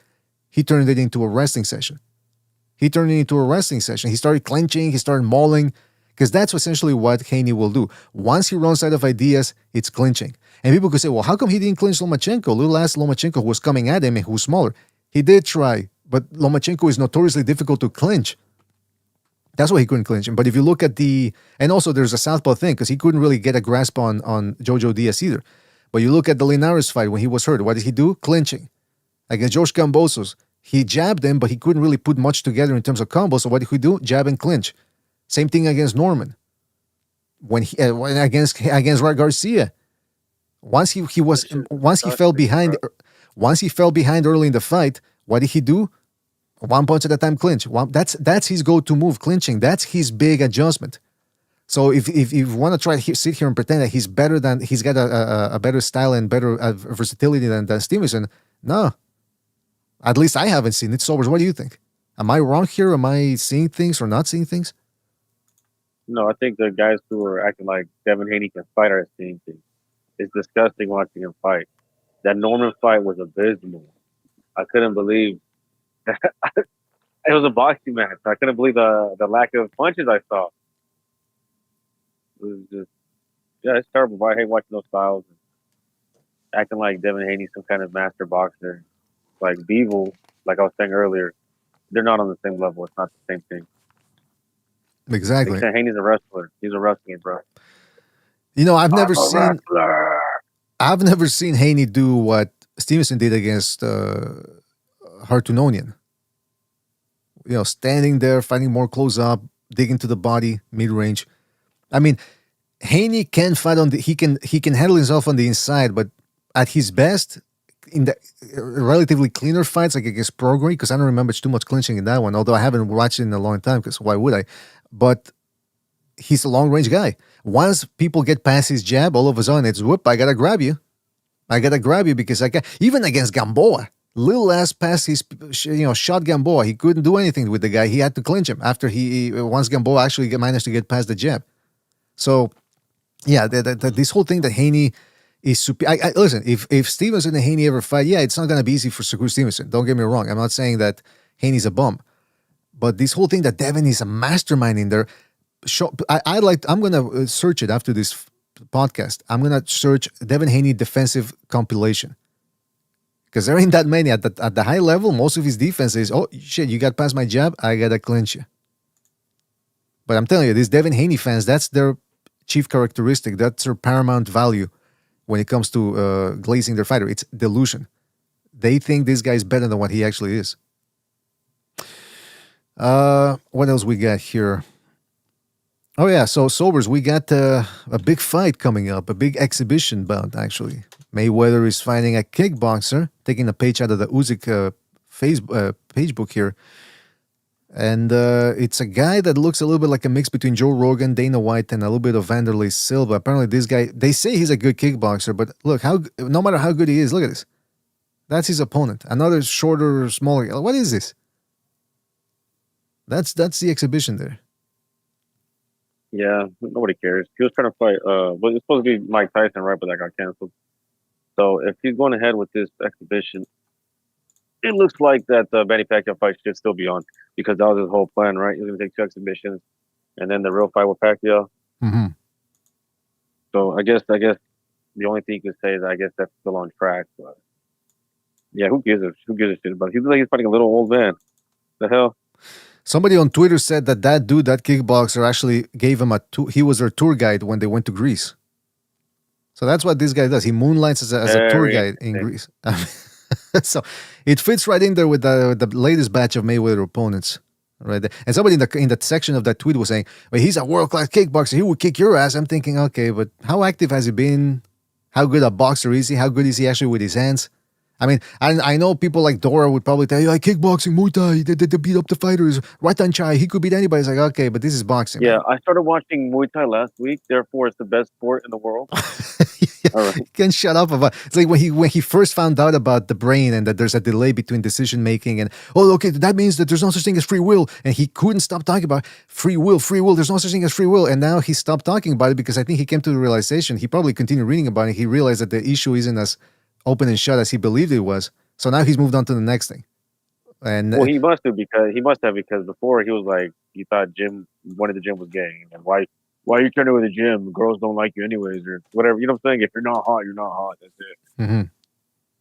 He turned it into a wrestling session. He started clenching, he started mauling, because that's essentially what Haney will do. Once he runs out of ideas, it's clinching. And people could say, well, how come he didn't clinch Lomachenko? Little ass Lomachenko who was coming at him and who was smaller. He did try, but Lomachenko is notoriously difficult to clinch. That's why he couldn't clinch him. But if you look at and also there's a southpaw thing, because he couldn't really get a grasp on Jojo Diaz either. But you look at the Linares fight when he was hurt. What did he do? Clinching. Against George Kambosos, he jabbed him, but he couldn't really put much together in terms of combos. So what did he do? Jab and clinch. Same thing against Norman. When against Garcia, once he fell behind early in the fight, what did he do? One punch at a time clinch. That's his go-to move, clinching. That's his big adjustment. So if you want to try to sit here and pretend that he's got a better style and better versatility than Stevenson, no. At least I haven't seen it. Sobers, what do you think? Am I wrong here? Am I seeing things or not seeing things? No, I think the guys who are acting like Devin Haney can fight are seeing things. It's disgusting watching him fight. That Norman fight was abysmal. I couldn't believe that. It was a boxing match. I couldn't believe the lack of punches I saw. It was just, yeah, it's terrible. But I hate watching those styles. Acting like Devin Haney's some kind of master boxer. Like Bevel, like I was saying earlier, they're not on the same level. It's not the same thing. Exactly. Like Haney's a wrestler. He's a wrestler, bro. You know, I've never I'm a seen wrestler. I've never seen Haney do what Stevenson did against Hartunonian. You know, standing there, fighting more close up, digging to the body, mid range. I mean, Haney can fight on the he can handle himself on the inside, but at his best, in the relatively cleaner fights like against Progre, because I don't remember too much clinching in that one, although I haven't watched it in a long time, because why would I? But he's a long range guy. Once people get past his jab, all of a sudden it's whoop, I gotta grab you. I gotta grab you because I can even against Gamboa. Little ass pass, he's shot Gamboa. He couldn't do anything with the guy. He had to clinch him after once Gamboa actually managed to get past the jab. So, yeah, this whole thing that Haney is super. Listen, if Stevenson and Haney ever fight, yeah, it's not gonna be easy for Shakur Stevenson. Don't get me wrong. I'm not saying that Haney's a bum, but this whole thing that Devin is a mastermind in there. I'm gonna search it after this podcast. I'm gonna search Devin Haney defensive compilation. Because there ain't that many at the high level. Most of his defense is, oh shit, you got past my jab, I gotta clinch you. But I'm telling you, these Devin Haney fans, that's their chief characteristic. That's their paramount value when it comes to glazing their fighter. It's delusion. They think this guy is better than what he actually is. What else we got here? Oh yeah, so Sobers, we got a big fight coming up, a big exhibition bout actually. Mayweather is fighting a kickboxer, taking a page out of the Usyk page book here. And it's a guy that looks a little bit like a mix between Joe Rogan, Dana White, and a little bit of Vanderlei Silva. Apparently this guy, they say he's a good kickboxer, but look, no matter how good he is, look at this. That's his opponent. Another shorter, smaller. What is this? That's the exhibition there. Yeah, nobody cares. He was trying to fight. But it's supposed to be Mike Tyson, right? But that got canceled. So if he's going ahead with this exhibition, it looks like that Manny Pacquiao fight should still be on because that was his whole plan, right? He was going to take 2 exhibitions and then the real fight with Pacquiao. Mm-hmm. So I guess the only thing you can say is I guess that's still on track. But yeah, who gives a shit about it? He looks like he's fighting a little old man. The hell. Somebody on Twitter said that dude, that kickboxer, actually gave him he was their tour guide when they went to Greece. So that's what this guy does. He moonlights as a tour guide in Greece. So it fits right in there with the latest batch of Mayweather opponents. Right there. And somebody in that section of that tweet was saying, well, he's a world-class kickboxer. He would kick your ass. I'm thinking, okay, but how active has he been? How good a boxer is he? How good is he actually with his hands? I mean, I know people like Dora would probably tell you, like, kickboxing, Muay Thai, they beat up the fighters. Ratan Chai, he could beat anybody. It's like, okay, but this is boxing. Yeah, I started watching Muay Thai last week. Therefore, it's the best sport in the world. All right. You can shut up about it's like when he first found out about the brain and that there's a delay between decision making and okay, that means that there's no such thing as free will, and he couldn't stop talking about free will. There's no such thing as free will, and now he stopped talking about it because I think he came to the realization. He probably continued reading about it. He realized that the issue isn't as open and shut as he believed it was. So now he's moved on to the next thing. And well, he must have because before he was like he thought one of the gym was gay, and why are you turning with the gym? Girls don't like you anyways, or whatever. You know what I'm saying? If you're not hot, you're not hot. That's it. Mm-hmm.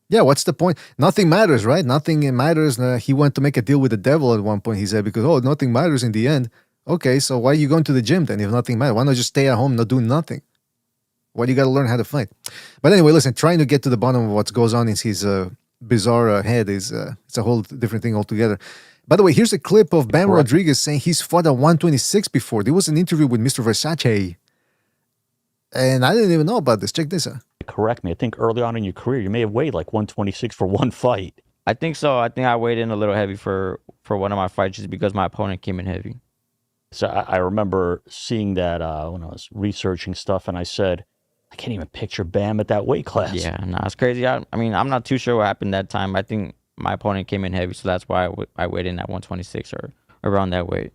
Yeah, what's the point? Nothing matters, right? Nothing matters. He went to make a deal with the devil at one point, he said, because, nothing matters in the end. Okay, so why are you going to the gym then if nothing matters? Why not just stay at home, not do nothing? Why do you got to learn how to fight? But anyway, listen, trying to get to the bottom of what goes on in his bizarre head is it's a whole different thing altogether. By the way, here's a clip of Bam Rodriguez saying he's fought at 126 before. There was an interview with Mr. Versace, and I didn't even know about this. Check this out. Correct me. I think early on in your career, you may have weighed like 126 for one fight. I think so. I think I weighed in a little heavy for one of my fights just because my opponent came in heavy. So I remember seeing that when I was researching stuff, and I said, I can't even picture Bam at that weight class. Yeah, no, it's crazy. I mean, I'm not too sure what happened that time. I think my opponent came in heavy, so that's why I weighed in at 126 or around that weight.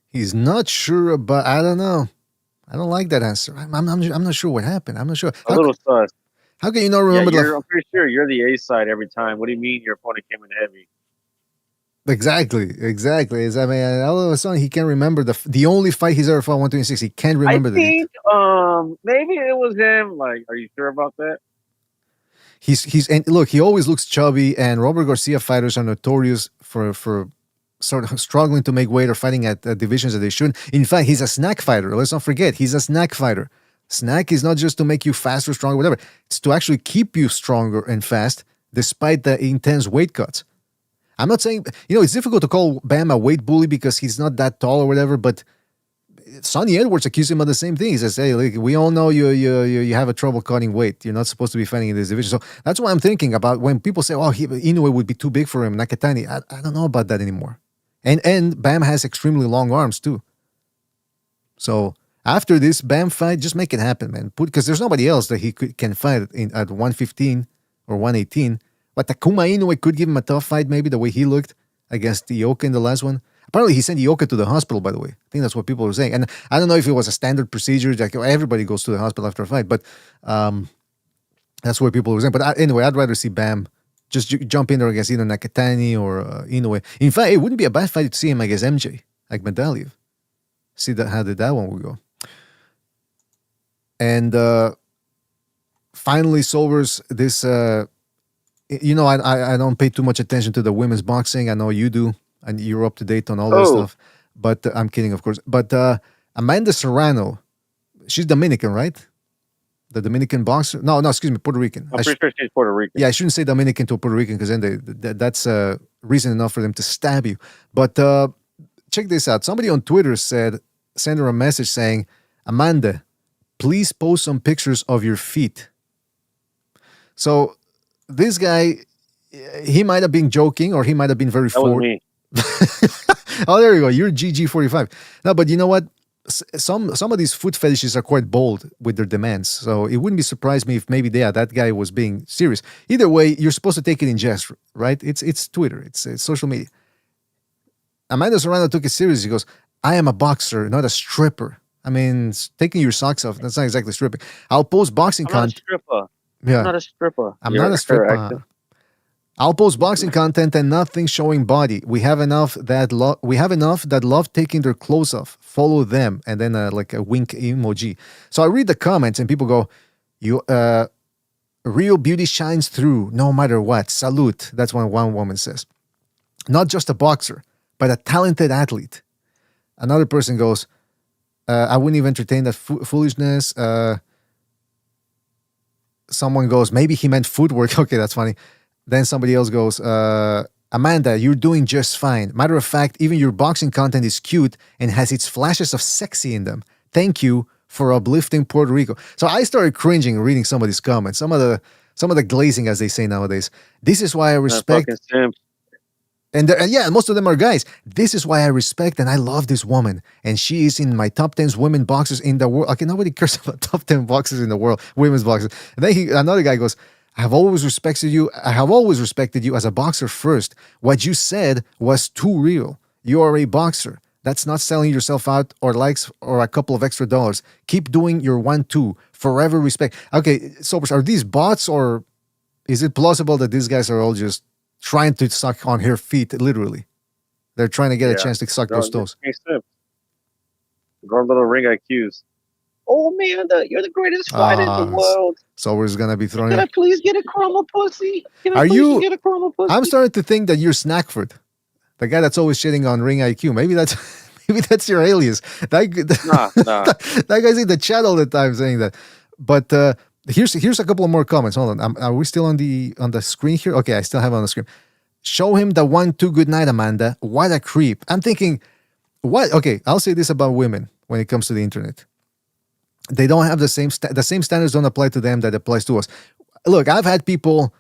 He's not sure about. I don't know. I don't like that answer. I'm not sure what happened. I'm not sure. A little sus. How can you not remember? I'm pretty sure you're the A side every time. What do you mean your opponent came in heavy? Exactly. I mean, all of a sudden he can't remember the only fight he's ever fought 126. He can't remember I the date. think maybe it was him. Like, are you sure about that? And look, he always looks chubby, and Robert Garcia fighters are notorious for sort of struggling to make weight or fighting at divisions that they shouldn't. In fact, he's a snack fighter. Let's not forget, he's a snack fighter. Snack is not just to make you faster, stronger, whatever. It's to actually keep you stronger and fast despite the intense weight cuts. I'm not saying, it's difficult to call Bam a weight bully because he's not that tall or whatever, but Sonny Edwards accused him of the same thing. He says, "Hey, like, we all know you have a trouble cutting weight. You're not supposed to be fighting in this division." So that's why I'm thinking about when people say, "Oh, Inoue would be too big for him, Nakatani." I don't know about that anymore. And Bam has extremely long arms too. So after this Bam fight, just make it happen, man. Because there's nobody else that he can fight at 115 or 118. But Takuma Inoue could give him a tough fight, maybe the way he looked against Ioka in the last one. Apparently, he sent Ioka to the hospital, by the way. I think that's what people were saying. And I don't know if it was a standard procedure. Like everybody goes to the hospital after a fight. But that's what people were saying. But anyway, I'd rather see Bam just jump in there against either Nakatani or Inoue. In fact, it wouldn't be a bad fight to see him against MJ, like Medaliev. See how did that one would go. And finally, Solvers, this... I don't pay too much attention to the women's boxing. I know you do. And you're up to date on all that stuff. But I'm kidding, of course. But Amanda Serrano, she's Dominican, right? The Dominican boxer? No, excuse me, Puerto Rican. I'm pretty sure she's Puerto Rican. Yeah, I shouldn't say Dominican to Puerto Rican because then that's reason enough for them to stab you. But check this out. Somebody on Twitter sent her a message saying, "Amanda, please post some pictures of your feet." So this guy, he might have been joking or he might have been very forward. That was me. Oh, there you go. You're GG45. No, but you know what? Some of these foot fetishes are quite bold with their demands. So it wouldn't be surprised me if maybe that guy was being serious. Either way, you're supposed to take it in jest, right? It's Twitter. It's social media. Amanda Serrano took it serious. He goes, "I am a boxer, not a stripper." I mean, taking your socks off, that's not exactly stripping. I'll post boxing content. Yeah. I'm not a stripper. I'm not a stripper. I'll post boxing content and nothing showing body. We have enough that love taking their clothes off. Follow them, and then like a wink emoji. So I read the comments and people go, "You real beauty shines through no matter what. Salute." That's what one woman says. Not just a boxer, but a talented athlete. Another person goes, "I wouldn't even entertain that foolishness." Someone goes, "Maybe he meant footwork." Okay, that's funny. Then somebody else goes, "Amanda, you're doing just fine. Matter of fact, even your boxing content is cute and has its flashes of sexy in them. Thank you for uplifting Puerto Rico." So I started cringing reading some of these comments, some of the glazing, as they say nowadays. This is why I respect. And most of them are guys. This is why I respect and I love this woman. And she is in my top 10 women boxers in the world. Okay, nobody cares about top 10 boxers in the world, women's boxers. And then another guy goes, I have always respected you as a boxer first. What you said was too real. You are a boxer. That's not selling yourself out or likes or a couple of extra dollars. Keep doing your 1-2. Forever respect. Okay, so are these bots or is it plausible that these guys are all just trying to suck on her feet, literally? They're trying to get a chance to suck those toes. Girl, little ring IQs. Oh, Amanda, you're the greatest fighter in the world. So we're going to be throwing. Can I please get a chroma pussy? Get a chroma pussy? I'm starting to think that you're Snackford, the guy that's always shitting on ring IQ. Maybe that's your alias. Nah. That guy's in the chat all the time saying that. But here's a couple of more comments. Hold on. Are we still on the screen here? Okay, I still have it on the screen. Show him the 1-2 good night, Amanda. What a creep. I'm thinking, what? Okay, I'll say this about women when it comes to the internet. They don't have the same standards don't apply to them that applies to us. Look, I've had people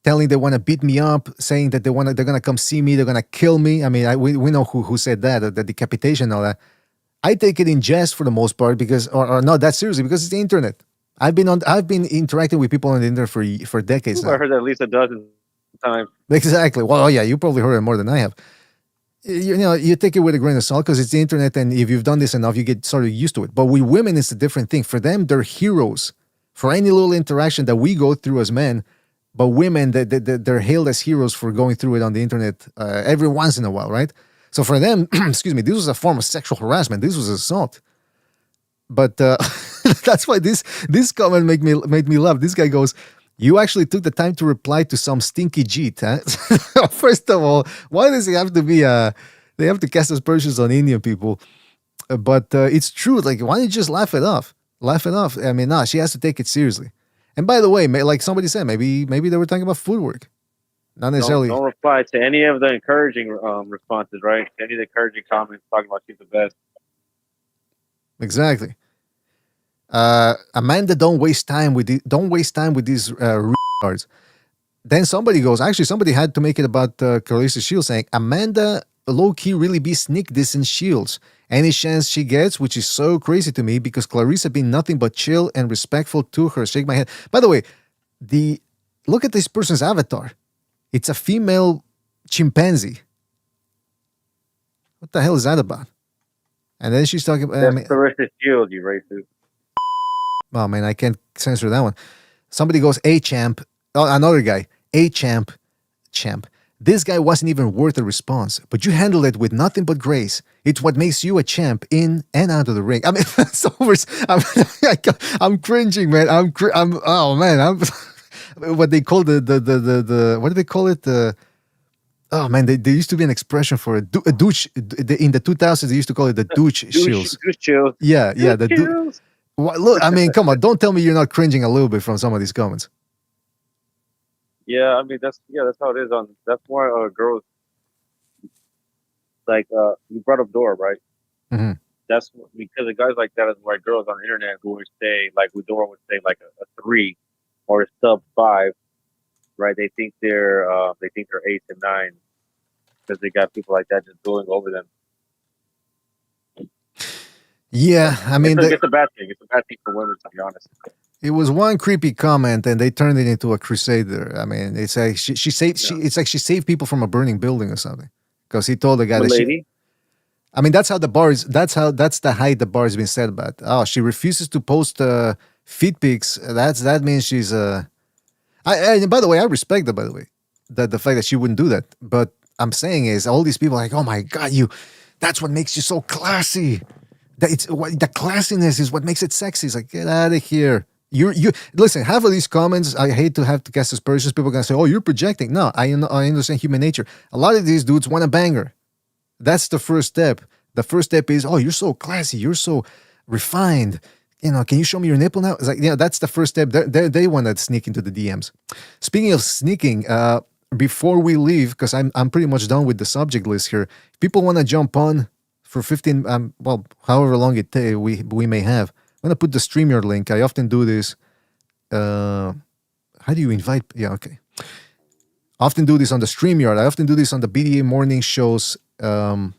telling they want to beat me up, saying that they're gonna come see me, they're gonna kill me. I mean, we know who said that, the decapitation, all that. I take it in jest for the most part because, or not that seriously, because it's the internet. I've been interacting with people on the internet for decades now. I heard that at least a dozen times. Exactly. Well, yeah, you probably heard it more than I have. You take it with a grain of salt because it's the internet, and if you've done this enough, you get sort of used to it. But with women, it's a different thing. For them, they're heroes. For any little interaction that we go through as men, but women, they're hailed as heroes for going through it on the internet every once in a while, right? So for them, excuse me, this was a form of sexual harassment. This was assault. But that's why this comment made me laugh. This guy goes, "You actually took the time to reply to some stinky Jeet, huh?" First of all, why does it have to be they have to cast aspersions on Indian people? But it's true. Like, why don't you just laugh it off? Laugh it off. I mean, she has to take it seriously. And by the way, like somebody said, maybe they were talking about footwork. Not necessarily. Don't reply to any of the encouraging responses, right? Any of the encouraging comments talking about she's the best. Exactly. Amanda, don't waste time with these retards. Then somebody had to make it about Clarissa Shields, saying Amanda low-key really be sneak this in Shields. Any chance she gets, which is so crazy to me because Clarissa been nothing but chill and respectful to her. Shake my head. By the way, look at this person's avatar. It's a female chimpanzee. What the hell is that about? And then she's talking about... That's Clarissa Shields, you racist. Oh, man, I can't censor that one. Somebody goes, "A champ." Oh, another guy. "A champ. This guy wasn't even worth a response, but you handled it with nothing but grace. It's what makes you a champ in and out of the ring." I mean, I'm cringing, man. What they call the what do they call it? Oh man, there used to be an expression for it. A douche. In the 2000s, they used to call it the douche shields. Douche shields. Yeah, the douche. Look, I mean, come on, don't tell me you're not cringing a little bit from some of these comments. Yeah, I mean that's how it is. That's why girls like you brought up Dora, right? Mm-hmm. That's because the guys like that is why girls on the internet who would say like Dora would say like a 3 or a sub 5, right? They think they're 8 and 9 because they got people like that just going over them. Yeah, I mean, it's a bad thing. It's a bad thing for women, to be honest. It was one creepy comment, and they turned it into a crusade. There, I mean, it's like she saved. It's like she saved people from a burning building or something. Because he told the guy that I mean, that's how the bar is. That's the height the bar has been set about. Oh, she refuses to post feet pics. That means she's. And by the way, I respect that. By the way, the fact that she wouldn't do that. But I'm saying is all these people are like, oh my god, that's what makes you so classy. The classiness is what makes it sexy. It's like, get out of here. You listen. Half of these comments, I hate to have to cast aspersions. People are gonna say, "Oh, you're projecting." No, I understand human nature. A lot of these dudes want a banger. That's the first step. The first step is, "Oh, you're so classy. You're so refined. Can you show me your nipple now?" It's like, that's the first step. They want to sneak into the DMs. Speaking of sneaking, before we leave, because I'm pretty much done with the subject list here. If people want to jump on for 15, however long we may have. I'm going to put the StreamYard link. I often do this. How do you invite? Yeah, okay. I often do this on the StreamYard. I often do this on the BDA morning shows. The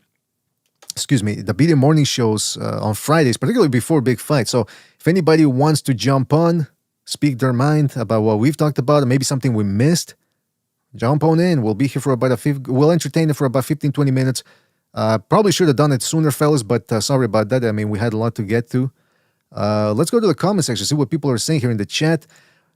BDA morning shows on Fridays, particularly before big fights. So if anybody wants to jump on, speak their mind about what we've talked about, or maybe something we missed, jump on in. We'll be here for we'll entertain it for about 15, 20 minutes. Probably should have done it sooner, fellas, but sorry about that. I mean, we had a lot to get to. Let's go to the comment section, see what people are saying here in the chat.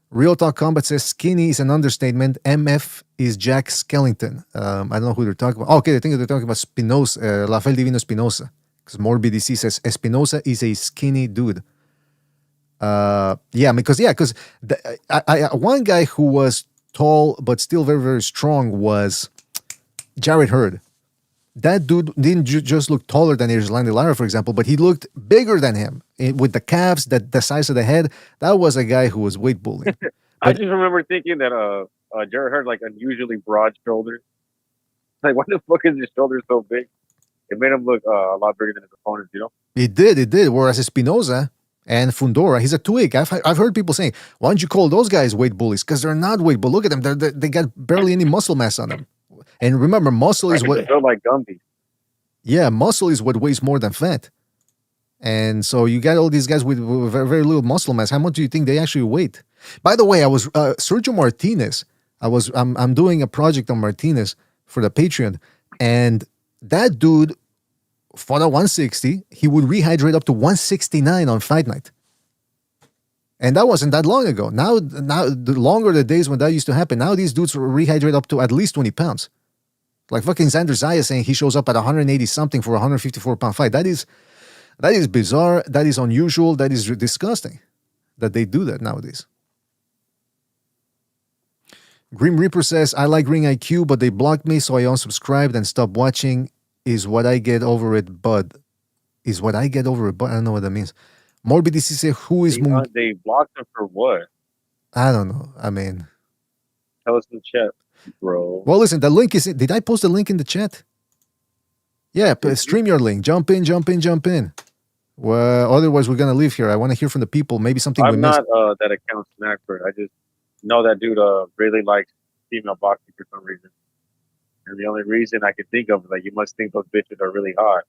Real Talk Combat says skinny is an understatement. MF is Jack Skellington. I don't know who they're talking about. Okay, I think they're talking about Spinoza, Rafael Divino Spinoza. Because more BDC says Espinosa is a skinny dude. Because one guy who was tall but still very, very strong was Jared Hurd. That dude didn't just look taller than Irlande Lara, for example, but he looked bigger than him with the calves, the size of the head. That was a guy who was weight bullying. I just remember thinking that Jared had like unusually broad shoulders. Like, why the fuck is his shoulders so big? It made him look a lot bigger than his opponents, It did. Whereas Espinoza and Fundora, he's a twig. I've heard people saying, why don't you call those guys weight bullies? Because they're not weight bullies. Look at them. They got barely any muscle mass on them. And remember, muscle is what... feel like Gumby. Yeah, muscle is what weighs more than fat. And so you got all these guys with very, very little muscle mass. How much do you think they actually weigh? By the way, I was Sergio Martinez. I'm doing a project on Martinez for the Patreon, and that dude fought at 160. He would rehydrate up to 169 on fight night. And that wasn't that long ago. Now, the longer the days when that used to happen, now these dudes rehydrate up to at least 20 pounds. Like fucking Xander Zaya saying he shows up at 180 something for a 154 pound fight. That is bizarre. That is unusual. That is disgusting that they do that nowadays. Grim Reaper says, I like Ring IQ, but they blocked me, so I unsubscribed and stopped watching. Is what I get over it, bud. Is what I get over it, but I don't know what that means. Morbid DC says, who is Moon? They blocked him for what? I don't know. I mean, tell us in the chat, bro. Well, listen, the link is. Did I post the link in the chat? Yeah, StreamYard link. Jump in. Well, otherwise we're gonna leave here. I want to hear from the people. Maybe something we missed. I'm not that account snacker. I just know that dude really likes female boxing for some reason. And the only reason I can think of is like you must think those bitches are really hot.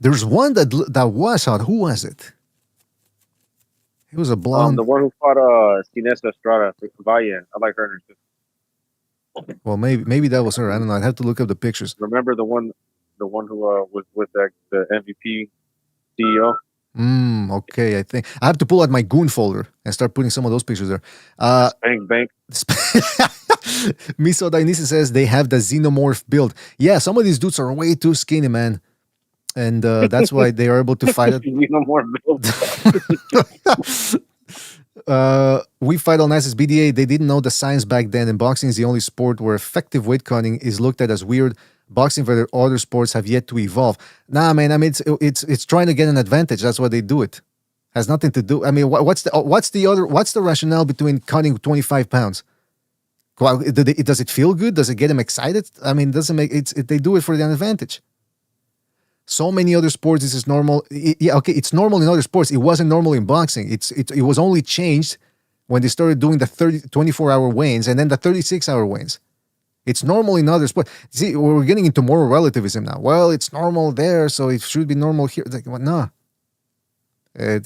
There's one that was hot. Who was it? It was a blonde. The one who fought Sinesa Estrada. Valle. I like her. Well, maybe that was her. I don't know. I'd have to look up the pictures. Remember the one who was with the MVP CEO. Okay. I think I have to pull out my goon folder and start putting some of those pictures there. Bank. Miso Dainisi says they have the xenomorph build. Yeah, some of these dudes are way too skinny, man. And that's why they are able to fight it. We fight on ISIS BDA. They didn't know the science back then, and boxing is the only sport where effective weight cutting is looked at as weird. Boxing for the other sports have yet to evolve. Nah, man. I mean, it's trying to get an advantage. That's why they do it. Has nothing to do. I mean, what's the rationale between cutting 25 pounds? Does it feel good? Does it get them excited? I mean, they do it for the advantage. So many other sports, this is normal. Okay, it's normal in other sports. It wasn't normal in boxing. It was only changed when they started doing the 24-hour weigh-ins and then the 36-hour weigh-ins. It's normal in other sports. See, we're getting into moral relativism now. Well, it's normal there, so it should be normal here. It's like, well, no. It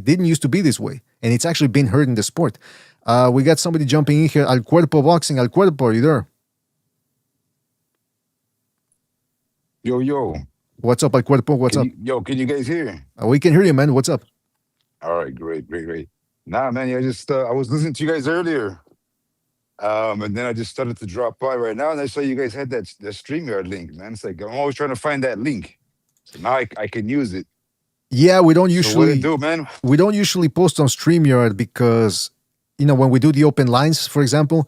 didn't used to be this way, and it's actually been heard in the sport. We got somebody jumping in here. Al Cuerpo Boxing. Al Cuerpo, are you there? Yo. What's up, Al Cuerpo? What's up? Can you guys hear? We can hear you, man. What's up? All right, great. Nah, man, I was listening to you guys earlier, and then I just started to drop by right now, and I saw you guys had that StreamYard link, man. It's like I'm always trying to find that link, so now I can use it. Yeah, we don't usually. So what do you do, man? We don't usually post on StreamYard because, when we do the open lines, for example,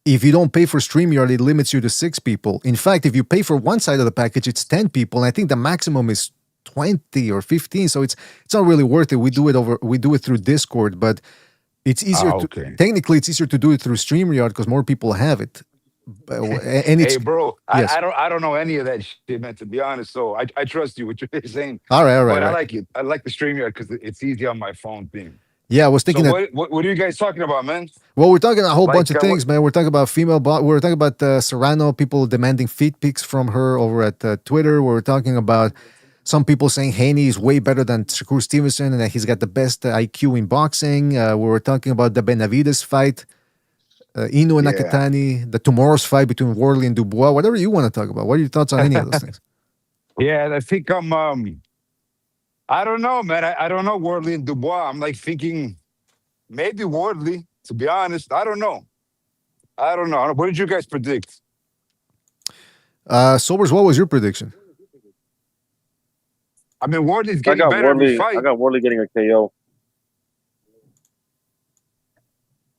if you don't pay for StreamYard, it limits you to 6 people. In fact, if you pay for one side of the package, it's 10 people. And I think the maximum is 20 or 15. So it's not really worth it. We do it through Discord, but it's easier technically it's easier to do it through StreamYard because more people have it. And it's, hey, bro, yes. I don't know any of that shit, man, to be honest. So I trust you, what you're saying. All right. But I like it. I like the StreamYard because it's easy on my phone thing. Yeah, I was thinking. So what are you guys talking about, man? Well, we're talking a whole bunch of things, man. We're talking about we're talking about Serrano, people demanding feed pics from her over at Twitter. We're talking about some people saying Haney is way better than Shakur Stevenson and that he's got the best IQ in boxing. We were talking about the Benavidez fight, Inu and Nakatani, the tomorrow's fight between Wardley and Dubois. Whatever you want to talk about. What are your thoughts on any of those things? Yeah, I think I don't know, man. I don't know Wardley and Dubois. I'm like thinking maybe Wardley, to be honest. I don't know. What did you guys predict? Sobers, what was your prediction? I mean, Wardley's getting better every fight. I got Wardley getting a KO.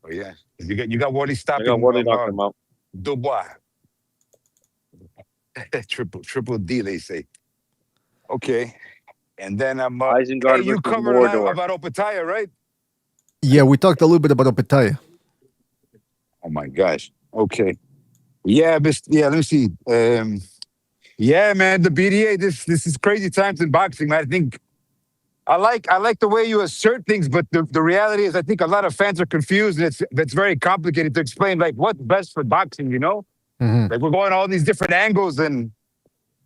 Oh, yeah. You got Wardley stopping. I got Wardley knocking him out. Dubois. triple D, they say. Okay. And then you covered about Opetaia, right? Yeah, we talked a little bit about Opetaia. Oh my gosh. Okay. Yeah, let me see. Yeah, man, the BDA. This is crazy times in boxing, man. I think I like the way you assert things, but the reality is, I think a lot of fans are confused, and it's very complicated to explain. Like, what's best for boxing? Like we're going all these different angles, and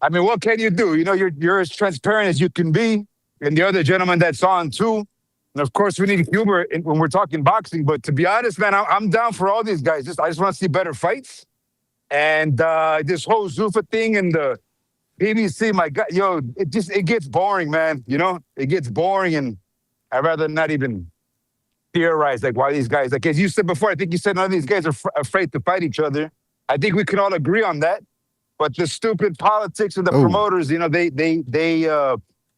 I mean, what can you do? You're as transparent as you can be, and the other gentleman that's on too. And of course, we need humor when we're talking boxing. But to be honest, man, I'm down for all these guys. I just want to see better fights. And this whole Zuffa thing and the BBC, my God, it gets boring, man. It gets boring, and I'd rather not even theorize like why these guys, like as you said before, I think you said none of these guys are afraid to fight each other. I think we can all agree on that. But the stupid politics of the promoters, you know, they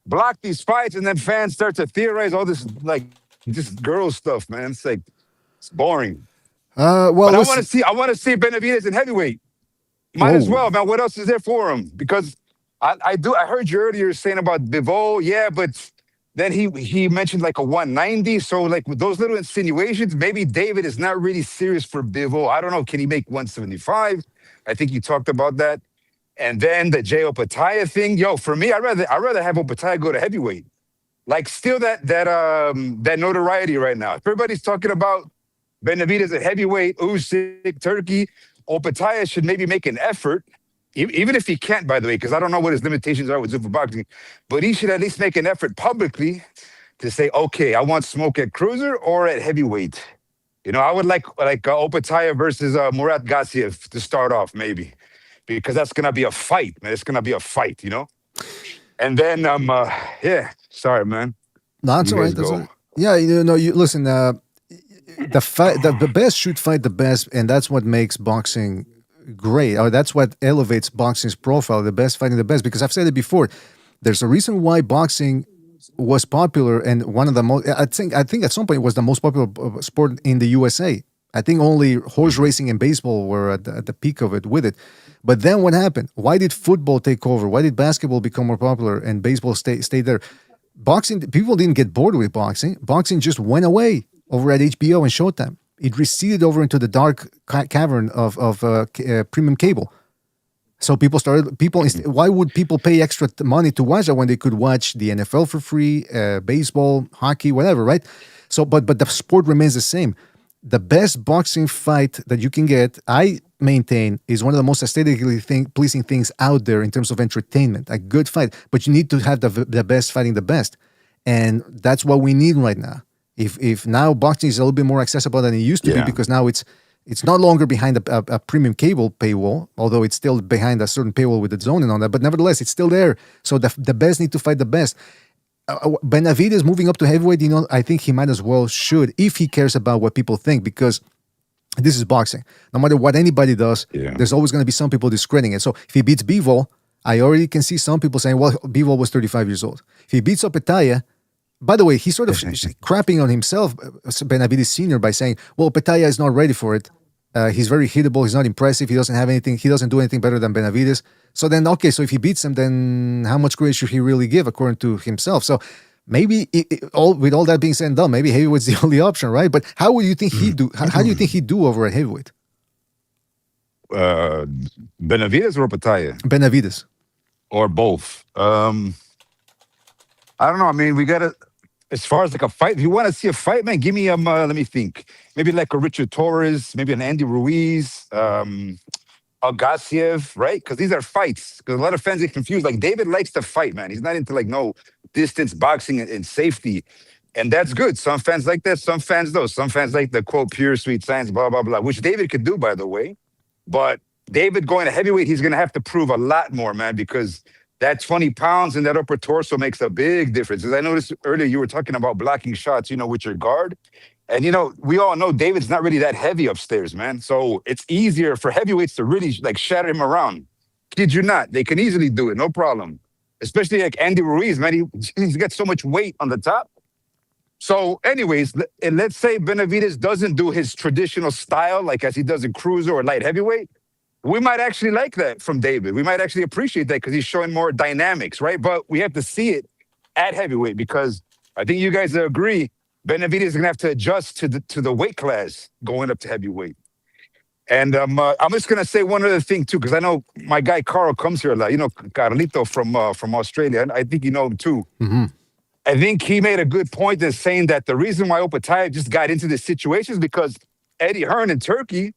block these fights, and then fans start to theorize all this like just girl stuff, man. It's like it's boring. Well, but listen. I want to see Benavidez in heavyweight. Might as well, man. What else is there for him? Because I heard you earlier saying about Bivol, yeah, but then he mentioned like a 190. So like with those little insinuations, maybe David is not really serious for Bivol. I don't know. Can he make 175? I think you talked about that. And then the Jay Opetaia thing, yo, for me, I'd rather have Opetaia go to heavyweight. Like, still that notoriety right now. If everybody's talking about Benavidez at heavyweight, Usyk, Turkey, Opetaia should maybe make an effort, even if he can't, by the way, because I don't know what his limitations are with Zuffa boxing, but he should at least make an effort publicly to say, okay, I want smoke at cruiser or at heavyweight. You know, I would like Opetaia versus Murat Gassiev to start off, maybe. Because that's gonna be a fight, man. It's gonna be a fight, you know. And then, yeah. Sorry, man. No, that's all right. That's all right. Yeah, you know, you listen. The best should fight the best, and that's what makes boxing great. Or that's what elevates boxing's profile. The best fighting the best. Because I've said it before. There's a reason why boxing was popular, and one of the most. I think at some point it was the most popular sport in the USA. I think only horse racing and baseball were at the peak of it with it. But then what happened? Why did football take over? Why did basketball become more popular and baseball stay there? Boxing, people didn't get bored with boxing. Boxing just went away over at HBO and Showtime. It receded over into the dark cavern of premium cable. So why would people pay extra money to watch that when they could watch the NFL for free, baseball, hockey, whatever, right? So, but the sport remains the same. The best boxing fight that you can get, I maintain, is one of the most aesthetically pleasing things out there in terms of entertainment. A good fight, but you need to have the best fighting the best, and that's what we need right now. If now boxing is a little bit more accessible than it used to be, because now it's not longer behind a premium cable paywall, although it's still behind a certain paywall with the zone and all that. But nevertheless, it's still there. So the best need to fight the best. Benavidez moving up to heavyweight, you know, I think he might as well should, if he cares about what people think, because this is boxing. No matter what anybody does, there's always going to be some people discrediting it. So if he beats Bivol, I already can see some people saying, well, Bivol was 35 years old. If he beats Opetaia, by the way, he's sort of crapping on himself, Benavidez Sr., by saying, well, Opetaia is not ready for it. He's very hittable. He's not impressive. He doesn't have anything. He doesn't do anything better than Benavidez. So then, okay, so if he beats him, then how much credit should he really give according to himself? So maybe with all that being said and done, maybe heavyweight's the only option, right? But how would you think he'd do? How do you think he'd do over at heavyweight? Benavidez or Opetaia? Benavidez. Or both. I don't know. I mean, we gotta. As far as like a fight, if you want to see a fight, man, give me let me think. Maybe like a Richard Torres, maybe an Andy Ruiz, Gassiev, right? Because these are fights. Because a lot of fans get confused. Like, David likes to fight, man. He's not into like no distance boxing and safety. And that's good. Some fans like that. Some fans don't. Some fans like the quote pure sweet science, blah, blah, blah, which David could do, by the way. But David going to heavyweight, he's going to have to prove a lot more, man, because that 20 pounds and that upper torso makes a big difference. As I noticed earlier, you were talking about blocking shots, you know, with your guard. And, you know, we all know David's not really that heavy upstairs, man. So it's easier for heavyweights to really, like, shatter him around. Kid you not. They can easily do it, no problem. Especially like Andy Ruiz, man. He's got so much weight on the top. So anyways, and let's say Benavidez doesn't do his traditional style, like as he does in cruiser or light heavyweight. We might actually like that from David. We might actually appreciate that because he's showing more dynamics, right? But we have to see it at heavyweight because I think you guys agree Benavidez is going to have to adjust to the weight class going up to heavyweight. And I'm just going to say one other thing, too, because I know my guy Carl comes here a lot. You know, Carlito from Australia. And I think you know him, too. Mm-hmm. I think he made a good point in saying that the reason why Opetaia just got into this situation is because Eddie Hearn in Turkey,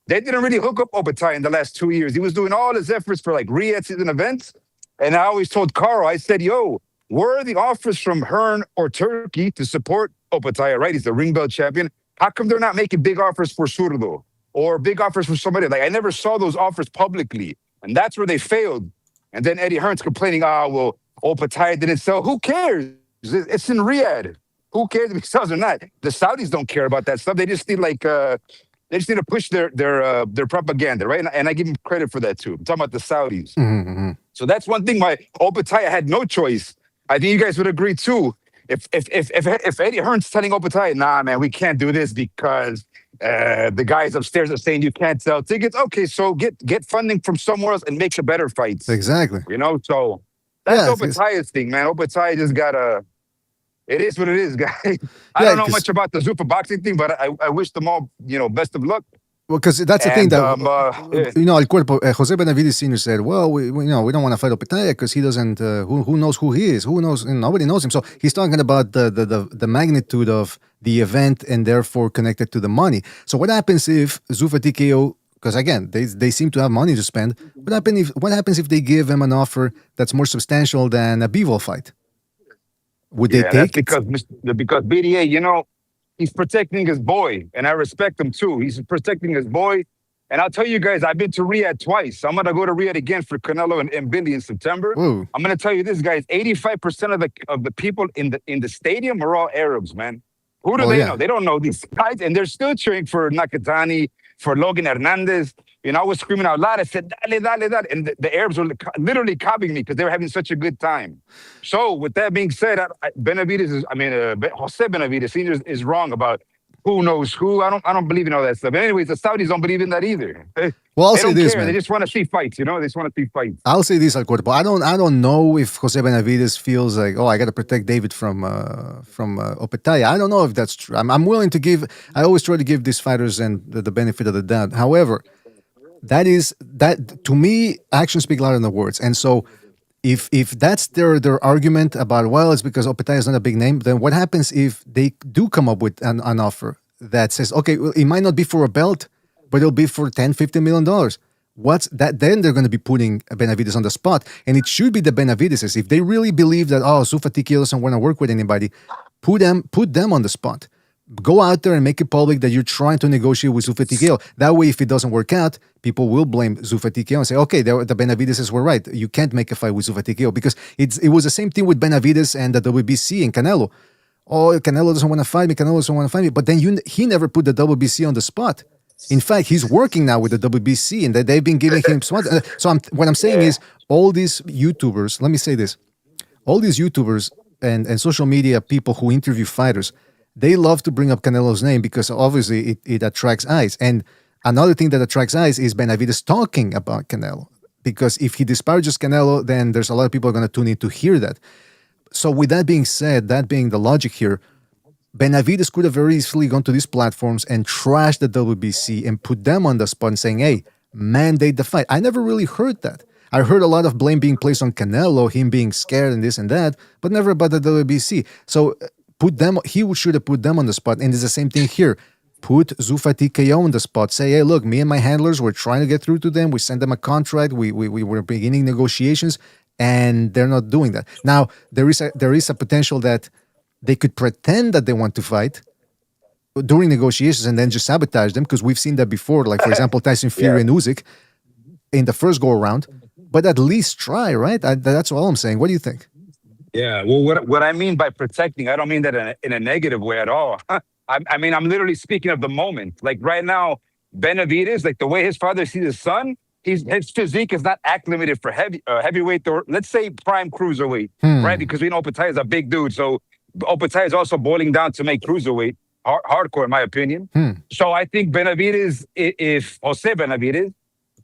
they didn't really hook up Opetaia in the last 2 years. He was doing all his efforts for like Riyadh season events. And I always told Carl, I said, yo, where are the offers from Hearn or Turkey to support Opetaia, right? He's the ring belt champion. How come they're not making big offers for Surdo or big offers for somebody? Like, I never saw those offers publicly. And that's where they failed. And then Eddie Hearn's complaining, well, Opetaia didn't sell. Who cares? It's in Riyadh. Who cares if he sells or not? The Saudis don't care about that stuff. They just need they just need to push their propaganda, right? And I give them credit for that too. I'm talking about the Saudis. Mm-hmm. So that's one thing why Opetaia had no choice. I think you guys would agree too. If Eddie Hearn's telling Opetaia, nah, man, we can't do this because the guys upstairs are saying you can't sell tickets. Okay, so get funding from somewhere else and make the better fights. Exactly. You know, so that's Opetaia's thing, man. Opetaia just gotta. It is what it is, guys. I don't know much about the Zuffa boxing thing, but I wish them all, best of luck. Well, because that's the thing that El Cuerpo, Jose Benavidez Sr. said. Well, we don't want to fight Opetaia because he doesn't. Who knows who he is? Who knows? Nobody knows him. So he's talking about the magnitude of the event and therefore connected to the money. So what happens if Zuffa TKO? Because again, they seem to have money to spend. What happens if they give him an offer that's more substantial than a Bivol fight? Would they take it? Because BDA, he's protecting his boy, and I respect him too. He's protecting his boy. And I'll tell you guys, I've been to Riyadh twice. I'm gonna go to Riyadh again for Canelo and Billy in September. Ooh. I'm gonna tell you this, guys: 85% of the people in the stadium are all Arabs, man. Who do they know? They don't know these guys, and they're still cheering for Nakatani, for Logan Hernandez. I was screaming out loud. I said, dale, dale, dale. And the Arabs were literally copying me because they were having such a good time. So with that being said, Jose Benavidez Sr. is wrong about who knows who. I don't believe in all that stuff. But anyways, the Saudis don't believe in that either. Well, I'll they say don't this, care. man. They just want to see fights, They just want to see fights. I'll say this, El Cuerpo. I don't know if Jose Benavidez feels like, I got to protect David from Opetaia. I don't know if that's true. I'm willing to give. I always try to give these fighters and the benefit of the doubt. However, that to me, actions speak louder than words. And so, if that's their argument about, well, it's because Opetaia is not a big name, then what happens if they do come up with an offer that says, okay, well, it might not be for a belt, but it'll be for $10-15 million? What's that? Then they're going to be putting Benavidez on the spot, and it should be the Benavidezes. If they really believe that, Zuffa TKO doesn't want to work with anybody, put them on the spot. Go out there and make it public that you're trying to negotiate with Zuffa TKO. That way, if it doesn't work out, people will blame Zuffa TKO and say, okay, the Benavidezes were right. You can't make a fight with Zuffa TKO, because it was the same thing with Benavidez and the WBC and Canelo. Oh, Canelo doesn't want to fight me. Canelo doesn't want to fight me. But then he never put the WBC on the spot. In fact, he's working now with the WBC, and they've been giving him spots. So what I'm saying is, all these YouTubers, let me say this, all these YouTubers and social media people who interview fighters, they love to bring up Canelo's name because obviously it attracts eyes. And another thing that attracts eyes is Benavidez talking about Canelo. Because if he disparages Canelo, then there's a lot of people going to tune in to hear that. So with that being said, that being the logic here, Benavidez could have very easily gone to these platforms and trashed the WBC and put them on the spot and saying, hey, mandate the fight. I never really heard that. I heard a lot of blame being placed on Canelo, him being scared and this and that, but never about the WBC. So he should have put them on the spot. And it's the same thing here. Put Zuffa TKO on the spot. Say, hey, look, me and my handlers, we're trying to get through to them. We sent them a contract. We were beginning negotiations, and they're not doing that. Now, there is a potential that they could pretend that they want to fight during negotiations and then just sabotage them, because we've seen that before. Like, for example, Tyson Fury and Usyk in the first go-around. But at least try, right? That's all I'm saying. What do you think? Yeah, well, what I mean by protecting, I don't mean that in a negative way at all. I mean, I'm literally speaking of the moment. Like right now, Benavidez, like the way his father sees his son, his physique is not acclimated for heavyweight, or let's say prime cruiserweight, right? Because we know Opetaia is a big dude. So Opetaia is also boiling down to make cruiserweight hardcore, in my opinion. So I think Benavidez, if Jose Benavidez,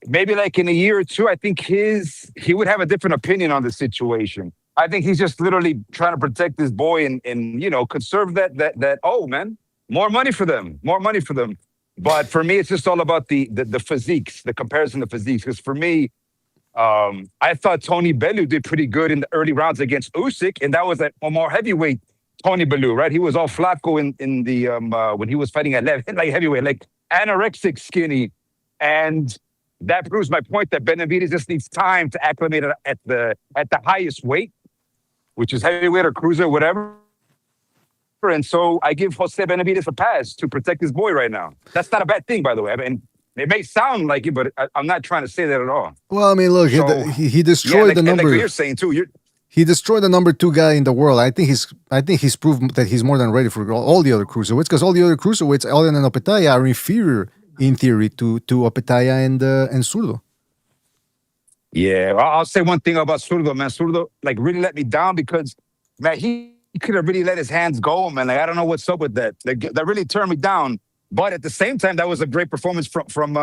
maybe like in a year or two, I think he would have a different opinion on the situation. I think he's just literally trying to protect his boy and conserve that. Oh man, more money for them. But for me, it's just all about the physiques, the comparison of physiques. Because for me, I thought Tony Bellew did pretty good in the early rounds against Usyk, and that was a more heavyweight Tony Bellew, right? He was all Flacco in the when he was fighting at like heavyweight, like anorexic, skinny, and that proves my point that Benavidez just needs time to acclimate at the highest weight, which is heavyweight or cruiser, whatever. And so I give Jose Benavidez a pass to protect his boy right now. That's not a bad thing, by the way. I mean, it may sound like it, but I'm not trying to say that at all. Well, I mean, look, he destroyed the number. Like what you're saying too. He destroyed the number 2 guy in the world. I think he's proven that he's more than ready for all the other cruiserweights, because all the other cruiserweights, other than Opetaia, are inferior in theory to Opetaia and Zurdo. Yeah, I'll say one thing about Zurdo, man. Zurdo, like, really let me down because, man, he could have really let his hands go, man. Like, I don't know what's up with that. Like, that really turned me down. But at the same time, that was a great performance from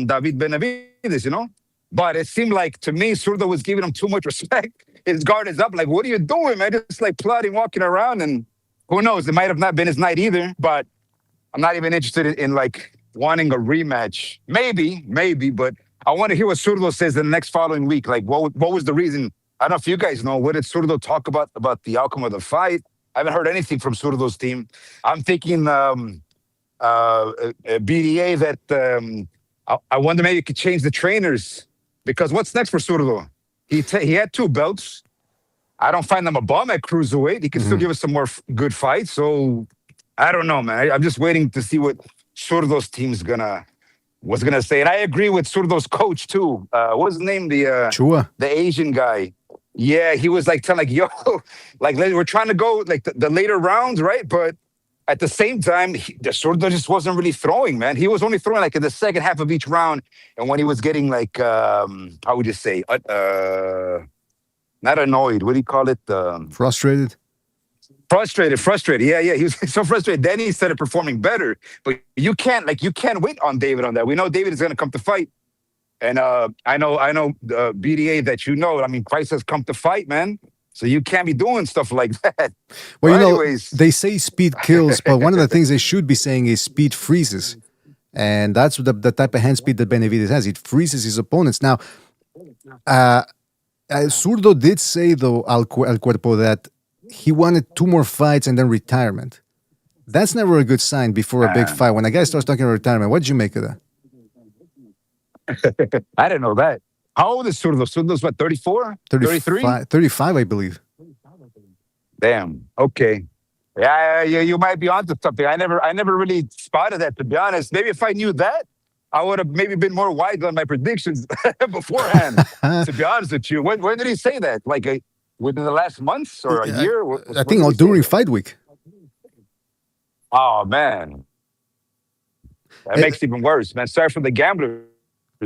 David Benavidez, you know? But it seemed like, to me, Zurdo was giving him too much respect. His guard is up. Like, what are you doing, man? Just, like, plodding, walking around. And who knows? It might have not been his night either. But I'm not even interested in like, wanting a rematch. Maybe, but I want to hear what Zurdo says the next following week. Like, what was the reason? I don't know if you guys know. What did Zurdo talk about the outcome of the fight? I haven't heard anything from Zurdo's team. I'm thinking BDA that I wonder maybe you could change the trainers, because what's next for Zurdo? He had 2 belts. I don't find him a bum at cruiserweight. He can still give us some more good fights. So I don't know, man. I'm just waiting to see what Zurdo's team's was gonna say. And I agree with Zurdo's coach too. What's his name? The Asian guy. Yeah, he was like telling, like, yo, like, we're trying to go like the later rounds, right? But at the same time, the Zurdo just wasn't really throwing, man. He was only throwing like in the second half of each round, and when he was getting like, how would you say, not annoyed. What do you call it? Frustrated. Frustrated. Yeah. He was so frustrated. Then he started performing better. But you can't wait on David on that. We know David is going to come to fight. And I know BDA that you know. I mean, Price has come to fight, man. So you can't be doing stuff like that. Well, you know, anyways, they say speed kills, but one of the things they should be saying is speed freezes. And that's the type of hand speed that Benavidez has. It freezes his opponents. Now, Zurdo did say, though, al Cuerpo, that he wanted 2 more fights and then retirement. That's never a good sign before a big fight. When a guy starts talking about retirement, what did you make of that? I didn't know that. How old is Zurdo? Zurdo's what, 34? 33? 35, I believe. Damn. Okay. Yeah, you might be onto something. I never really spotted that, to be honest. Maybe if I knew that, I would have maybe been more wide on my predictions beforehand, to be honest with you. When did he say that? Like within the last months or a year? I think during fight week. Oh, man. That makes it even worse, man. Sorry for the gamblers,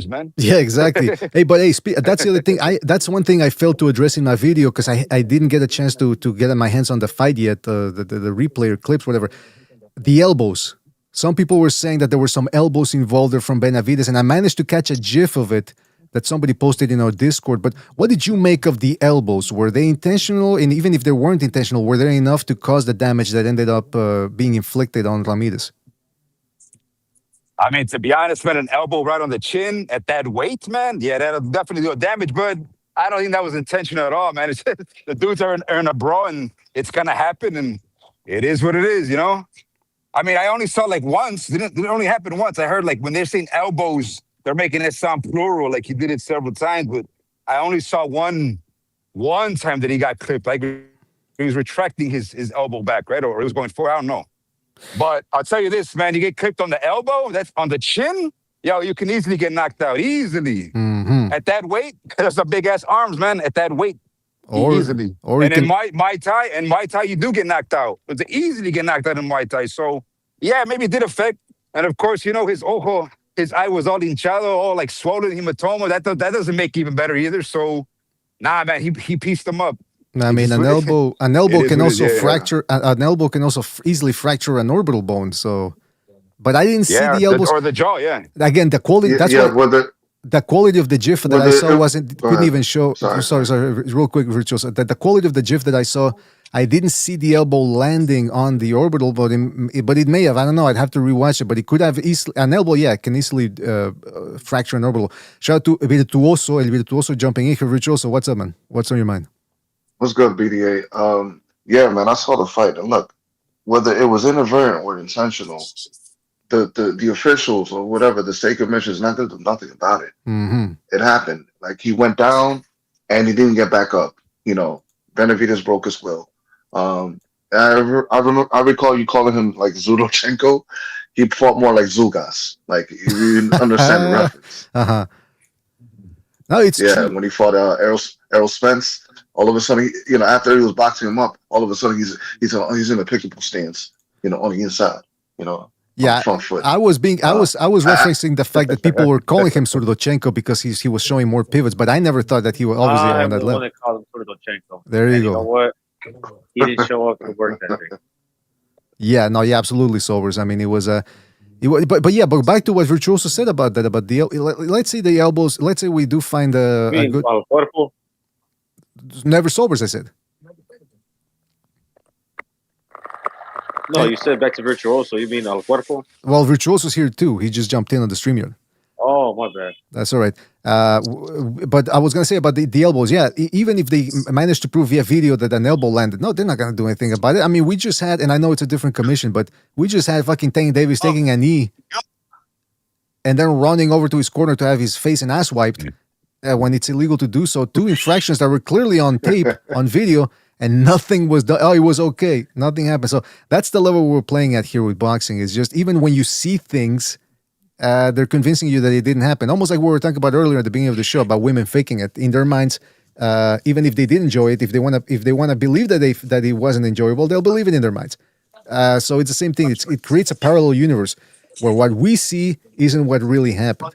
man. Yeah, exactly. That's the other thing. That's one thing I failed to address in my video, because I didn't get a chance to get my hands on the fight yet, the replay or clips, whatever. The elbows. Some people were saying that there were some elbows involved there from Benavidez, and I managed to catch a GIF of it that somebody posted in our Discord. But what did you make of the elbows? Were they intentional? And even if they weren't intentional, were they enough to cause the damage that ended up being inflicted on Ramirez? I mean, to be honest, man, an elbow right on the chin at that weight, man, yeah, that'll definitely do damage. But I don't think that was intentional at all, man. It's just, the dudes are in a brawl, and it's gonna happen, and it is what it is, you know. I mean, I only saw like once. It only happened once. I heard like when they're saying elbows, they're making it sound plural, like he did it several times. But I only saw one time that he got clipped. Like he was retracting his elbow back, right? Or it was going forward. I don't know. But I'll tell you this, man, you get clipped on the elbow, that's on the chin, yo, you can easily get knocked out. Easily. Mm-hmm. At that weight, that's a big-ass arms, man, at that weight. Easily. And in Muay Thai, you do get knocked out. But they easily get knocked out in Muay Thai. So, yeah, maybe it did affect. And, of course, you know, his eye was all hinchado, all, like, swollen hematoma. That doesn't make it even better either. So, nah, man, he pieced him up. I mean, an elbow can also fracture. An elbow can also easily fracture an orbital bone. So, but I didn't see the elbows or the jaw. Yeah. Again, the quality. That's why the quality of the GIF that I saw couldn't even show. Sorry, real quick, Richos. The quality of the GIF that I saw, I didn't see the elbow landing on the orbital, but it may have. I don't know. I'd have to rewatch it, but it could have easily. An elbow, yeah, can easily fracture an orbital. Shout out to El Virtuoso jumping in here. Richos, what's up, man? What's on your mind? What's good, BDA? Yeah, man, I saw the fight, and look, whether it was inadvertent or intentional, the officials or whatever, the state commissioners, nothing about it. Mm-hmm. It happened. Like, he went down and he didn't get back up. You know, Benavidez broke his will. I recall you calling him like Zudochenko. He fought more like Zugas. Like, you understand the reference. No, it's true. When he fought Errol Spence. All of a sudden, after he was boxing him up, all of a sudden he's in a pickable stance, on the inside, on the front foot. I was referencing the fact that people were calling him Surdochenko because he was showing more pivots, but I never thought that he was obviously on that level. I call him Surdochenko. There you go. You know what? He didn't show up to work that day. Yeah, no, yeah, absolutely, Sobers. I mean, it was but back to what Virtuoso said about that, about the let's say the elbows. Let's say we do find a good. Never Sobers, I said. No, you said back to Virtuoso. You mean Al Cuerpo? Well, Virtuoso's here too. He just jumped in on the StreamYard. Oh, my bad. That's all right. But I was going to say about the elbows. Yeah, even if they managed to prove via video that an elbow landed, no, they're not going to do anything about it. I mean, we just had, and I know it's a different commission, but we just had fucking Tank Davis taking a knee and then running over to his corner to have his face and ass wiped when it's illegal to do so. 2 infractions that were clearly on tape, on video, and nothing was done. Oh, it was okay. Nothing happened. So that's the level we're playing at here with boxing. Is just even when you see things, they're convincing you that it didn't happen. Almost like what we were talking about earlier at the beginning of the show about women faking it in their minds. Even if they did enjoy it, if they want to believe that it wasn't enjoyable, they'll believe it in their minds. So it's the same thing. It creates a parallel universe where what we see isn't what really happened.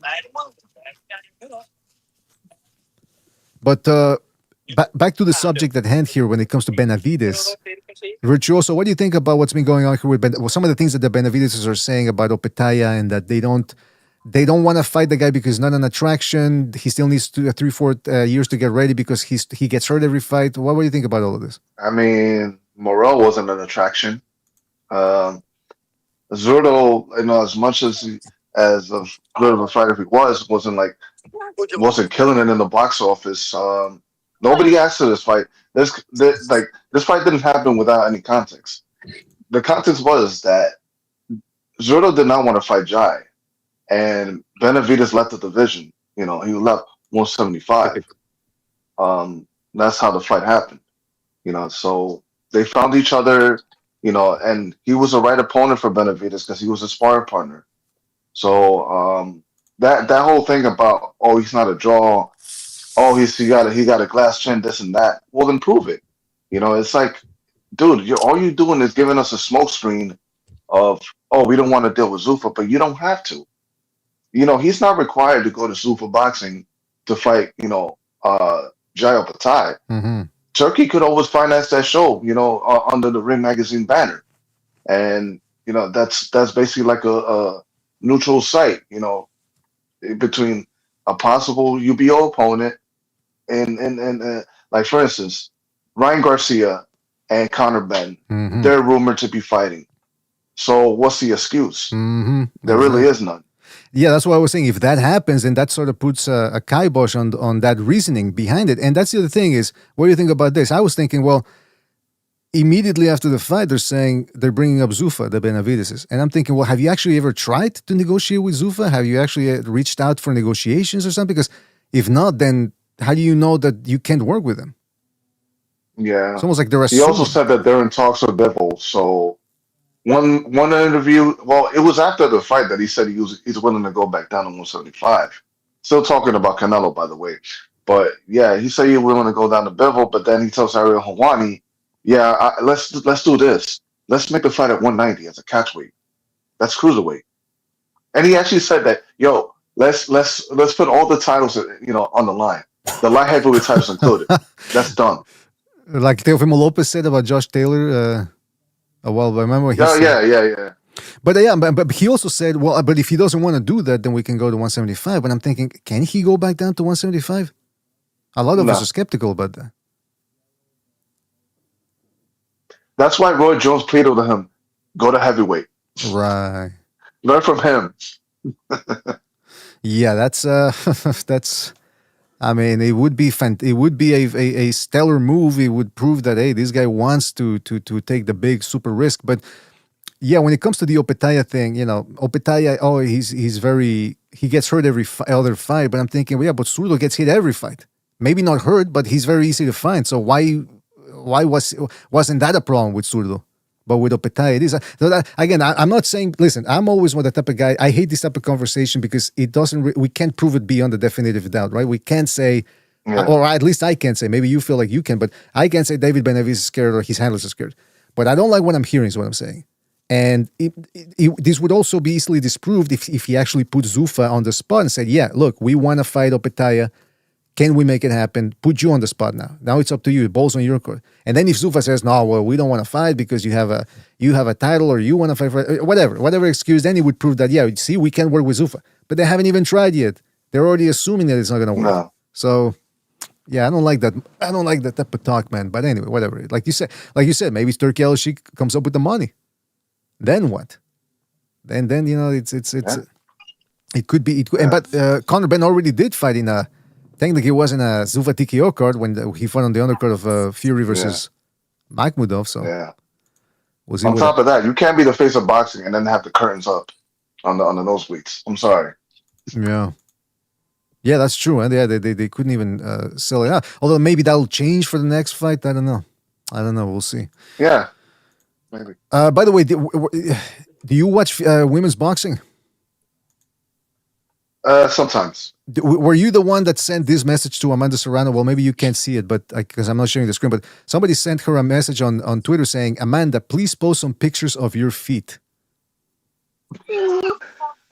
But back to the subject at hand here when it comes to Benavidez. Virtuoso, what do you think about what's been going on here with some of the things that the Benavidezes are saying about Opetaia, and that they don't want to fight the guy because he's not an attraction. He still needs 3-4 years to get ready because he gets hurt every fight. What do you think about all of this? I mean, Morel wasn't an attraction. Zurdo, as much as good of a fighter he wasn't killing it in the box office. Nobody asked for this fight. This fight didn't happen without any context. The context was that Zurdo did not want to fight Jai, and Benavidez left the division. He left 175. That's how the fight happened. So they found each other. And he was the right opponent for Benavidez because he was a sparring partner. So that whole thing about he's not a draw. Oh, he got a glass chin, this and that. Well, then prove it. It's like, dude, all you're doing is giving us a smoke screen of, we don't want to deal with Zuffa, but you don't have to. He's not required to go to Zuffa Boxing to fight, Jai Opetaia. Mm-hmm. Turkey could always finance that show, under the Ring Magazine banner. And, that's basically like a neutral site, between a possible UBO opponent and like, for instance, Ryan Garcia and Conor Ben, they're rumored to be fighting. So what's the excuse? Mm-hmm. There really is none. Yeah, that's what I was saying. If that happens, then that sort of puts a kibosh on that reasoning behind it. And that's the other thing is, what do you think about this? I was thinking, well, immediately after the fight, they're bringing up Zuffa, the Benavidezes. And I'm thinking, well, have you actually ever tried to negotiate with Zuffa? Have you actually reached out for negotiations or something? Because if not, then how do you know that you can't work with them? Yeah. It's almost like they're He also said that they're in talks with Bivol. So one interview, well, it was after the fight that he said he's willing to go back down to 175. Still talking about Canelo, by the way. But yeah, he said he's willing to go down to Bivol, but then he tells Ariel Helwani, let's do this. Let's make the fight at 190 as a catchweight. That's cruiserweight. And he actually said that, let's put all the titles, on the line. The light heavyweight titles included. That's done. Like Teofimo Lopez said about Josh Taylor a while back. Remember? Yeah. But he also said, well, but if he doesn't want to do that, then we can go to 175. But I'm thinking, can he go back down to 175? A lot of us are skeptical about that. That's why Roy Jones pleaded with him, go to heavyweight. Right. Learn from him. Yeah, that's. I mean, it would be a stellar move. It would prove that this guy wants to take the big super risk. But yeah, when it comes to the Opetaia thing, Opetaia, he gets hurt every other fight. But I'm thinking, but Zurdo gets hit every fight. Maybe not hurt, but he's very easy to find. So why wasn't that a problem with Zurdo? But with Opetaia, it is. Again, I'm not saying, listen, I'm always one of the type of guy, I hate this type of conversation because we can't prove it beyond the definitive doubt, right? We can't say, Or at least I can't say. Maybe you feel like you can, but I can't say David Benavidez is scared or his handlers are scared. But I don't like what I'm hearing is what I'm saying. And this would also be easily disproved if he actually put Zuffa on the spot and said, yeah, look, we want to fight Opetaia. Can we make it happen? Put you on the spot now. Now it's up to you. The ball's on your court. And then if Zuffa says, no, well, we don't want to fight because you have a title or you want to fight for whatever excuse, then he would prove that, yeah, see, we can work with Zuffa. But they haven't even tried yet. They're already assuming that it's not going to work. No. So, yeah, I don't like that. I don't like that type of talk, man. But anyway, whatever. Like you said, maybe Turkey Elshik comes up with the money. Then what? Then it's it could be it. Could, and but Conor Ben already did fight in a. Technically, it wasn't a Zuffa TKO card when he fought on the undercard of Fury versus Makhmudov. So we'll see. On top of that, you can't be the face of boxing and then have the curtains up on the nosebleeds. I'm sorry. Yeah. Yeah, that's true. And they couldn't even sell it out. Although maybe that'll change for the next fight. I don't know. We'll see. Yeah. Maybe. By the way, do you watch women's boxing? Sometimes. Were you the one that sent this message to Amanda Serrano? Well, maybe you can't see it, but because I'm not sharing the screen, but somebody sent her a message on Twitter saying, Amanda, please post some pictures of your feet.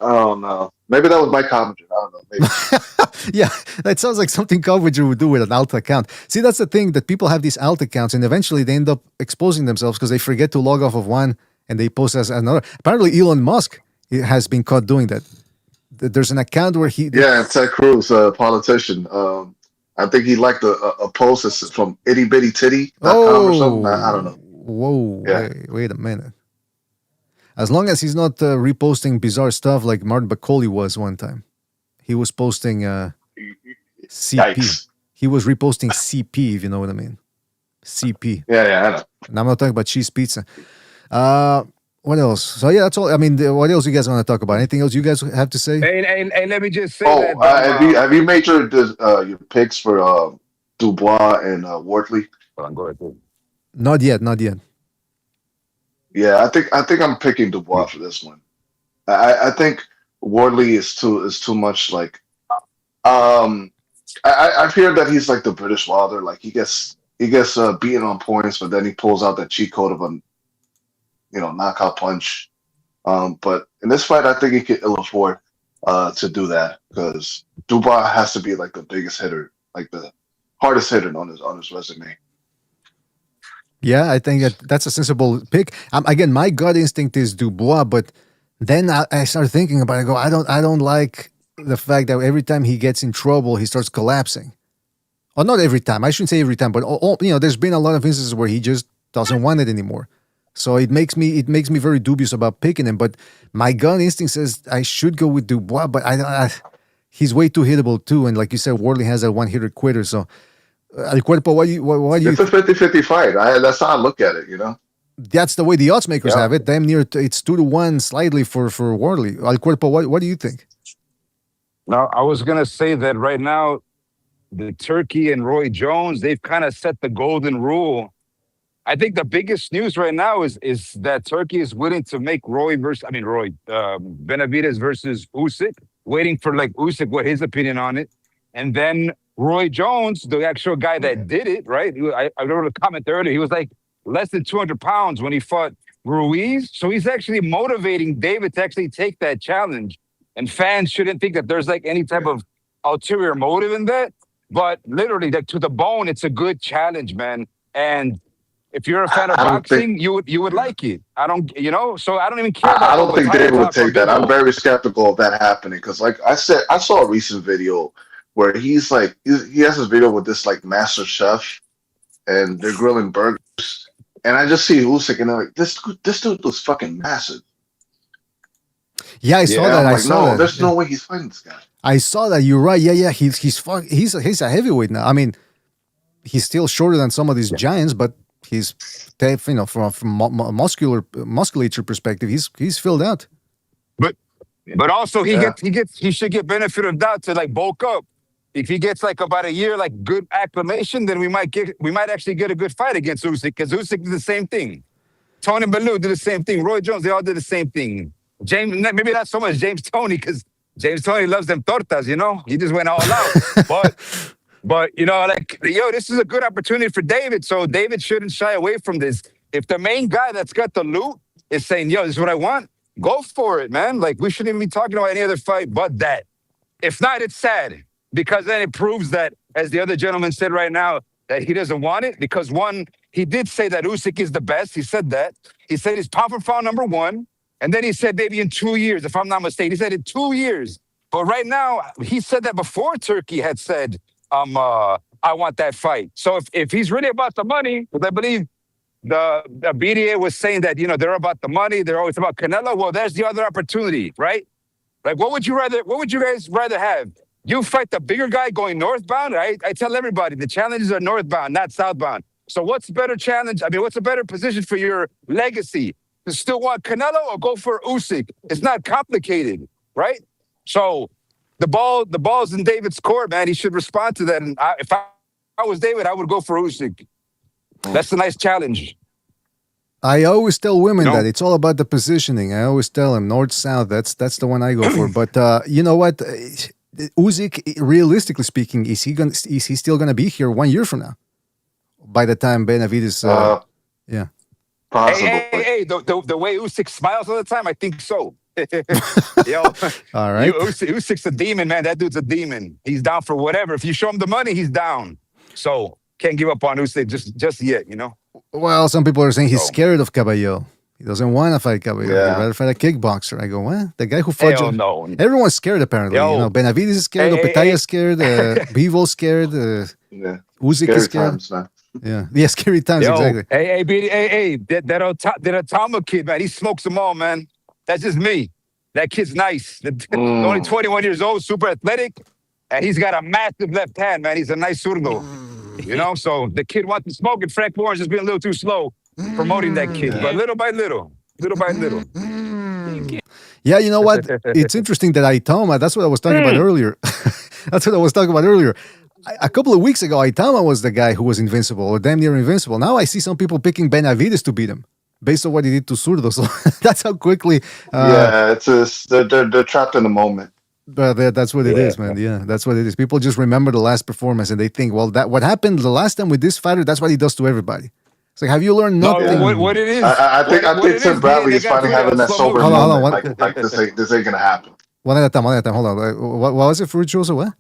Oh, no. Maybe that was my commentary. I don't know. Maybe. Yeah, that sounds like something Coverage would do with an Alta account. See, that's the thing, that people have these Alta accounts and eventually they end up exposing themselves because they forget to log off of one and they post as another. Apparently, Elon Musk has been caught doing that. There's an account where he... Yeah, Ted Cruz, a politician. I think he liked a post from ittybittytitty.com or something. I don't know. Whoa, wait a minute. As long as he's not reposting bizarre stuff like Martin Bacoli was one time. He was posting CP. Yikes. He was reposting CP, if you know what I mean. CP. Yeah, I know. And I'm not talking about cheese pizza. What else? So yeah, that's all. I mean, what else you guys want to talk about? Anything else you guys have to say? And let me just say have you made your picks for Dubois and Wardley? Go ahead. Not yet. Yeah, I think I'm picking Dubois for this one. I think Wardley is too much like. I've heard that he's like the British Wilder. Like he gets beaten on points, but then he pulls out that cheat code of a knockout punch. But in this fight, I think he could ill afford to do that because Dubois has to be like the biggest hitter, like the hardest hitter on his resume. Yeah, I think that's a sensible pick. Again, my gut instinct is Dubois, but then I start thinking about it. I don't like the fact that every time he gets in trouble, he starts collapsing. Or not every time. I shouldn't say every time, but there's been a lot of instances where he just doesn't want it anymore. So it makes me very dubious about picking him. But my gut instinct says I should go with Dubois, but he's way too hittable too. And like you said, Wardley has that one hitter quitter. So El Cuerpo, what do you? It's a 50-50 fight. That's how I look at it. That's the way the odds makers have it. Damn near it's 2-1 slightly for Wardley. El Cuerpo, what do you think? Now, I was gonna say that right now, the Turkey and Roy Jones, they've kind of set the golden rule. I think the biggest news right now is that Turkey is willing to make Benavidez versus Usyk, waiting for like Usyk, what his opinion on it. And then Roy Jones, the actual guy that did it, right? I wrote a comment earlier. He was like less than 200 pounds when he fought Ruiz. So he's actually motivating David to actually take that challenge. And fans shouldn't think that there's like any type of ulterior motive in that. But literally, like to the bone, it's a good challenge, man. And if you're a fan of boxing, you would like it. So I don't even care. I don't think David would take that. I'm very skeptical of that happening because, like I said, I saw a recent video where he's like, he has this video with this like master chef, and they're grilling burgers, and I just see Usyk, and they're like, this dude was fucking massive. Yeah, I saw that. I saw that. There's no way he's fighting this guy. I saw that. You're right. Yeah. He's a heavyweight now. I mean, he's still shorter than some of these giants, but he's, from musculature perspective, he's filled out. But also he should get benefit of doubt to like bulk up. If he gets like about a year like good acclimation, then we might actually get a good fight against Usyk because Usyk did the same thing. Tony Bellew did the same thing. Roy Jones, they all did the same thing. James, maybe not so much James Toney because James Toney loves them tortas, He just went all out. But like, this is a good opportunity for David. So David shouldn't shy away from this. If the main guy that's got the loot is saying, "Yo, this is what I want," go for it, man. Like, we shouldn't even be talking about any other fight but that. If not, it's sad, because then it proves that, as the other gentleman said right now, that he doesn't want it. Because one, he did say that Usyk is the best. He said that. He said he's pound for pound number one. And then he said maybe in 2 years, if I'm not mistaken. He said in 2 years. But right now, he said that before Turkey had said, I want that fight. So if he's really about the money, because I believe the BDA was saying that, they're about the money, they're always about Canelo. Well, there's the other opportunity, right? Like, what would you guys rather have? You fight the bigger guy going northbound? I tell everybody the challenges are northbound, not southbound. So what's a better challenge? I mean, what's a better position for your legacy? To still want Canelo or go for Usyk? It's not complicated, right? So the ball's in David's court, man. He should respond to that. And if I was David, I would go for Usyk. That's a nice challenge. I always tell women that it's all about the positioning. I always tell them north south. That's the one I go for. But you know what, Usyk, realistically speaking, is he still gonna be here 1 year from now? By the time Benavidez, yeah, possible. Hey, the way Usyk smiles all the time, I think so. Yo, all right. Usyk's a demon, man. That dude's a demon. He's down for whatever. If you show him the money, he's down. So can't give up on Usyk just yet, Well, some people are saying he's scared of Cabello. He doesn't want to fight Cabello. Yeah. He'd rather fight a kickboxer. I go, what? The guy who fought Hell no. Everyone's scared, apparently. Benavidez is scared, Opetaia is scared, Bevo's scared, Usyk is scared. Times, man. Yeah, scary times, exactly. Hey, that Otama kid, man, he smokes them all, man. That's just me. That kid's nice. Only 21 years old, super athletic, and he's got a massive left hand, man. He's a nice zurdo. So the kid wants to smoke, and Frank Warren's just being a little too slow promoting that kid. But little by little. Yeah, you know what? It's interesting that Aitama, that's what I was talking about earlier. A couple of weeks ago, Aitama was the guy who was invincible, or damn near invincible. Now I see some people picking Benavidez to beat him, based on what he did to Zurdo. So that's how quickly... it's just, they're trapped in the moment. But that's what it is, man. Yeah, that's what it is. People just remember the last performance and they think, well, that what happened the last time with this fighter, that's what he does to everybody. It's like, have you learned nothing? No, what it is? I think Tim Bradley is finally having that sober moment. Like this ain't gonna happen. One at a time. Hold on. What was it, Fructuoso? What?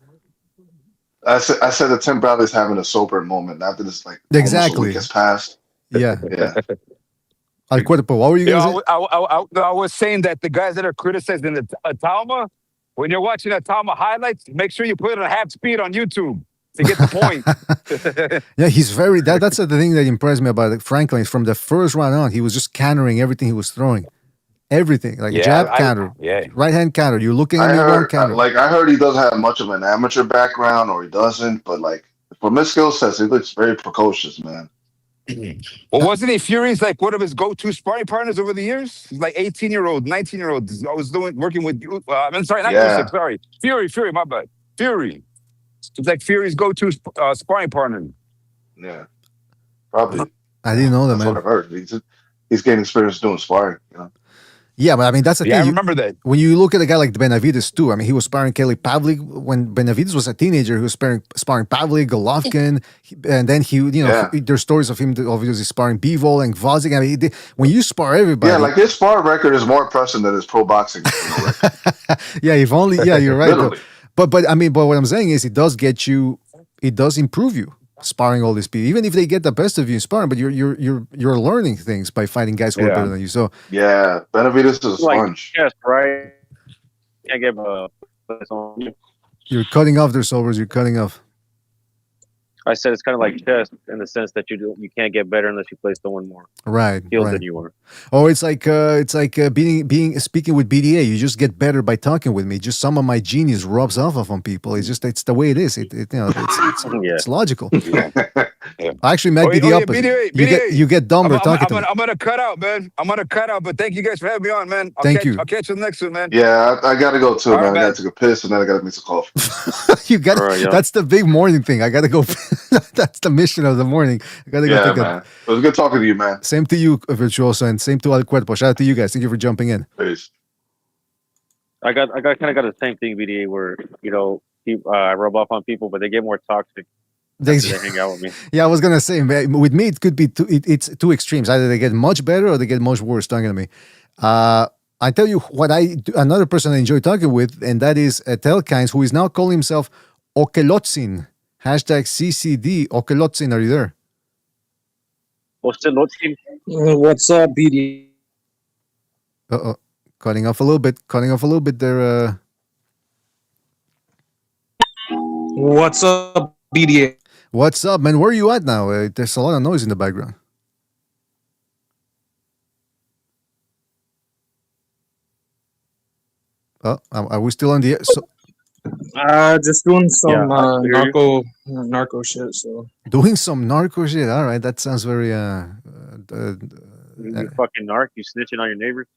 I said that Tim Bradley's having a sober moment after this, like, exactly, almost a week has passed. Yeah. Al Cuerpo, what were you gonna say? I was saying that the guys that are criticizing the Atama, when you're watching Atama highlights, make sure you put it on half speed on YouTube to get the point. Yeah, he's very. That's the thing that impressed me about Franklin. From the first round on, he was just countering everything he was throwing. Everything, like jab counter, right hand counter. You're looking at your own counter. I heard he doesn't have much of an amateur background, or he doesn't. But like, from his skill sets, he looks very precocious, man. Well, wasn't he Fury's like one of his go-to sparring partners over the years? He's like 18-year-old, 19-year-old. I was working with. I'm sorry, not Usyk, sorry, Fury. My bad, Fury. It's like Fury's go-to sparring partner. Yeah, probably. I didn't know that, That's man. what I've heard. He's getting experience doing sparring. Yeah, but I mean, that's the thing. I remember that. When you look at a guy like Benavidez, too, I mean, he was sparring Kelly Pavlik. When Benavidez was a teenager, he was sparring Pavlik, Golovkin, and then there's stories of him obviously sparring Bivol and Gvozdyk. I mean, when you spar everybody... Yeah, like his spar record is more impressive than his pro boxing record. Yeah, you're right. But what I'm saying is it does improve you. Sparring all these people, even if they get the best of you in sparring, but you're learning things by fighting guys who are better than you. So yeah, Benavidez is a sponge. Yes, right. Can't get You're cutting off their sobers. You're cutting off. I said it's kind of like chess in the sense that you can't get better unless you play someone more skilled than you are. Oh, it's like speaking with BDA. You just get better by talking with me. Just some of my genius rubs off on people. It's the way it is. It's logical. I actually might be the opposite. BDA. You get dumber talking to me. I'm gonna cut out, man. But thank you guys for having me on, man. Thank you. I'll catch you next one, man. Yeah, I gotta go too, man. Right, I gotta take a piss and then I gotta make some coffee. You got that's the big morning thing. I gotta go. That's the mission of the morning. I gotta go take man. It was good talking to you, man. Same to you, Virtuoso, and same to Al Cuerpo. Shout out to you guys. Thank you for jumping in. Peace. I kind of got the same thing, BDA, where people. I rub off on people, but they get more toxic They, after they hang out with me. yeah, I was gonna say with me it could be it's two extremes. Either they get much better or they get much worse talking to me. I tell you what, another person I enjoy talking with, and that is Telkines, who is now calling himself Okelotzin. Hashtag CCD Okelotzin. Are you there? What's up, BD? Uh-oh. Cutting off a little bit there. What's up, BDA? What's up, man? Where are you at now? There's a lot of noise in the background. Oh, are we still on the air? Just doing some narco shit. So doing some narco shit. All right, that sounds very you fucking narc. You snitching on your neighbors.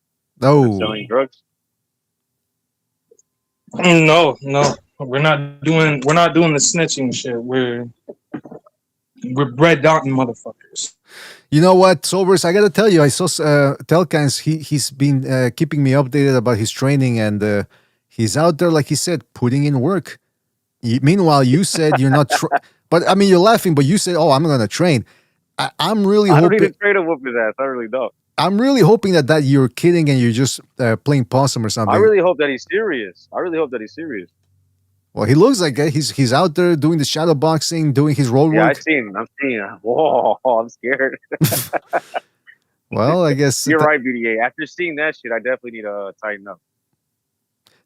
Oh, selling drugs. No, we're not doing the snitching shit. We're bread down motherfuckers. You know what, Sobers? I gotta tell you, I saw Telkines. He's been keeping me updated about his training, and he's out there, like he said, putting in work. Meanwhile, you said you're not. But I mean, you're laughing. But you said, "Oh, I'm gonna train." I'm really hoping. I don't even train to whoop his ass. I really don't. I'm really hoping that you're kidding and you're just playing possum or something. I really hope that he's serious. Well, he looks like it. He's out there doing the shadow boxing, doing his road work. I'm seeing. Whoa, I'm scared. Well, I guess you're right, BDA. After seeing that shit, I definitely need to tighten up.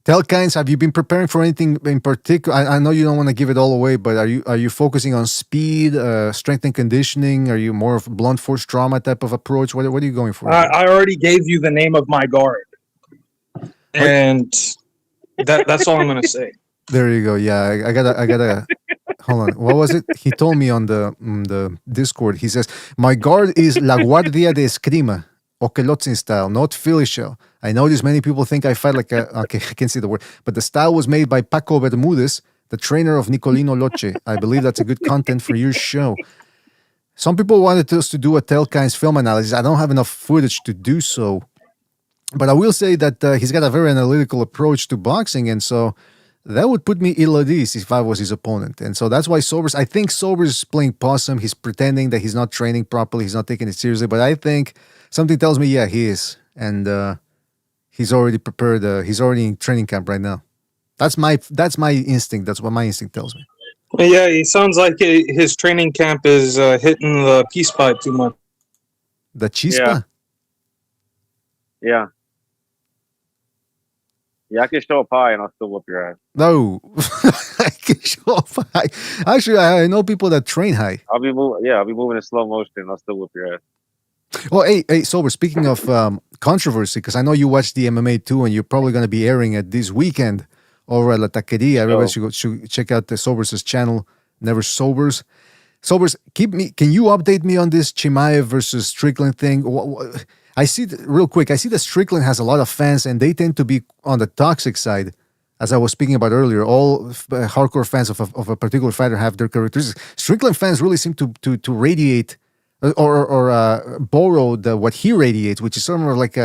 Telkines, have you been preparing for anything in particular? I know you don't want to give it all away, but are you focusing on speed, strength and conditioning? Are you more of blunt force trauma type of approach? What are you going for? I already gave you the name of my guard, and that's all I'm gonna say. There you go. Yeah, I gotta. Hold on. What was it? He told me on the Discord. He says my guard is La Guardia de Escrima, Okelotzin style, not Philly shell. I notice many people think I fight like a. Okay, I can't see the word, but the style was made by Paco Bermudez, the trainer of Nicolino Loche. I believe that's a good content for your show. Some people wanted us to do a Telkines film analysis. I don't have enough footage to do so, but I will say that he's got a very analytical approach to boxing, and so that would put me ill at ease if I was his opponent. And so that's why I think Sobers is playing possum. He's pretending that he's not training properly. He's not taking it seriously. But I think something tells me, yeah, he is. And he's already prepared. He's already in training camp right now. That's my instinct. That's what my instinct tells me. Yeah, he sounds like his training camp is hitting the peace pipe too much. The chispa? Yeah. Yeah, I can show up high and I'll still whoop your ass. No, I can show up high. Actually, I know people that train high. I'll be moving in slow motion. I'll still whoop your ass. Well, hey, Sober, speaking of controversy, because I know you watch the MMA too, and you're probably going to be airing it this weekend over at La Taqueria. Everybody should check out the Sobers' channel, Never Sobers. Sobers, can you update me on this Chimaev versus Strickland thing? I see, real quick, I see that Strickland has a lot of fans, and they tend to be on the toxic side, as I was speaking about earlier. All hardcore fans of a particular fighter have their characteristics. Strickland fans really seem to radiate or borrow what he radiates, which is sort of like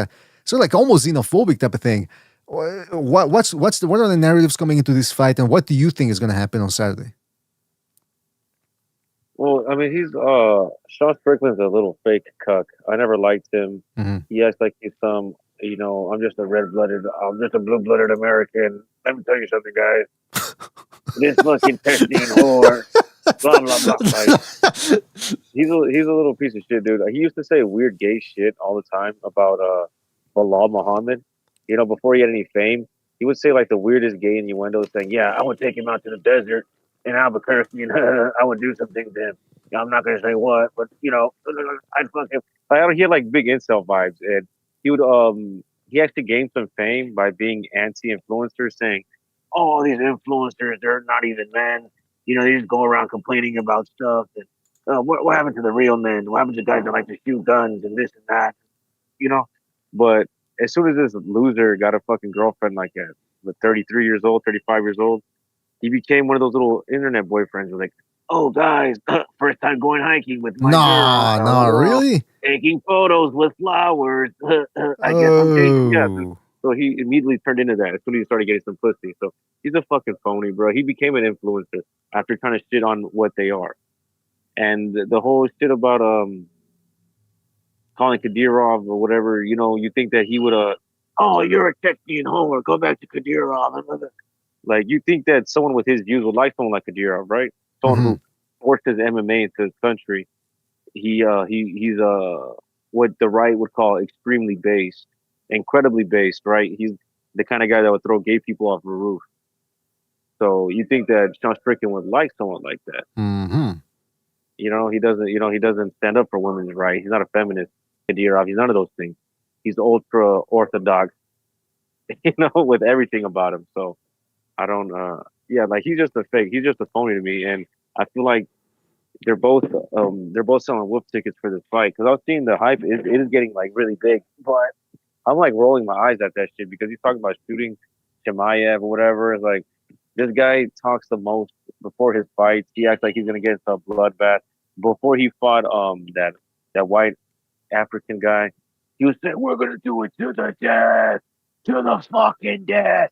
almost xenophobic type of thing. What are the narratives coming into this fight, and what do you think is going to happen on Saturday? Well, I mean, Sean Strickland's a little fake cuck. I never liked him. Mm-hmm. He acts like he's I'm just a blue-blooded American. Let me tell you something, guys. This fucking testing whore. Blah, blah, blah. Like, he's a little piece of shit, dude. He used to say weird gay shit all the time about Bilal Muhammad. Before he had any fame, he would say like the weirdest gay innuendos, saying, "Yeah, I would take him out to the desert in Albuquerque, and I would do some things to him. I'm not gonna say what, but I'd fuck him." He had like big incel vibes, and he would he actually gained some fame by being anti-influencers, saying, "Oh, these influencers, they're not even men. They just go around complaining about stuff. And what happened to the real men? What happened to guys that like to shoot guns and this and that? But as soon as this loser got a fucking girlfriend like at 33 years old, 35 years old, he became one of those little internet boyfriends. Like, oh, guys, first time going hiking with my girl. Really? Taking photos with flowers. I guess I'm taking. Yeah, So he immediately turned into that as soon as he started getting some pussy. So he's a fucking phony, bro. He became an influencer after trying to shit on what they are. And the whole shit about calling Kadyrov or whatever, you think that he would oh, you're a Chechen homer, go back to Kadyrov. Like, you think that someone with his views would like someone like Kadyrov, right? Someone who forced his MMA into his country. He's what the right would call extremely based, incredibly based, right? He's the kind of guy that would throw gay people off a roof. So you think that Sean Strickland would like someone like that? Mm-hmm. He doesn't. He doesn't stand up for women's rights. He's not a feminist. Kadyrov. He's none of those things. He's ultra orthodox. With everything about him. So I don't. Like he's just a fake. He's just a phony to me. And I feel like they're both selling wolf tickets for this fight because I was seeing the hype. It is getting like really big, but I'm like rolling my eyes at that shit because he's talking about shooting Chimaev or whatever. It's like this guy talks the most before his fights. He acts like he's gonna get into a bloodbath. Before he fought that white African guy, he was saying we're gonna do it to the death, to the fucking death.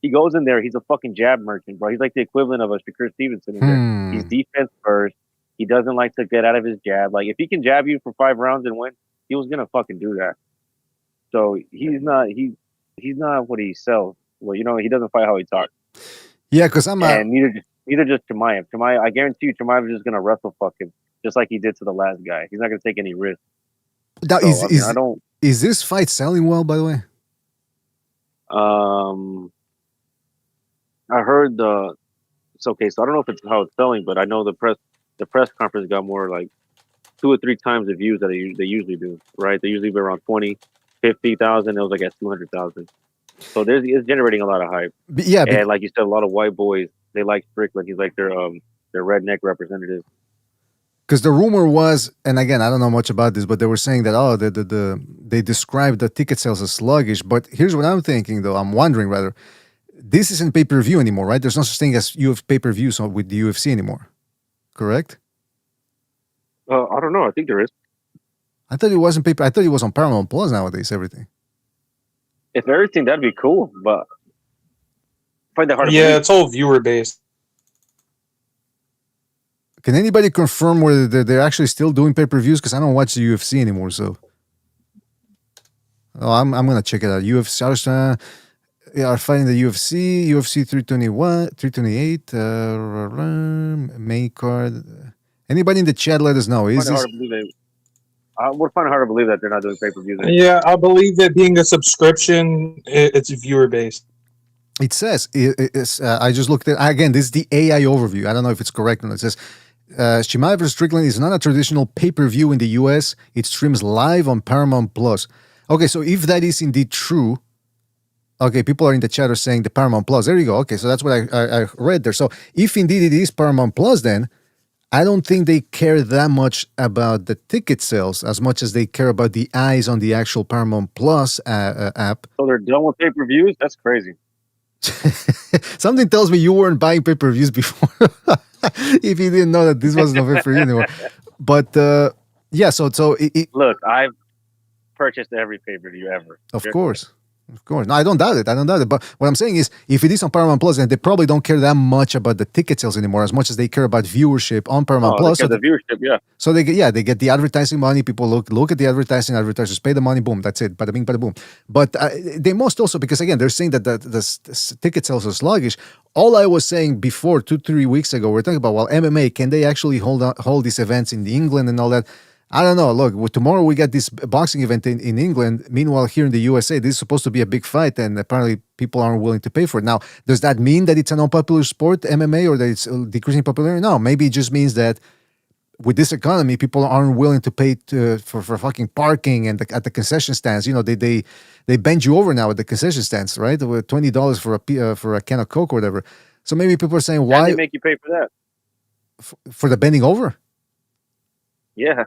He goes in there. He's a fucking jab merchant, bro. He's like the equivalent of a Shakur Stevenson in there. He's defense first. He doesn't like to get out of his jab. Like if he can jab you for 5 rounds and win, he was gonna fucking do that. So he's not what he sells. Well, he doesn't fight how he talks. Yeah, because and neither just Chimaev. I guarantee you, Chimaev is just gonna wrestle fuck him, just like he did to the last guy. He's not gonna take any risks. Now, So, is this fight selling well? By the way, I heard it's okay. So I don't know if it's how it's selling, but I know the press conference got more like 2 or 3 times the views that they usually do. Right? They usually be around 20, 50,000. It was like at 200,000. So it's generating a lot of hype. And like you said, a lot of white boys they like Strickland. He's like their redneck representative. Because the rumor was, and again, I don't know much about this, but they were saying that they described the ticket sales as sluggish. But here's what I'm thinking, though. I'm wondering rather, this isn't pay-per-view anymore, right? There's no such thing as pay-per-view with the UFC anymore, correct? I don't know. I think there is. I thought it wasn't paper. I thought it was on Paramount Plus nowadays. Everything. If everything, that'd be cool, but I find that hard. Yeah, it's all viewer based. Can anybody confirm whether they're actually still doing pay-per-views? Because I don't watch the UFC anymore, so. Oh, I'm gonna check it out. UFC are fighting the UFC 328 main card. Anybody in the chat, let us know. I would find it hard to believe that they're not doing pay-per-views. Yeah, I believe that being a subscription, it's viewer based. It says, I just looked at, again, this is the AI overview. I don't know if it's correct or not. It says, Chimaev vs. Strickland is not a traditional pay-per-view in the US. It streams live on Paramount Plus. Okay, so if that is indeed true, okay, people are in the chat are saying the Paramount Plus. There you go. Okay, so that's what I read there. So if indeed it is Paramount Plus, then I don't think they care that much about the ticket sales as much as they care about the eyes on the actual Paramount Plus app. So they're done with pay-per-views? That's crazy. Something tells me you weren't buying pay-per-views before. If you didn't know that this wasn't a pay-per-view anymore. But yeah, so look, I've purchased every pay-per-view ever. Of course. No, I don't doubt it. But what I'm saying is, if it is on Paramount Plus, then they probably don't care that much about the ticket sales anymore, as much as they care about viewership on Paramount Plus. So the viewership, yeah. So they get the advertising money. People look at the advertising. Advertisers pay the money. Boom, that's it. Bada bing, bada boom. But they must also, because again, they're saying that the ticket sales are sluggish. All I was saying before 2-3 weeks ago, we're talking about MMA. Can they actually hold these events in England and all that? I don't know. Look, tomorrow we got this boxing event in England. Meanwhile, here in the USA, this is supposed to be a big fight, and apparently people aren't willing to pay for it. Now, does that mean that it's an unpopular sport, MMA, or that it's decreasing popularity? No, maybe it just means that with this economy, people aren't willing to pay for fucking parking and at the concession stands. You know, they bend you over now at the concession stands, right? With $20 for a can of Coke or whatever. So maybe people are saying, why? And they make you pay for that. For the bending over? Yeah.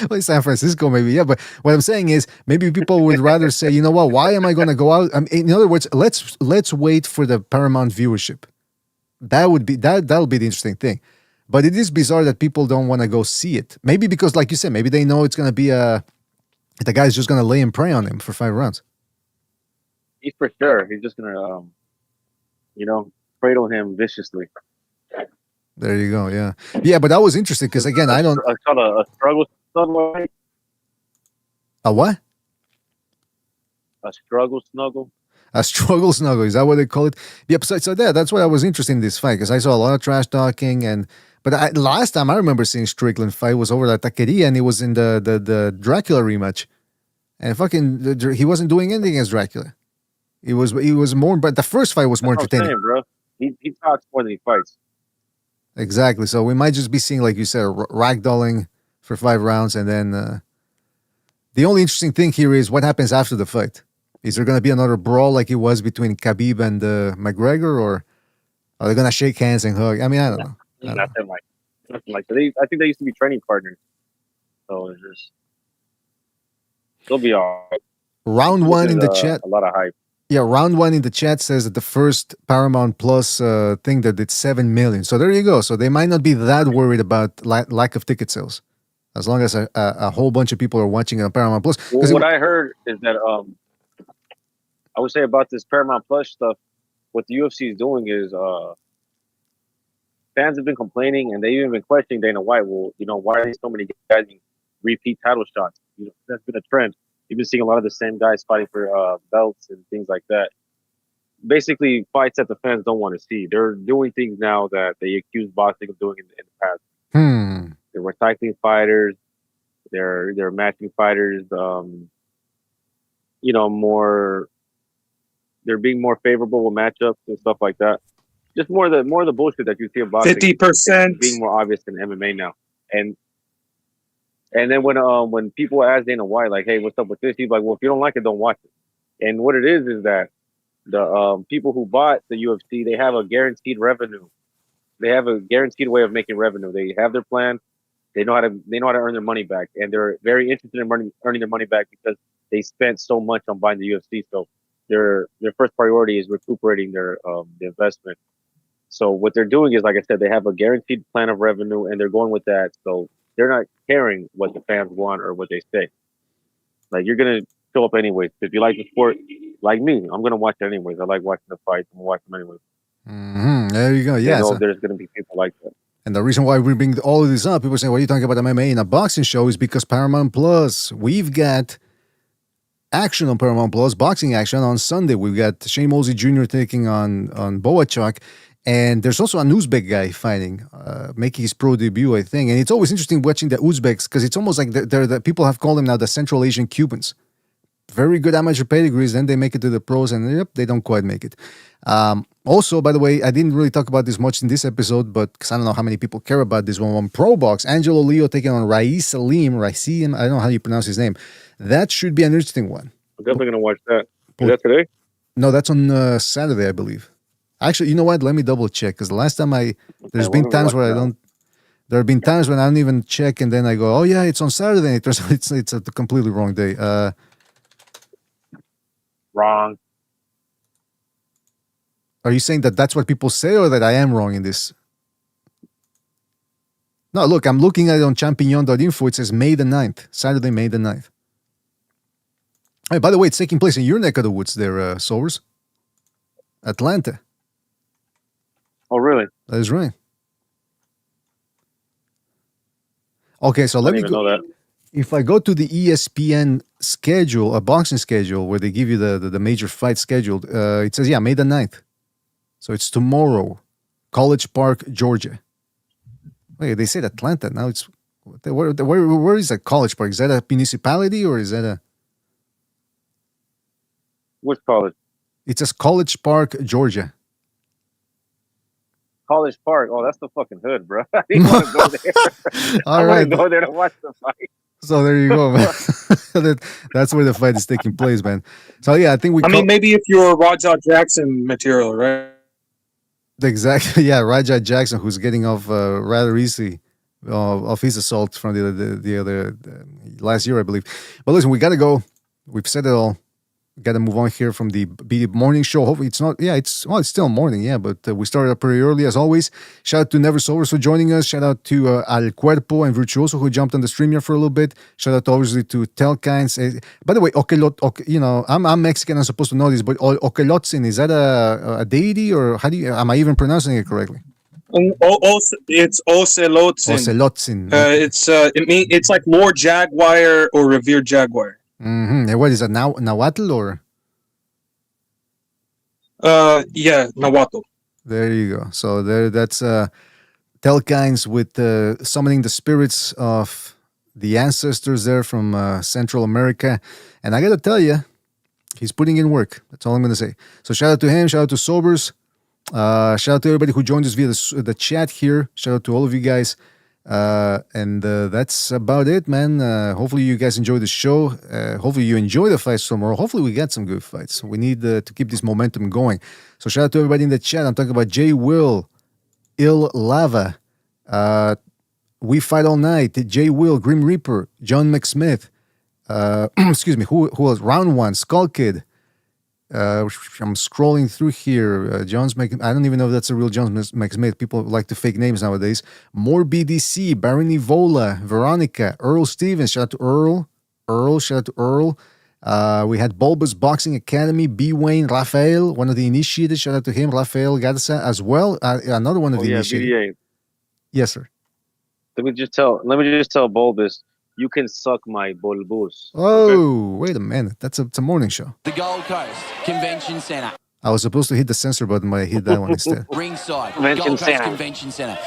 Well, San Francisco, maybe, yeah. But what I'm saying is, maybe people would rather say, you know what? Why am I going to go out? In other words, let's wait for the Paramount viewership. That'll be the interesting thing. But it is bizarre that people don't want to go see it. Maybe because, like you said, maybe they know it's going to be a The guy's just gonna lay and prey on him for 5 rounds. He's for sure. He's just gonna, cradle him viciously. There you go. Yeah, yeah. But that was interesting because again, I don't. It's called a struggle snuggle. A what? A struggle snuggle. A struggle snuggle, is that what they call it? Yep. So that's why I was interested in this fight because I saw a lot of trash talking but last time I remember seeing Strickland fight was over at Taqueria and it was in the Dracula rematch, and he wasn't doing anything against Dracula. He was more, but the first fight was more entertaining. Saying, bro. He talks more than he fights. Exactly. So we might just be seeing, like you said, ragdolling for 5 rounds, and then the only interesting thing here is what happens after the fight. Is there going to be another brawl like it was between Khabib and McGregor, or are they going to shake hands and hug? I mean, I don't know. Nothing like that. I think they used to be training partners. So it's just they'll be all right. Round 1 in the chat. A lot of hype. Yeah, round 1 in the chat says that the first Paramount Plus thing that did 7 million. So there you go. So they might not be that worried about lack of ticket sales, as long as a whole bunch of people are watching it on Paramount Plus. Well, what I heard is that I would say about this Paramount Plus stuff, what the UFC is doing is fans have been complaining and they've even been questioning Dana White. Well, why are there so many guys getting repeat title shots? That's been a trend. You've been seeing a lot of the same guys fighting for belts and things like that. Basically, fights that the fans don't want to see. They're doing things now that they accuse boxing of doing in the past. They're recycling fighters. They're matching fighters. More. They're being more favorable with matchups and stuff like that. Just more of the bullshit that you see in boxing. 50% being more obvious than MMA now. And then when people ask Dana White, like, hey, what's up with this? He's like, well, if you don't like it, don't watch it. And what it is that the people who bought the UFC, they have a guaranteed revenue. They have a guaranteed way of making revenue. They have their plan. They know how to earn their money back, and they're very interested in earning their money back because they spent so much on buying the UFC. So their first priority is recuperating their the investment. So what they're doing is, like I said, they have a guaranteed plan of revenue, and they're going with that. So they're not caring what the fans want or what they say. Like, you're gonna show up anyways. If you like the sport, like me, I'm gonna watch it anyways. I like watching the fights. I'm gonna watch them anyways. There you go. Yeah. There's gonna be people like that. And the reason why we bring all of this up, people say, "What are you talking about MMA in a boxing show?" Is because Paramount Plus, we've got action on Paramount Plus, boxing action on Sunday. We've got Shane Mosley Jr. taking on Boachuk. And there's also an Uzbek guy fighting, making his pro debut, I think. And it's always interesting watching the Uzbeks because it's almost like they're the people have called them now the Central Asian Cubans. Very good amateur pedigrees, then they make it to the pros, and yep, they don't quite make it. Also, by the way, I didn't really talk about this much in this episode, but because I don't know how many people care about this one. On Pro Box, Angelo Leo taking on Raissim, I don't know how you pronounce his name. That should be an interesting one. I'm definitely gonna watch that. Is that today? No, that's on Saturday, I believe. Actually, you know what? Let me double check because the last time there's been times where I don't. There have been times when I don't even check, and then I go, "Oh yeah, it's on Saturday." And it turns out it's a completely wrong day. Wrong. Are you saying that that's what people say, or that I am wrong in this? No, look, I'm looking at it on Champignon.info. It says May the 9th, Saturday, May the 9th. Hey, by the way, it's taking place in your neck of the woods there, Sowers. Atlanta. Oh, really? That is right. Okay, so let me go. Know that. If I go to the ESPN schedule, a boxing schedule, where they give you the major fight scheduled, it says, May the 9th. So it's tomorrow, College Park, Georgia. Wait, they said Atlanta. Now it's, where is that College Park? Is that a municipality or is that a... Which college? It says College Park, Georgia. College Park. Oh, that's the fucking hood, bro. I didn't want to go there. All I right. want to go there to watch the fight. So there you go, man. That's where the fight is taking place, man. So yeah, I think we. I mean, maybe if you're Rajah Jackson material, right? Exactly. Yeah, Rajah Jackson, who's getting off rather easy of his assault from the other last year, I believe. But listen, we gotta go. We've said it all. got to move on here from the BD morning show. Hopefully it's not, it's still morning, but we started up pretty early as always. Shout out to Never Sobers for joining us. Shout out to Al Cuerpo and Virtuoso who jumped on the stream here for a little bit. Shout out obviously to Telkines. By the way, I'm Mexican, I'm supposed to know this, but Okelotzin, is that a deity, or am I even pronouncing it correctly? It's Ocelotzin. Ocelotzin. It's like Lord Jaguar or Revered Jaguar. Mm-hmm. And what is that, Nahuatl or? Nahuatl. There you go. So that's Telkines with summoning the spirits of the ancestors there from Central America. And I got to tell you, he's putting in work. That's all I'm going to say. So shout out to him. Shout out to Sobers. Shout out to everybody who joined us via the chat here. Shout out to all of you guys. And that's about it, man. Hopefully you guys enjoy the show. Hopefully you enjoy the fights tomorrow. Hopefully we get some good fights. We need to keep this momentum going. So shout out to everybody in the chat. I'm talking about Jay Will, Il Lava, We Fight All Night, Jay Will, Grim Reaper, John McSmith, excuse me, who else? Round One, Skull Kid. I'm scrolling through here. John's making. I don't even know if that's a real John McSmith. People like to fake names nowadays. More BDC, Baron Evola, Veronica, Earl Stevens. Shout out to Earl. Shout out to Earl. We had Bulbous Boxing Academy, B. Wayne, Rafael, one of the initiated. Shout out to him, Rafael Garza as well. Another one of the initiated. BDA. Yes, sir. Let me just tell Bulbous, you can suck my bulbous. Oh, wait a minute. It's a morning show. The Gold Coast Convention Centre. I was supposed to hit the censor button, but I hit that one instead. Ringside. Convention Gold Coast Centre. Convention Centre.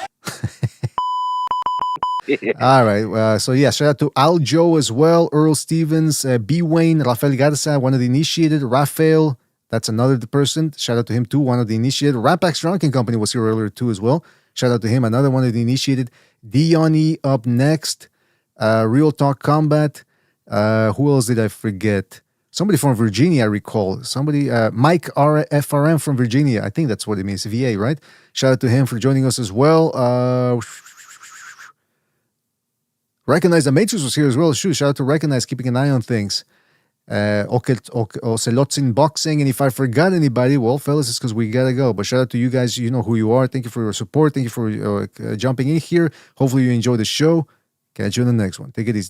All right. So, yeah, shout out to Al Joe as well, Earl Stevens, B. Wayne, Rafael Garza, one of the initiated, Rafael. That's another person. Shout out to him, too, one of the initiated. Rampax Drunken Company was here earlier, too, as well. Shout out to him, another one of the initiated. Dione up next. Real Talk Combat. Who else did I forget? Somebody from Virginia, I recall. Somebody, Mike FRM from Virginia. I think that's what it means, VA, right? Shout out to him for joining us as well. Recognize the Matrix was here as well. Shoot, shout out to Recognize, keeping an eye on things. Ocelotzin Boxing. And if I forgot anybody, well, fellas, it's because we gotta go. But shout out to you guys. You know who you are. Thank you for your support. Thank you for jumping in here. Hopefully you enjoy the show. Catch you on the next one. Take it easy.